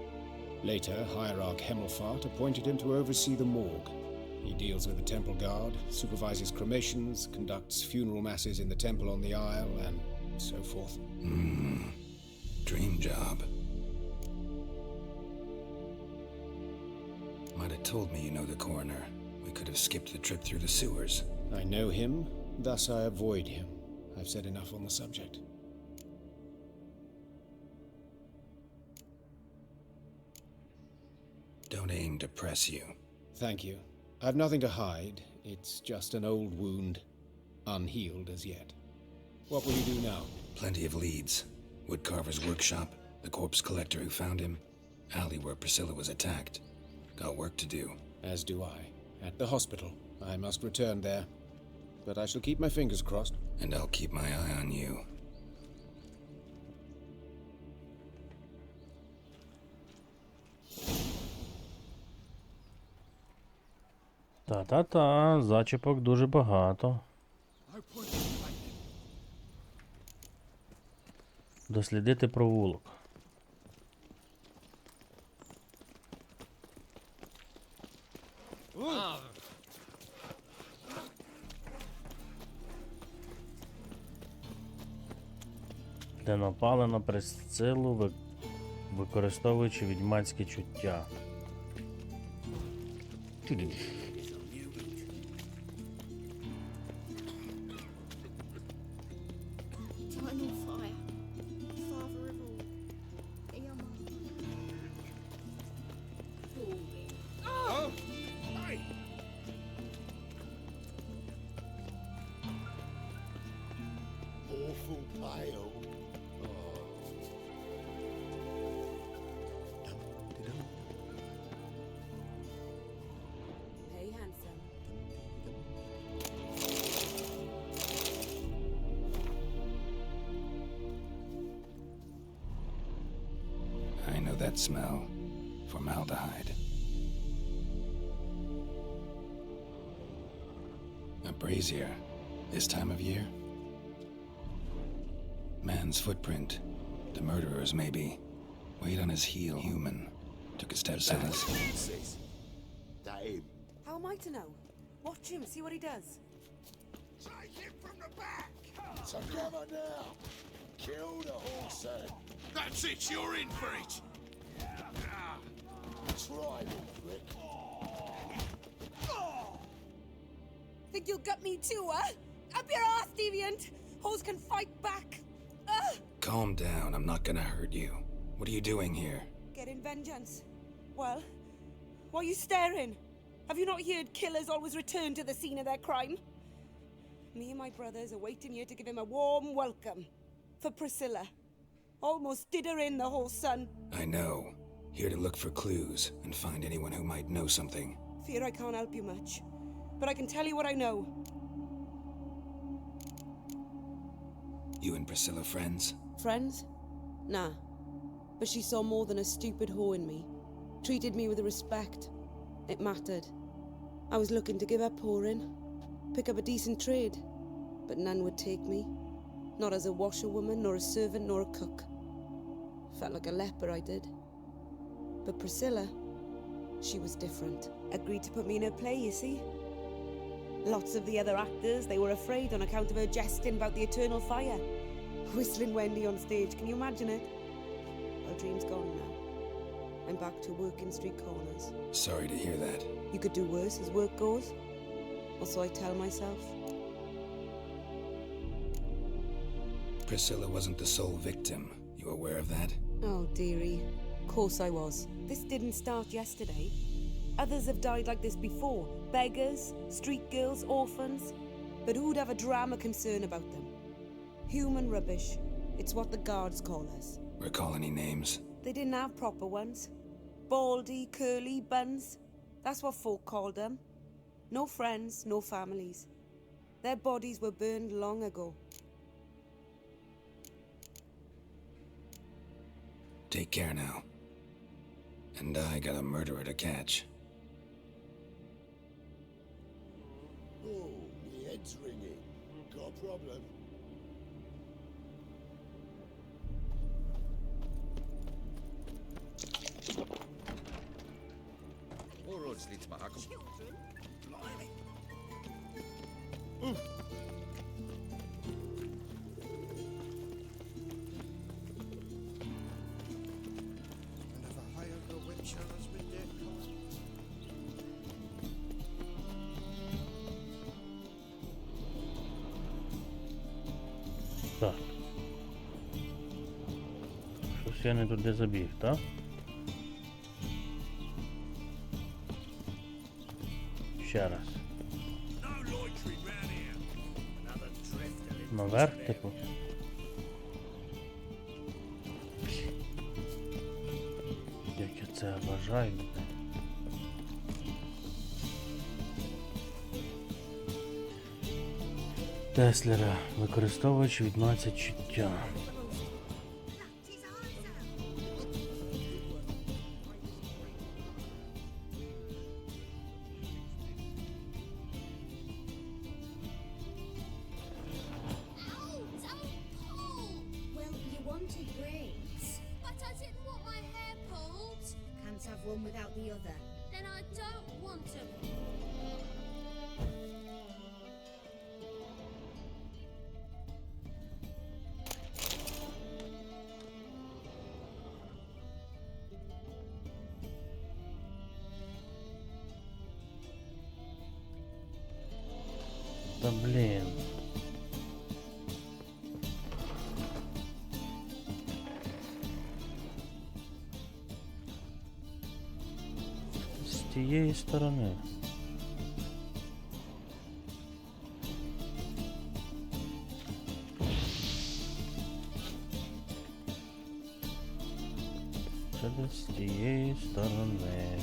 Later, Hierarch Hemmelfart appointed him to oversee the morgue. He deals with the temple guard, supervises cremations, conducts funeral masses in the temple on the Isle, and so forth. Dream job. Might have told me you know the coroner. We could have skipped the trip through the sewers. I know him, thus I avoid him. I've said enough on the subject. Don't aim to press you. Thank you. I've nothing to hide. It's just an old wound, unhealed as yet. What will you do now? Plenty of leads. Woodcarver's workshop, the corpse collector who found him, alley where Priscilla was attacked. Got work to do. As do I. At the hospital. I must return there. But I shall keep my fingers crossed. And I'll keep my eye on you. Та-та-та, зачіпок дуже багато. Дослідити провулок. Де напали на Присцилу, використовуючи відьмацькі чуття. Eternal fire, Father of all, Hear my Oh! Hey! Awful pale. Hey, handsome. I know that smell. Formaldehyde. A brazier. This time of year? Man's footprint. The murderer's maybe. Weight on his heel. Human. Took a step back. That him. How am I to know? Watch him, see what he does. Take him from the back! So come on now. Kill the horse then. That's it, you're in for it! Try me, prick. Think you'll gut me too, huh? Up your ass, deviant! Hoes can fight back! Calm down, I'm not gonna hurt you. What are you doing here? Getting vengeance. Well, why are you staring? Have you not heard killers always return to the scene of their crime? Me and my brothers are waiting here to give him a warm welcome. For Priscilla. Almost did her in, the whole son. I know. Here to look for clues and find anyone who might know something. Fear I can't help you much. But I can tell you what I know. You and Priscilla friends? Friends? Nah. But she saw more than a stupid whore in me. Treated me with respect. It mattered. I was looking to give up whoring. Pick up a decent trade. But none would take me. Not as a washerwoman, nor a servant, nor a cook. Felt like a leper, I did. But Priscilla, she was different. Agreed to put me in her play, you see? Lots of the other actors, they were afraid on account of her jesting about the eternal fire. Whistling Wendy on stage, can you imagine it? Well, dream's gone now. I'm back to working street corners. Sorry to hear that. You could do worse as work goes. Or so I tell myself. Priscilla wasn't the sole victim. You aware of that? Oh, dearie. Of course I was. This didn't start yesterday. Others have died like this before. Beggars, street girls, orphans. But who'd have a drama concern about them? Human rubbish. It's what the guards call us. Recall any names? They didn't have proper ones. Baldy, curly, buns. That's what folk called them. No friends, no families. Their bodies were burned long ago. Take care now. And I got a murderer to catch. Oh, my head's ringing. Got a problem. All roads lead to Mahakam. Blimey. And if I hire the witch husband dead cost. Так. Щось я не туди забіг, так? Ще раз. Наверх, типу. Як я це бажаю. Теслера, використовуючи відьмацькі чуття. mother. Then I don't want him. Да блін. З тієї сторони. Це десь з тієї сторони.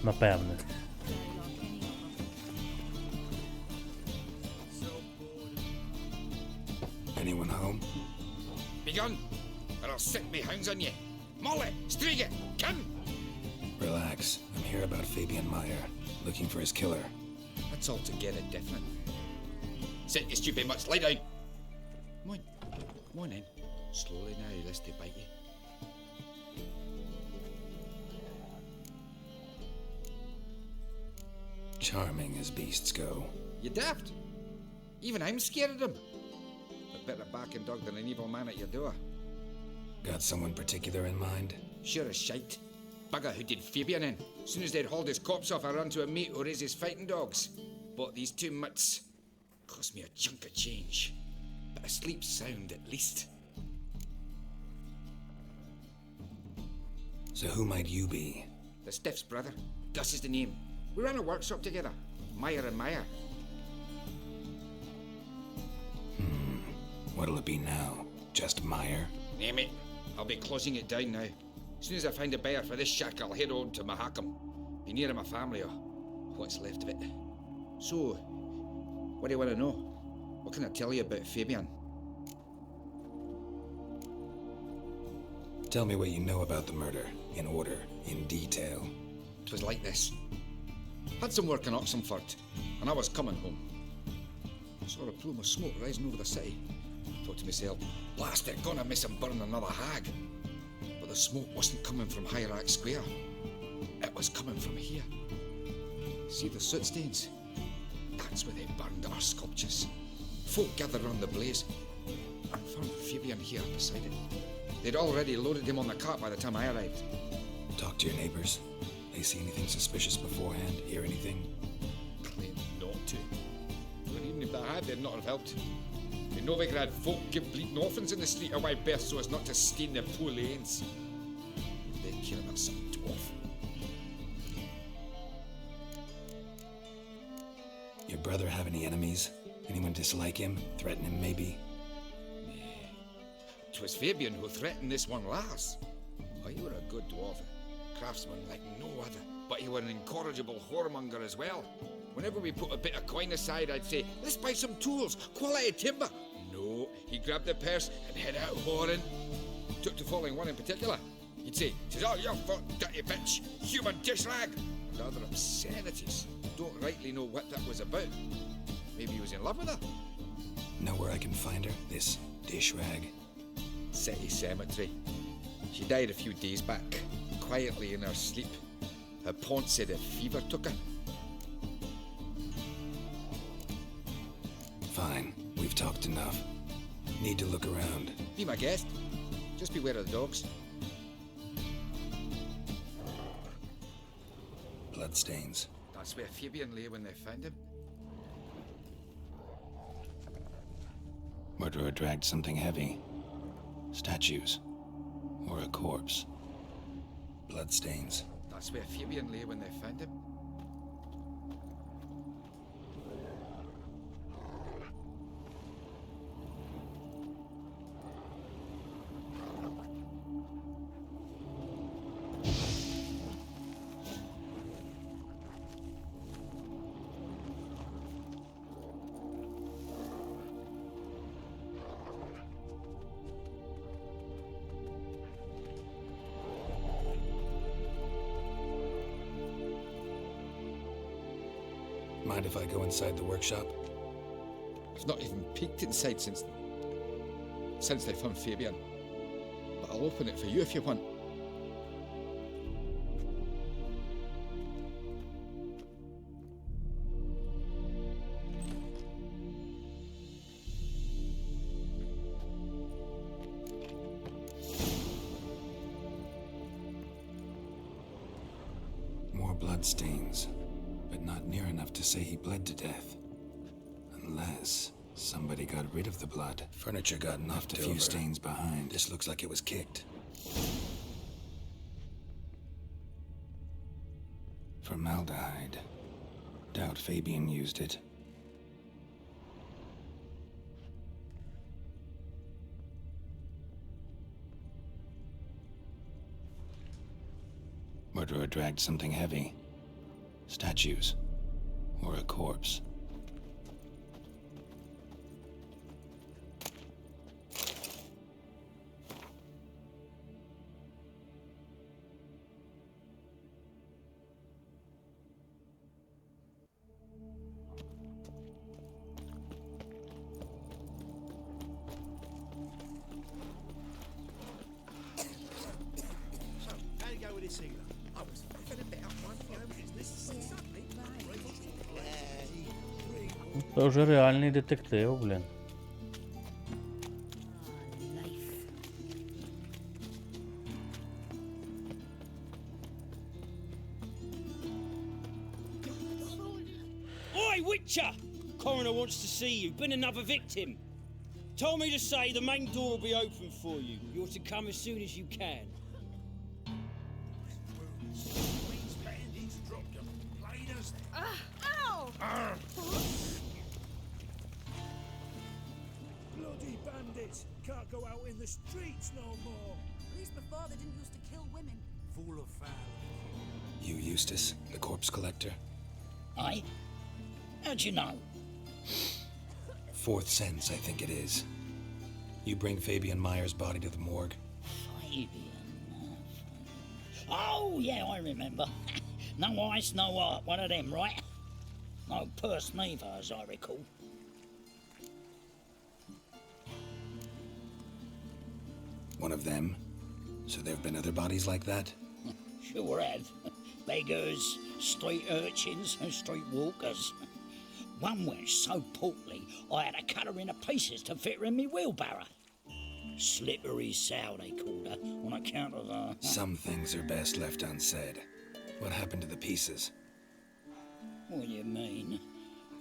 Напевне. Anyone home? Begone, or I'll set me hounds on you. Molly, Striga, come! Relax. I'm here about Fabian Meyer, looking for his killer. That's altogether different. Sit, you stupid mutts, lie down. Come on in. Slowly now, lest they bite you. Charming as beasts go. You daft? Even I'm scared of them. A better barking dog than an evil man at your door. Got someone particular in mind? Sure as shite. Bugger who did Fabian in. As soon as they'd hauled his corpse off, I ran to a mate who raises fighting dogs. Bought these two mutts. Cost me a chunk of change. But I sleep sound at least. So who might you be? The Stiff's brother. Gus is the name. We ran a workshop together. Meyer and Meyer. What'll it be now? Just Meyer? Name it. I'll be closing it down now. As soon as I find a buyer for this shack, I'll head on to Mahakam. Be near my family or what's left of it. So, what do you want to know? What can I tell you about Fabian? Tell me what you know about the murder, in order, in detail. It was like this. Had some work in Oxenford, and I was coming home. Saw a plume of smoke rising over the city. Thought to myself, blast it, gonna miss him burn another hag. But the smoke wasn't coming from Hierarch Square. It was coming from here. See the soot stains? That's where they burned our sculptures. Folk gathered around the blaze. I found Fabian here beside it. They'd already loaded him on the cart by the time I arrived. Talk to your neighbors. They see anything suspicious beforehand? Hear anything? Claim not to. But even if they had, they'd not have helped. They know we could have folk give bleeding orphans in the street of wide birth so as not to stain their poor lanes. They'd care about some dwarf. Your brother have any enemies? Anyone dislike him? Threaten him, maybe? 'Twas Fabian who threatened this one last. Oh, you were a good dwarf, craftsman like no other. But you were an incorrigible whoremonger as well. Whenever we put a bit of coin aside, I'd say, let's buy some tools, quality timber. No, he'd grab the purse and head out whoring. Took to following one in particular. He'd say, 'tis all your fault, dirty bitch, human dish rag. And other obscenities. Don't rightly know what that was about. Maybe he was in love with her. Know where I can find her? This dish rag? City cemetery. She died a few days back, quietly in her sleep. Her pawn said a fever took her. Fine, we've talked enough. Need to look around. Be my guest. Just beware of the dogs. Bloodstains. That's where Fabian lay when they found him. Murderer dragged something heavy. Statues. Or a corpse. Bloodstains. That's where Fabian lay when they found him. Mind if I go inside the workshop? I've not even peeked inside since they found Fabian. But I'll open it for you if you want. bloodstains, but not near enough to say he bled to death. Unless somebody got rid of the blood. Furniture got knocked a few stains behind. This looks like it was kicked. Formaldehyde. Doubt Fabian used it. Murderer dragged something heavy. Statues. Or a corpse. Це вже реальний детектив, блін. Oi, Witcher! Coroner wants to see you. Been another victim. Told me to say the main door will be open for you. You're to come as soon as you can. Ow! Bloody bandits! Can't go out in the streets no more. At least before they didn't used to kill women. Full of foul. You, Eustace, the corpse collector? Aye? How'd you know? Fourth sense, I think it is. You bring Fabian Meyer's body to the morgue. Fabian. Oh, yeah, I remember. No eyes, no heart. One of them, right? No purse neither, as I recall. One of them? So there have been other bodies like that? Sure have. Beggars, street urchins, and street walkers. One went so portly, I had to cut her into pieces to fit her in me wheelbarrow. Slippery sow, they called her, on account of the... Some things are best left unsaid. What happened to the pieces? What do you mean?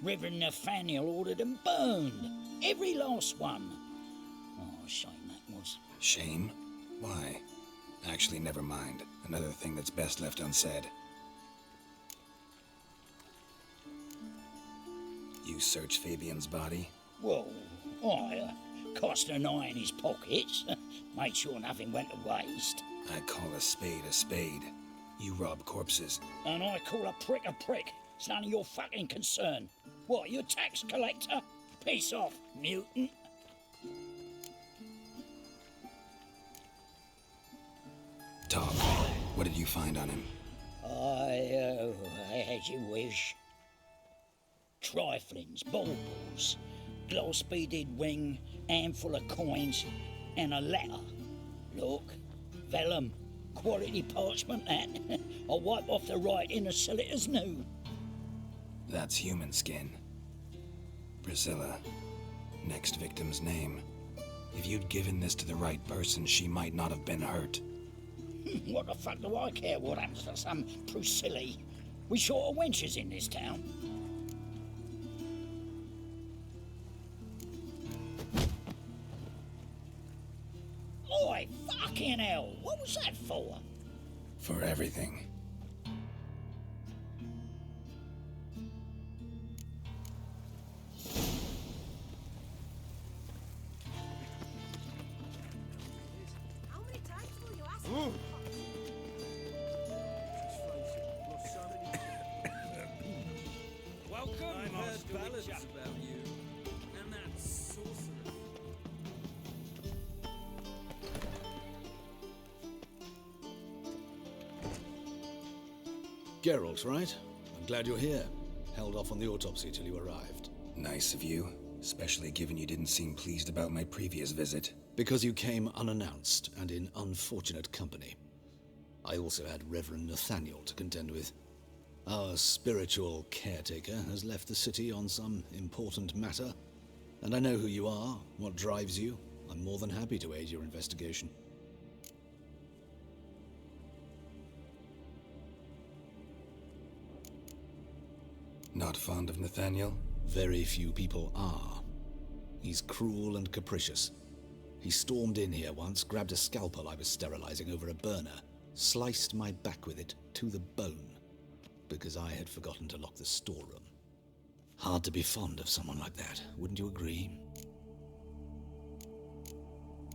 Reverend Nathaniel ordered them burned. Every last one. Oh, shame that was. Shame? Why? Actually, never mind. Another thing that's best left unsaid. You searched Fabian's body? Well, I cast an eye in his pockets. Made sure nothing went to waste. I call a spade a spade. You rob corpses. And I call a prick a prick. It's none of your fucking concern. What, you a tax collector? Piss off, mutant. Talk. What did you find on him? As you wish. Triflings, baubles, glass-beaded ring, handful of coins, and a letter. Look, vellum, quality parchment, that. I'll wipe off the writing as sell it as new. That's human skin. Priscilla. Next victim's name. If you'd given this to the right person, she might not have been hurt. What the fuck do I care what happens to some Priscilla? We short of wenches in this town. Oi, fucking hell! What was that for? For everything. How many times will you ask? Welcome, I've heard Master ballads Witcher. about you. And that sorcerer. Geralt, right? I'm glad you're here. Held off on the autopsy till you arrived. Nice of you, especially given you didn't seem pleased about my previous visit. Because you came unannounced and in unfortunate company. I also had Reverend Nathaniel to contend with. Our spiritual caretaker has left the city on some important matter, and I know who you are, what drives you. I'm more than happy to aid your investigation. Not fond of Nathaniel? Very few people are. He's cruel and capricious. He stormed in here once, grabbed a scalpel I was sterilizing over a burner, sliced my back with it to the bone, because I had forgotten to lock the storeroom. Hard to be fond of someone like that, wouldn't you agree?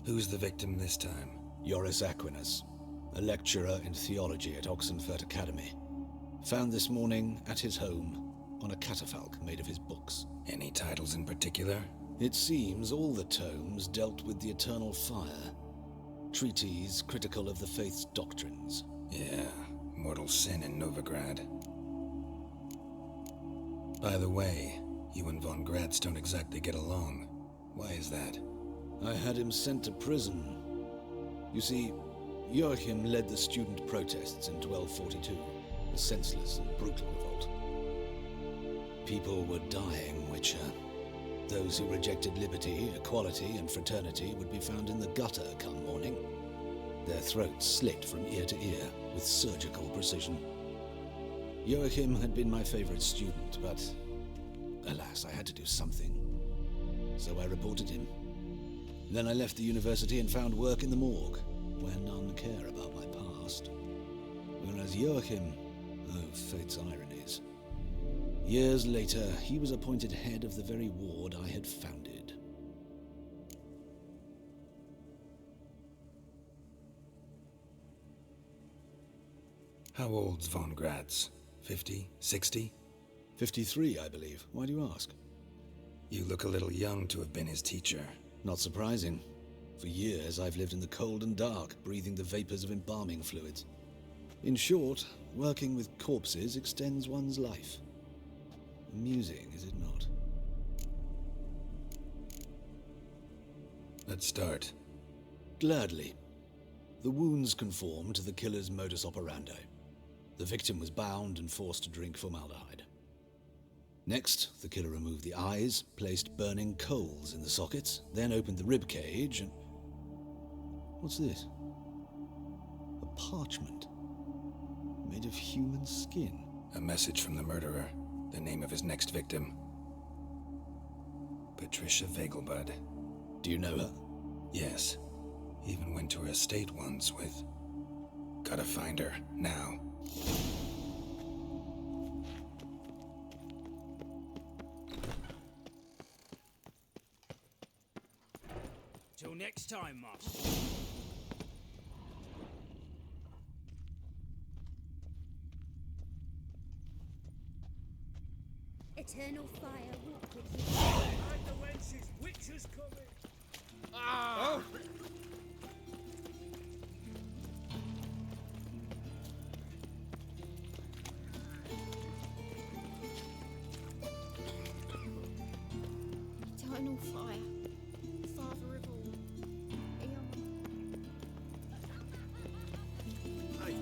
Who's the victim this time? Joris Aquinas, a lecturer in theology at Oxenfurt Academy. Found this morning at his home on a catafalque made of his books. Any titles in particular? It seems all the tomes dealt with the eternal fire. Treatises critical of the faith's doctrines. Yeah, mortal sin in Novigrad. By the way, you and von Gratz don't exactly get along. Why is that? I had him sent to prison. You see, Joachim led the student protests in 1242, a senseless and brutal revolt. People were dying, Witcher. Those who rejected liberty, equality, and fraternity would be found in the gutter come morning. Their throats slit from ear to ear with surgical precision. Joachim had been my favorite student, but alas, I had to do something. So I reported him. Then I left the university and found work in the morgue, where none care about my past. Whereas Joachim, oh, fate's ironies. Years later, he was appointed head of the very ward I had founded. How old's von Gratz? 50? 60? 53, I believe. Why do you ask? You look a little young to have been his teacher. Not surprising. For years, I've lived in the cold and dark, breathing the vapors of embalming fluids. In short, working with corpses extends one's life. Amusing, is it not? Let's start. Gladly. The wounds conform to the killer's modus operandi. The victim was bound and forced to drink formaldehyde. Next, the killer removed the eyes, placed burning coals in the sockets, then opened the rib cage and... What's this? A parchment. Made of human skin. A message from the murderer. The name of his next victim. Patricia Vegelbud. Do you know her? Yes. Even went to her estate once with... Gotta find her, now. Till next time, Master. Eternal fire walk with you. Hide the wenches, witches coming! Ah! Eternal fire, father of all. Hey,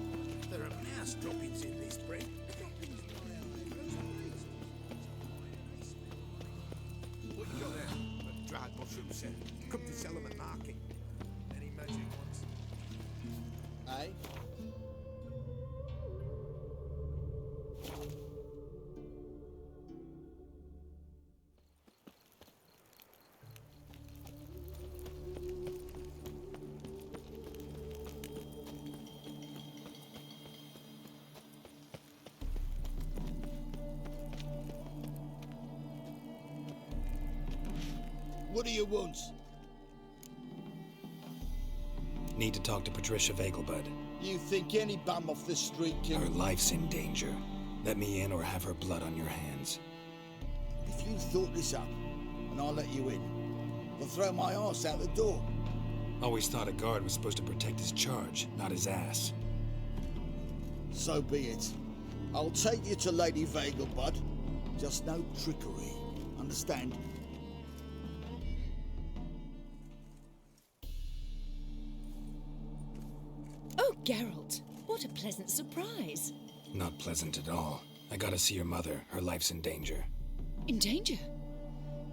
there are mouse droppings in this bread. What you got there? A dried mushroom set. Come to sell them at market. Any magic ones? Aye. What do you want? Need to talk to Patricia Vegelbud. You think any bum off the street can... Her life's in danger. Let me in or have her blood on your hands. If you thought this up, and I'll let you in, I'll throw my arse out the door. Always thought a guard was supposed to protect his charge, not his ass. So be it. I'll take you to Lady Vegelbud. Just no trickery. Understand? Oh, Geralt, what a pleasant surprise. Not pleasant at all. I gotta see your mother. Her life's in danger. In danger?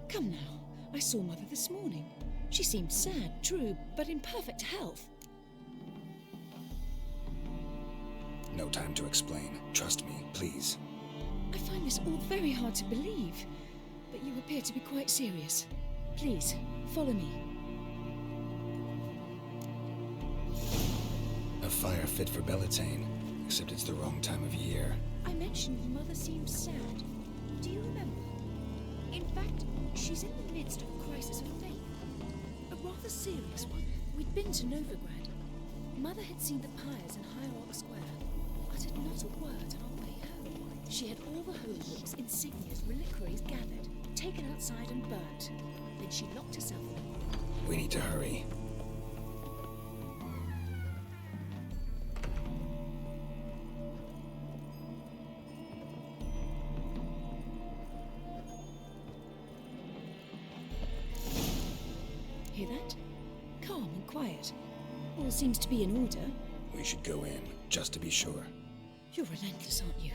Come now. I saw Mother this morning. She seemed sad, true, but in perfect health. No time to explain. Trust me, please. I find this all very hard to believe, but you appear to be quite serious. Please, follow me. A fire fit for Bellatane, except it's the wrong time of year. I mentioned Mother seemed sad. Do you remember? In fact, she's in the midst of a crisis of faith. A rather serious one. We'd been to Novigrad. Mother had seen the pyres in Hierarch Square, uttered not a word on our way home. She had all the holy books, insignias, reliquaries gathered, taken outside and burnt. Then she locked herself in. We need to hurry. Hear that? Calm and quiet. All seems to be in order. We should go in, just to be sure. You're relentless, aren't you?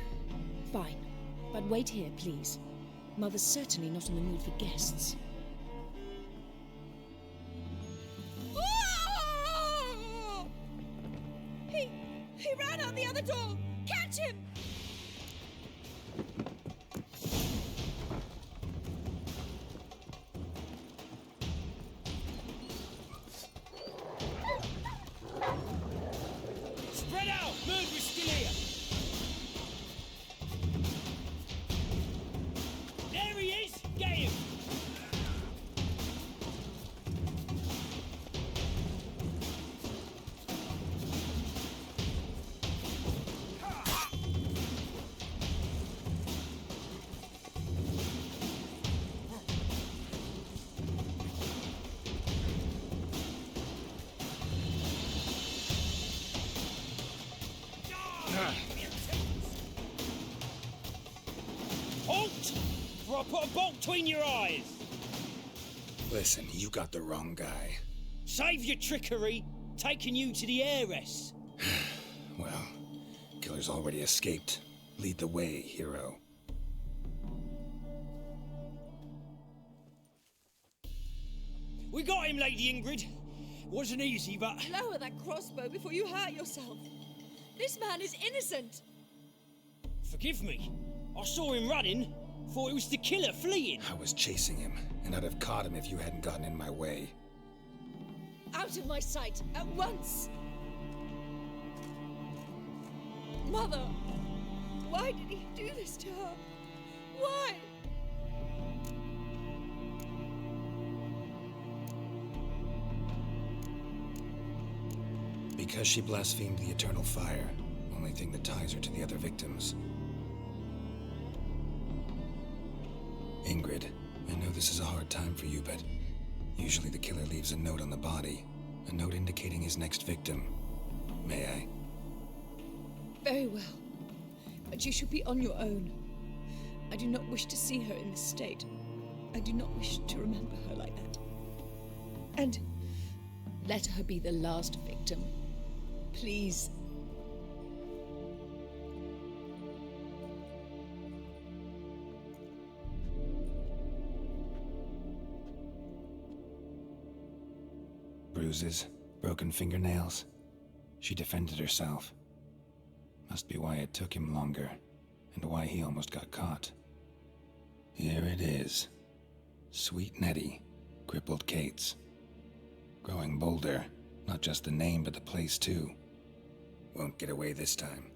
Fine. But wait here, please. Mother's certainly not in the mood for guests. He ran out the other door! Catch him! Spread out! Murderer's still here! There he is! Get him! Halt! Or I'll put a bolt between your eyes! Listen, you got the wrong guy. Save your trickery! Taking you to the heiress! Well, killer's already escaped. Lead the way, hero. We got him, Lady Ingrid. Wasn't easy, but... Lower that crossbow before you hurt yourself. This man is innocent. Forgive me. I saw him running. Thought it was the killer fleeing. I was chasing him, and I'd have caught him if you hadn't gotten in my way. Out of my sight, at once! Mother! Why did he do this to her? Why? Because she blasphemed the eternal fire. Only thing that ties her to the other victims. Ingrid, I know this is a hard time for you, but usually the killer leaves a note on the body. A note indicating his next victim. May I? Very well. But you should be on your own. I do not wish to see her in this state. I do not wish to remember her like that. And let her be the last victim. Please. Bruises, broken fingernails. She defended herself. Must be why it took him longer, and why he almost got caught. Here it is. Sweet Nettie, crippled Kate's. Growing bolder, not just the name but the place too. Won't get away this time.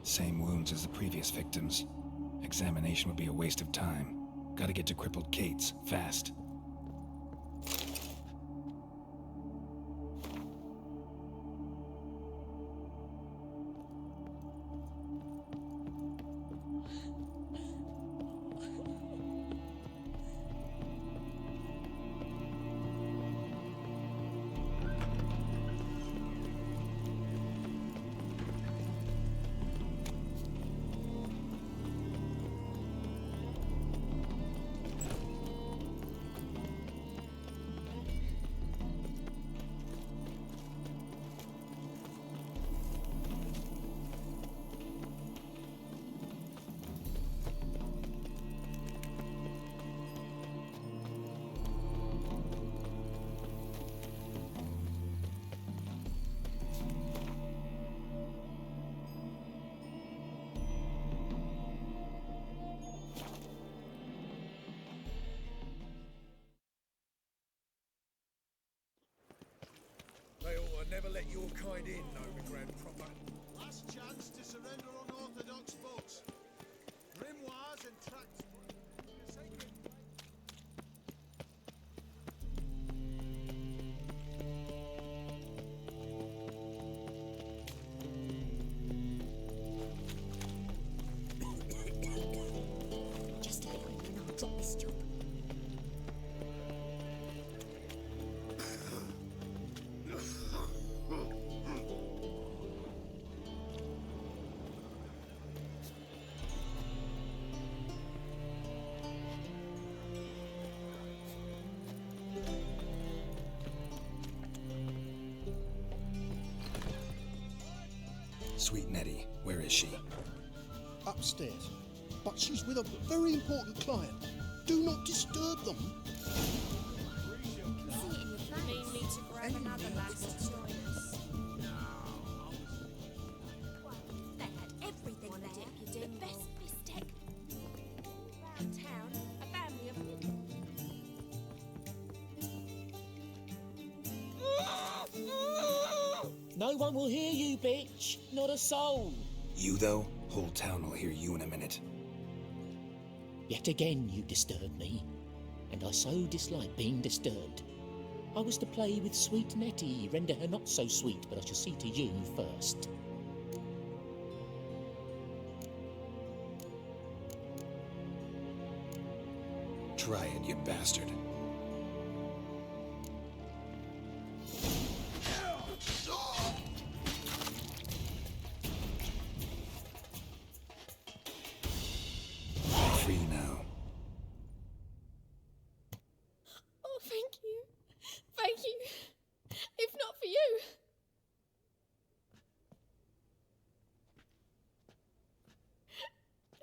Same wounds as the previous victims. Examination would be a waste of time. Gotta get to crippled Kate's, fast. kind in, Novigrad proper. Last chance to surrender unorthodox books. Grimoires and tracts. Just a bit longer and I'll drop this job. Sweet Nettie, where is she? Upstairs. But she's with a very important client. Do not disturb them. Mean me to grab another lass to join us. They had everything there. The best bistec. Round town, a family of... No one will hear you, bitch. Not a soul. You, though? Whole town will hear you in a minute. Yet again you disturb me, and I so dislike being disturbed. I was to play with sweet Nettie, render her not so sweet, but I shall see to you first. Try it, you bastard. Free now. Oh, thank you. Thank you. If not for you.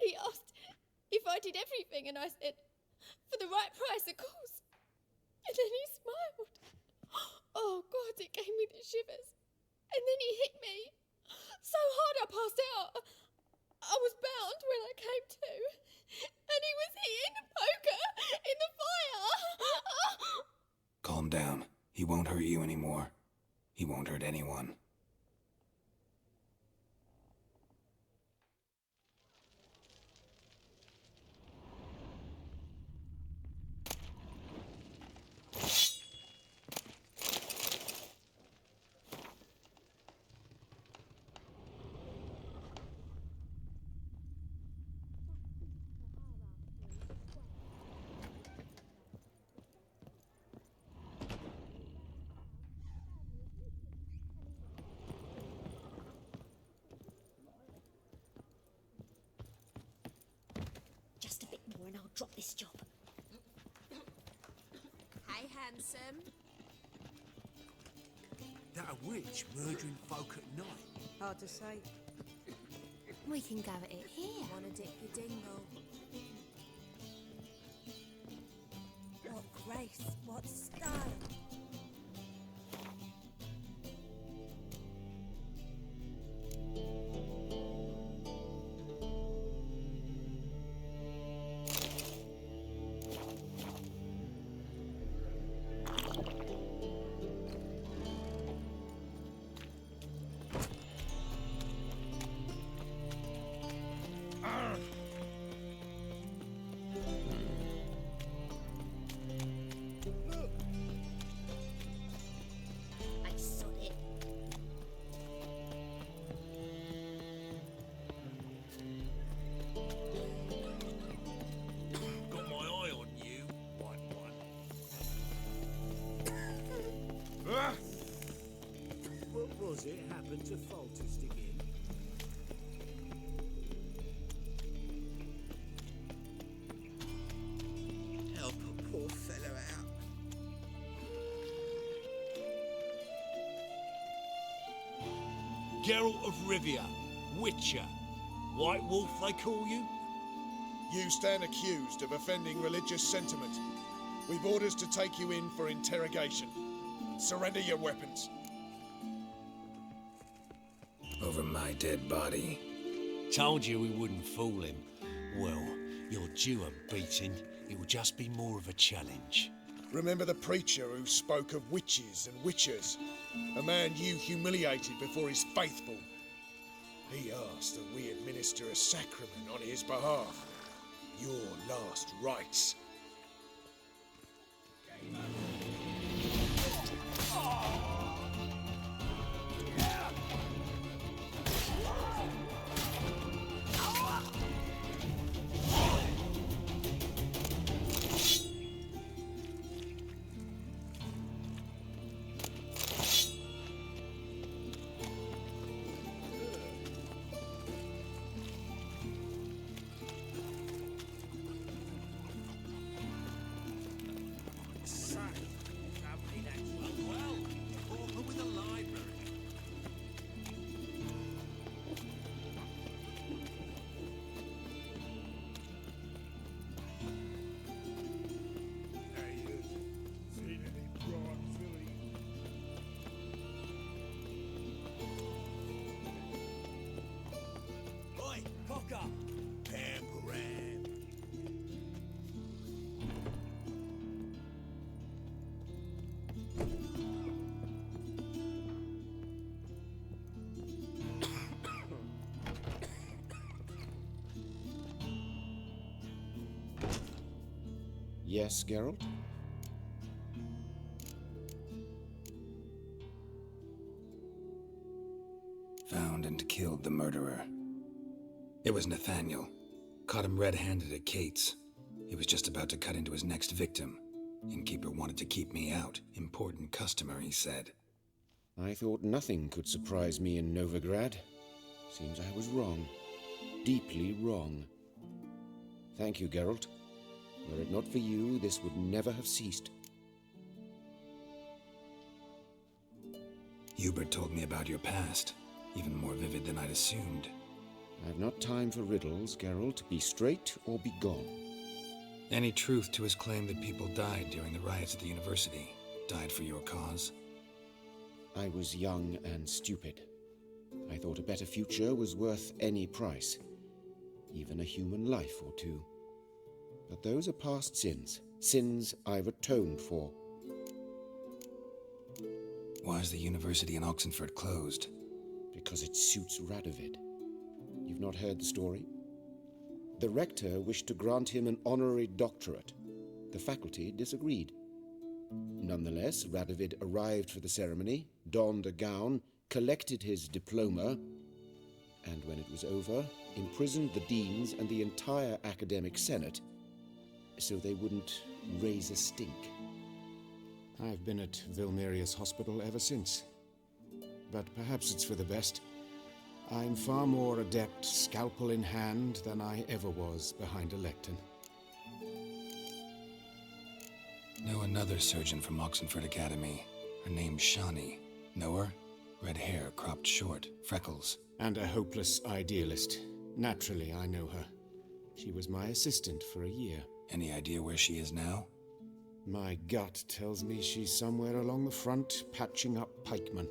He asked if I did everything, and I said, for the right price, of course. And then he smiled. Oh, God, it gave me the shivers. And then he hit me so hard I passed out. I was bound when I came to. And he was hitting the poker in the fire. Calm down. He won't hurt you anymore. He won't hurt anyone. Just a bit more and I'll drop this job. Hey, handsome. That a witch murdering folk at night? Hard to say. We can go at it here. Wanna dip your dingle? What grace, what style. I saw it. Got my eye on you, white one. What was it happened to Falters again? Help a poor fellow out. Geralt of Rivia, Witcher. White Wolf, they call you? You stand accused of offending religious sentiment. We've orders to take you in for interrogation. Surrender your weapons. Over my dead body. Told you we wouldn't fool him. Well, you're due a beating. It will just be more of a challenge. Remember the preacher who spoke of witches and witchers? A man you humiliated before his faithful. He asked that we administer a sacrament on his behalf. Your last rites. Yes, Geralt? Found and killed the murderer. It was Nathaniel. Caught him red-handed at Kate's. He was just about to cut into his next victim. Innkeeper wanted to keep me out. Important customer, he said. I thought nothing could surprise me in Novigrad. Seems I was wrong. Deeply wrong. Thank you, Geralt. Were it not for you, this would never have ceased. Hubert told me about your past, even more vivid than I'd assumed. I've not time for riddles, Geralt. Be straight or be gone. Any truth to his claim that people died during the riots at the university? Died for your cause? I was young and stupid. I thought a better future was worth any price. Even a human life or two. But those are past sins. Sins I've atoned for. Why is the university in Oxenford closed? Because it suits Radovid. You've not heard the story? The rector wished to grant him an honorary doctorate. The faculty disagreed. Nonetheless, Radovid arrived for the ceremony, donned a gown, collected his diploma, and when it was over, imprisoned the deans and the entire academic senate so they wouldn't raise a stink. I've been at Vilmerius Hospital ever since. But perhaps it's for the best. I'm far more adept scalpel in hand than I ever was behind a lectern. Know another surgeon from Oxenford Academy. Her name's Shani. Know her? Red hair, cropped short, freckles. And a hopeless idealist. Naturally, I know her. She was my assistant for a year. Any idea where she is now? My gut tells me she's somewhere along the front, patching up pikemen.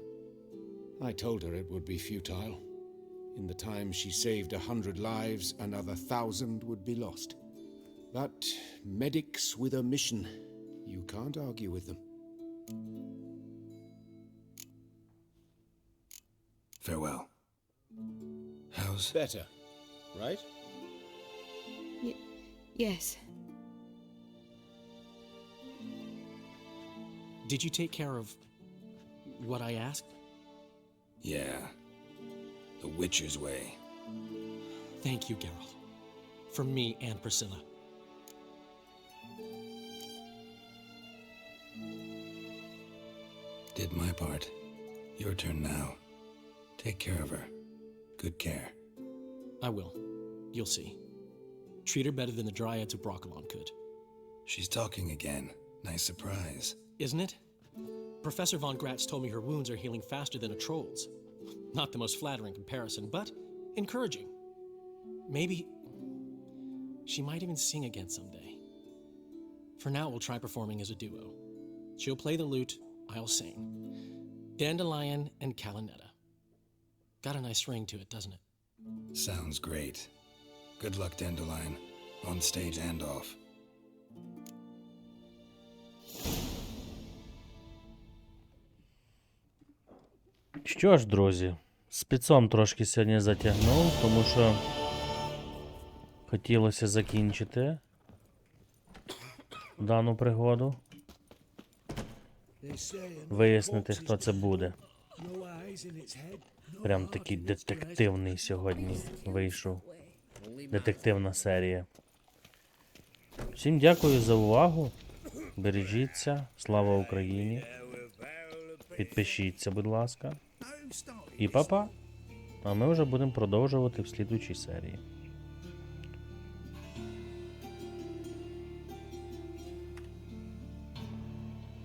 I told her it would be futile. In the time she saved 100 lives, another 1,000 would be lost. But medics with a mission, you can't argue with them. Farewell. How's... Better, right? Yes. Did you take care of what I asked? Yeah. The Witcher's way. Thank you, Geralt. From me and Priscilla. Did my part. Your turn now. Take care of her. Good care. I will. You'll see. Treat her better than the Dryads of Broccolon could. She's talking again. Nice surprise. Isn't it? Professor von Gratz told me her wounds are healing faster than a troll's. Not the most flattering comparison, but encouraging. Maybe she might even sing again someday. For now, we'll try performing as a duo. She'll play the lute, I'll sing. Dandelion and Calinetta. Got a nice ring to it, doesn't it? Sounds great. Good luck, Dandelion. On stage and off. Що ж, друзі, спецом трошки сьогодні затягнув, тому що хотілося закінчити дану пригоду. Вияснити, хто це буде. Прям такий детективний сьогодні вийшов. Детективна серія. Всім дякую за увагу. Бережіться. Слава Україні. Підпишіться, будь ласка. І па-па. А ми вже будемо продовжувати в слідуючій серії.